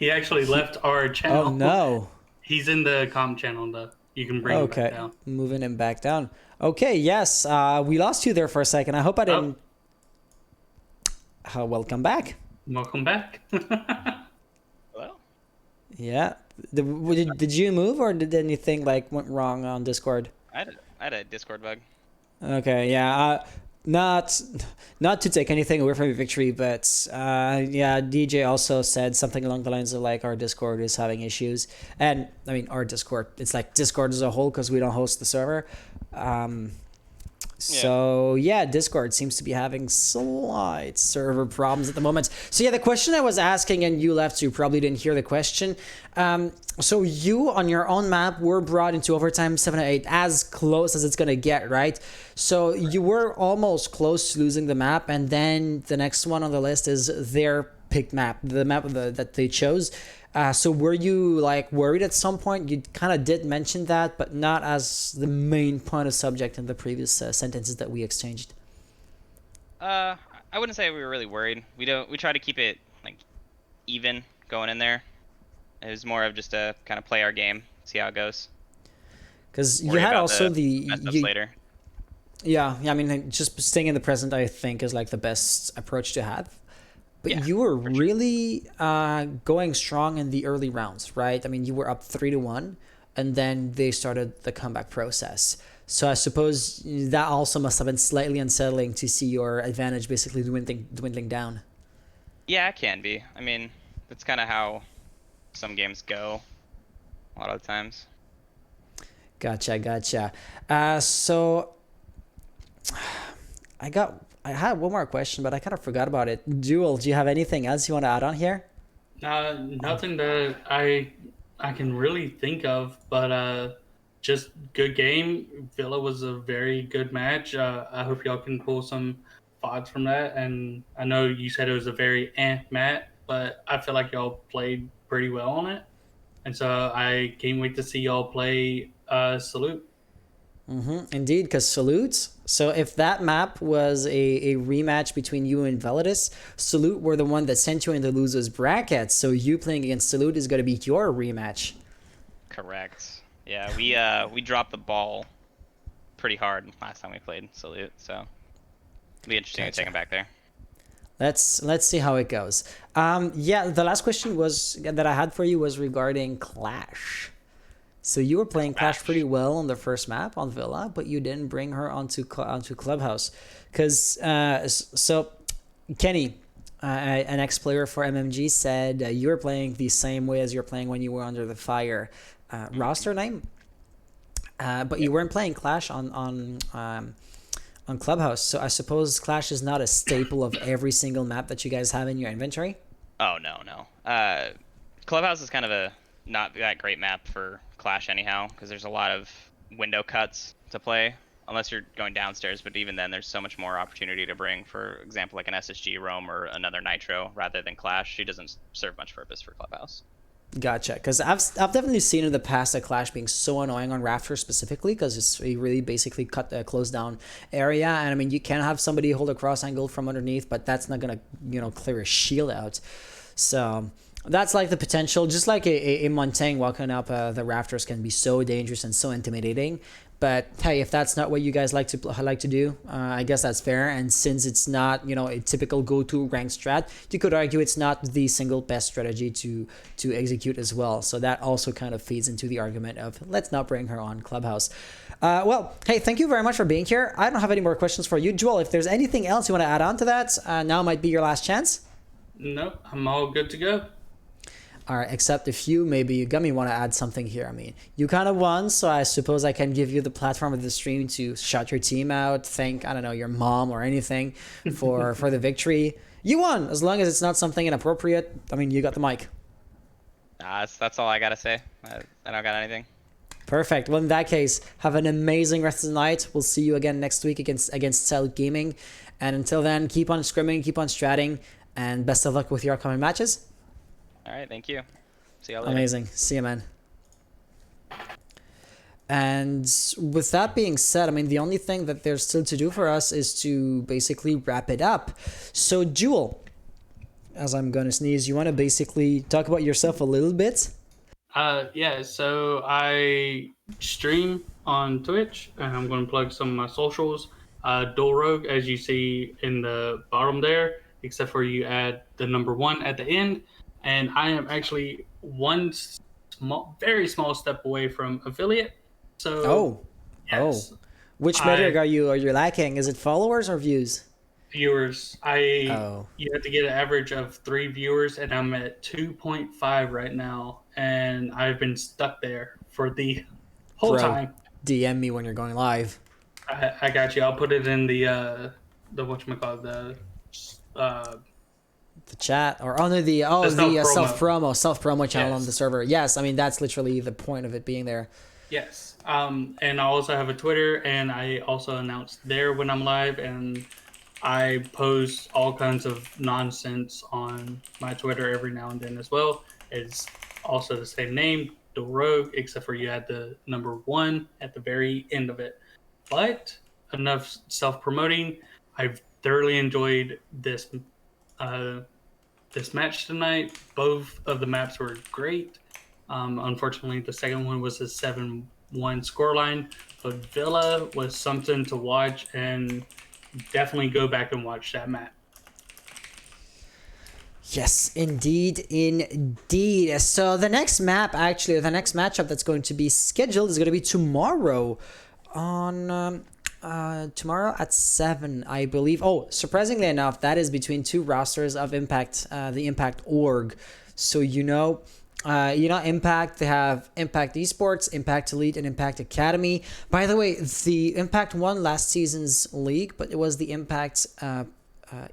actually left our channel. Oh no. He's in the comm channel though. You can bring him back down. Moving him back down. Okay, yes. We lost you there for a second. I hope I didn't. Welcome back. Welcome back. Hello? Yeah. Did you move, or did anything went wrong on Discord? I had a Discord bug. Okay, yeah. Not to take anything away from your victory, but yeah, DJ also said something along the lines of our Discord is having issues. And I mean, our Discord, it's Discord as a whole, because we don't host the server. So yeah, Discord seems to be having slight server problems at the moment. So yeah, the question I was asking, and you left, so you probably didn't hear the question. So you on your own map were brought into overtime 7-8, as close as it's gonna get, right? So you were almost close to losing the map, and then the next one on the list is their picked map, the map that they chose. So were you like worried at some point? You kind of did mention that, but not as the main point of subject in the previous sentences that we exchanged. I wouldn't say we were really worried. We try to keep it like even going in there. It was more of just to kind of play our game, see how it goes. Because you had also the mess ups later. Yeah, I mean, just staying in the present, I think, is like the best approach to have. But Yeah, you were really going strong in the early rounds, right? I mean, you were up 3-1, and then they started the comeback process. So I suppose that also must have been slightly unsettling to see your advantage basically dwindling down. Yeah, it can be. I mean, that's kind of how some games go a lot of the times. Gotcha. So I had one more question, but I kind of forgot about it. Jewel, do you have anything else you want to add on here? Nothing that I can really think of, but just good game. Villa was a very good match. I hope y'all can pull some thoughts from that. And I know you said it was a very match, but I feel like y'all played pretty well on it. And so I can't wait to see y'all play Salute. Indeed, because Salute. So if that map was a rematch between you and Validus, Salute were the one that sent you in the losers bracket. So you playing against Salute is going to be your rematch. Correct. Yeah, we dropped the ball pretty hard last time we played Salute, so it'll be interesting to take him back there. Let's see how it goes. Yeah, the last question that I had for you was regarding Clash. So you were playing Clash pretty well on the first map on Villa, but you didn't bring her onto Clubhouse, because so Kenny, an ex-player for MMG, said you were playing the same way as you're playing when you were under the fire roster name, but you weren't playing Clash on Clubhouse. So I suppose Clash is not a staple of every single map that you guys have in your inventory. Oh no. Clubhouse is kind of a not that great map for Clash anyhow, because there's a lot of window cuts to play unless you're going downstairs, but even then there's so much more opportunity to bring, for example, like an SSG roam or another Nitro rather than Clash. She doesn't serve much purpose for Clubhouse. Gotcha, because I've definitely seen in the past a Clash being so annoying on Rafters specifically, because it's a really basically closed down area, and I mean you can have somebody hold a cross angle from underneath, but that's not gonna clear a shield out. So that's like the potential, just like a Montaigne walking up the rafters can be so dangerous and so intimidating. But hey, if that's not what you guys like to do, I guess that's fair. And since it's not a typical go-to rank strat, you could argue it's not the single best strategy to execute as well. So that also kind of feeds into the argument of let's not bring her on Clubhouse. Well, hey, thank you very much for being here. I don't have any more questions for you, Joel. If there's anything else you want to add on to that, now might be your last chance. Nope, I'm all good to go. All right, except if you Gummy want to add something here. I mean, you kind of won, so I suppose I can give you the platform of the stream to shout your team out, thank, I don't know, your mom or anything for the victory. You won, as long as it's not something inappropriate. I mean, you got the mic. That's all I gotta say. I don't got anything. Perfect. Well, in that case, have an amazing rest of the night. We'll see you again next week against Salute Gaming. And until then, keep on scrimming, keep on stratting, and best of luck with your upcoming matches. All right, thank you. See you later. Amazing. See you, man. And with that being said, I mean, the only thing that there's still to do for us is to basically wrap it up. So, Jewel, as I'm going to sneeze, you want to basically talk about yourself a little bit? Yeah, so I stream on Twitch, and I'm going to plug some of my socials. Dual Rogue, as you see in the bottom there, except for you add the number 1 at the end. And I am actually one very small step away from affiliate. So, yes, which metric are you lacking? Is it followers or views? Viewers. You have to get an average of 3 viewers, and I'm at 2.5 right now, and I've been stuck there for the whole time. DM me when you're going live. I got you. I'll put it in the whatchamacallit, The chat or under the self promo channel on Yes. the server. Yes, I mean that's literally the point of it being there. Yes. And I also have a Twitter, and I also announce there when I'm live, and I post all kinds of nonsense on my Twitter every now and then as well. It's also the same name, The Rogue, except for you had the number 1 at the very end of it. But enough self-promoting. I've thoroughly enjoyed this match tonight. Both of the maps were great. Unfortunately, the second one was a 7-1 scoreline, but Villa was something to watch, and definitely go back and watch that map. Yes, indeed, indeed. So the next map, actually, the next matchup that's going to be scheduled is going to be tomorrow on tomorrow at 7, I believe. Oh, surprisingly enough, that is between two rosters of Impact, the Impact org. So Impact, they have Impact Esports, Impact Elite, and Impact Academy. By the way, the Impact won last season's league, but it was the Impact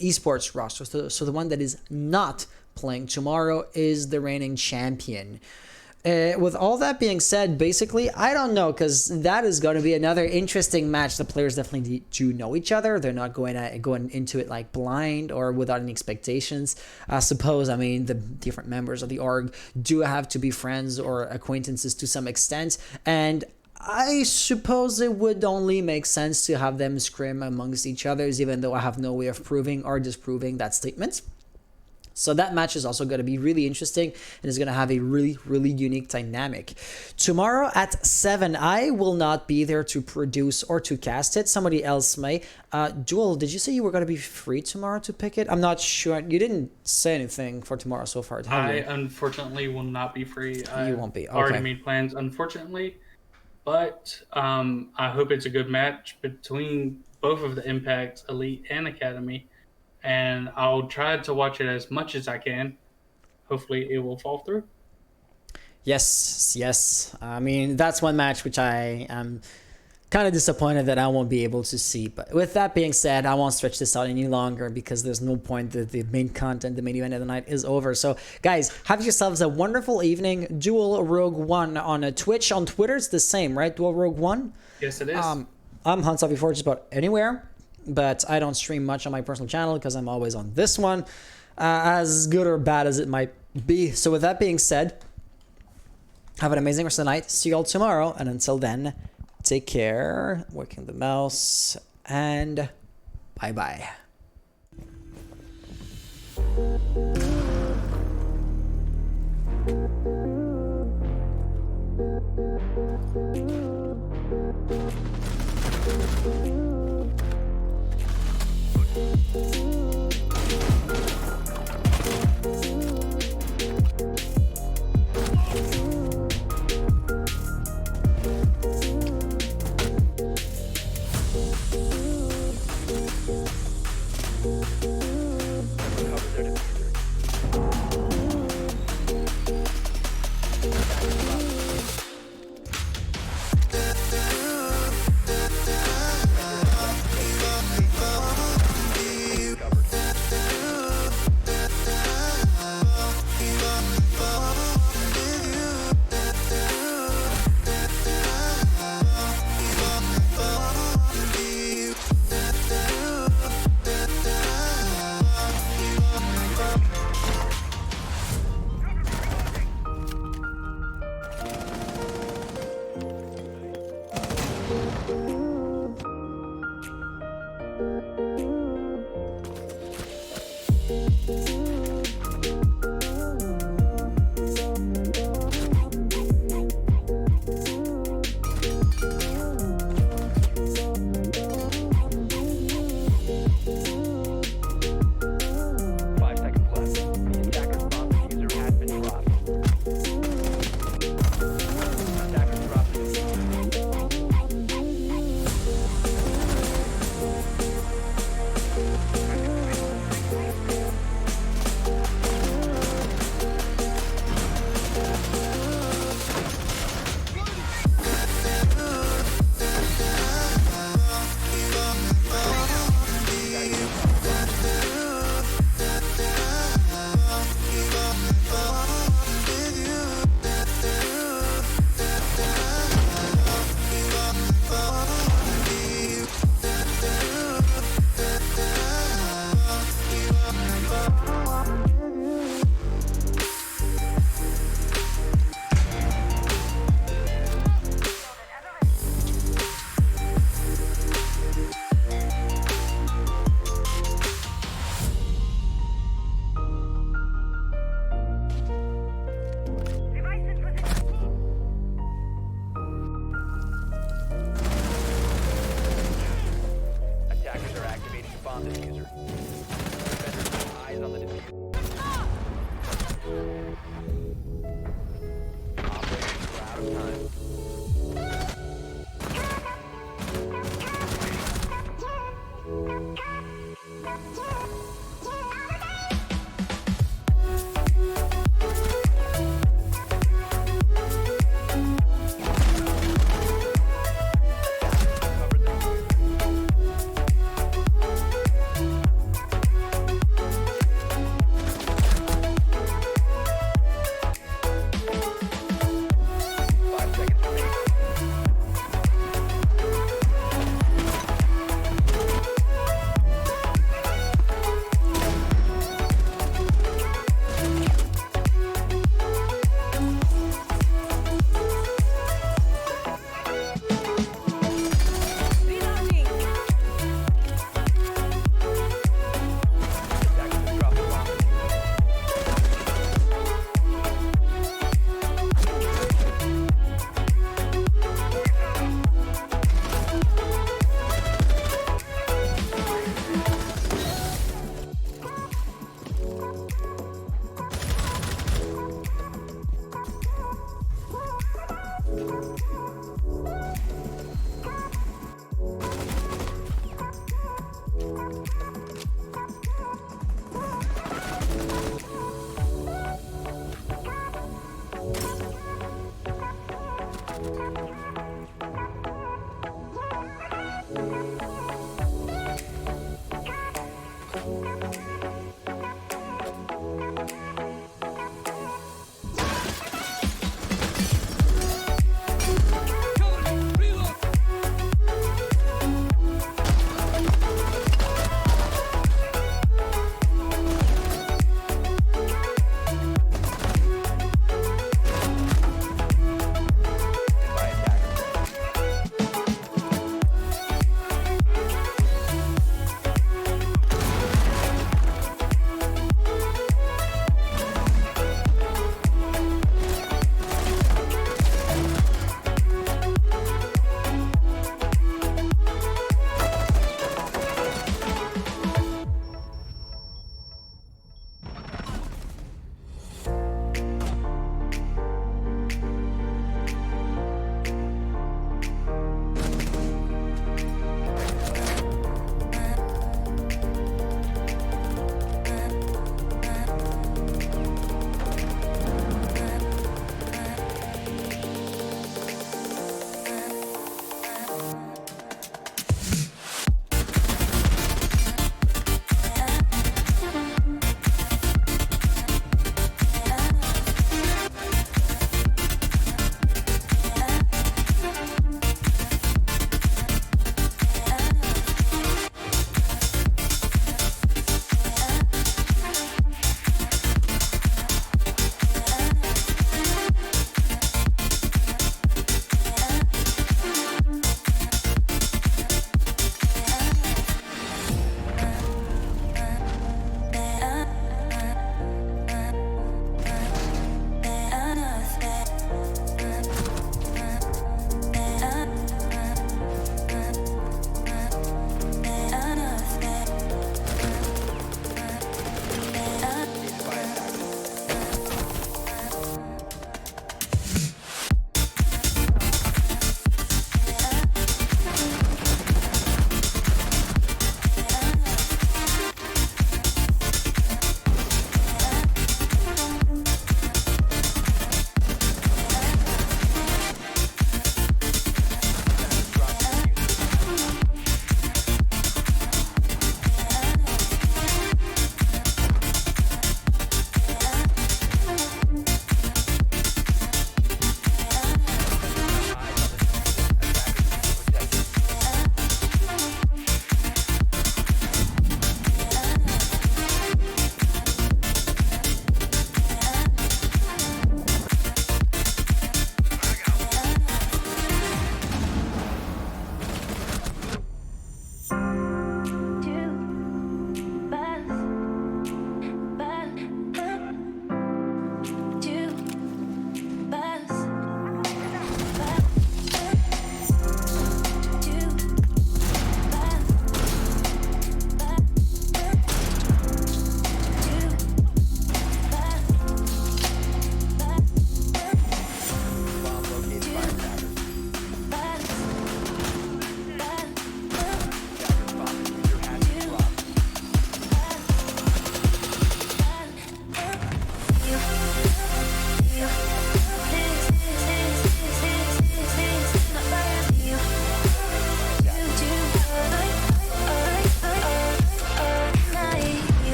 Esports roster. So the one that is not playing tomorrow is the reigning champion. With all that being said, basically, I don't know, because that is going to be another interesting match. The players definitely do know each other. They're not going into it like blind or without any expectations. I suppose, I mean, the different members of the org do have to be friends or acquaintances to some extent, and I suppose it would only make sense to have them scrim amongst each other, even though I have no way of proving or disproving that statement. So that match is also going to be really interesting and is going to have a really, really unique dynamic. Tomorrow at 7, I will not be there to produce or to cast it. Somebody else may. Joel, did you say you were going to be free tomorrow to pick it? I'm not sure. You didn't say anything for tomorrow so far. I unfortunately will not be free. You won't be. Okay. Already made plans, unfortunately. But I hope it's a good match between both of the Impact Elite and Academy. And I'll try to watch it as much as I can. Hopefully it will fall through. Yes. I mean, that's one match which I am kind of disappointed that I won't be able to see. But with that being said, I won't stretch this out any longer because there's no point that the main content, the main event of the night is over. So guys, have yourselves a wonderful evening. Dual Rogue 1 on Twitch. On Twitter, it's the same, right? Dual Rogue 1? Yes, it is. I'm Hansa before just about anywhere. But I don't stream much on my personal channel because I'm always on this one, as good or bad as it might be. So with that being said, have an amazing rest of the night. See you all tomorrow. And until then, take care, working the mouse, and bye-bye. Operators are out of time. Cover the Five seconds remaining.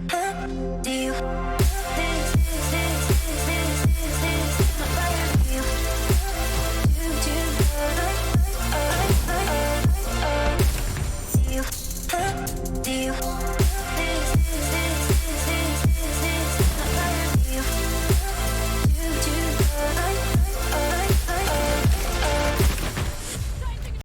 Do you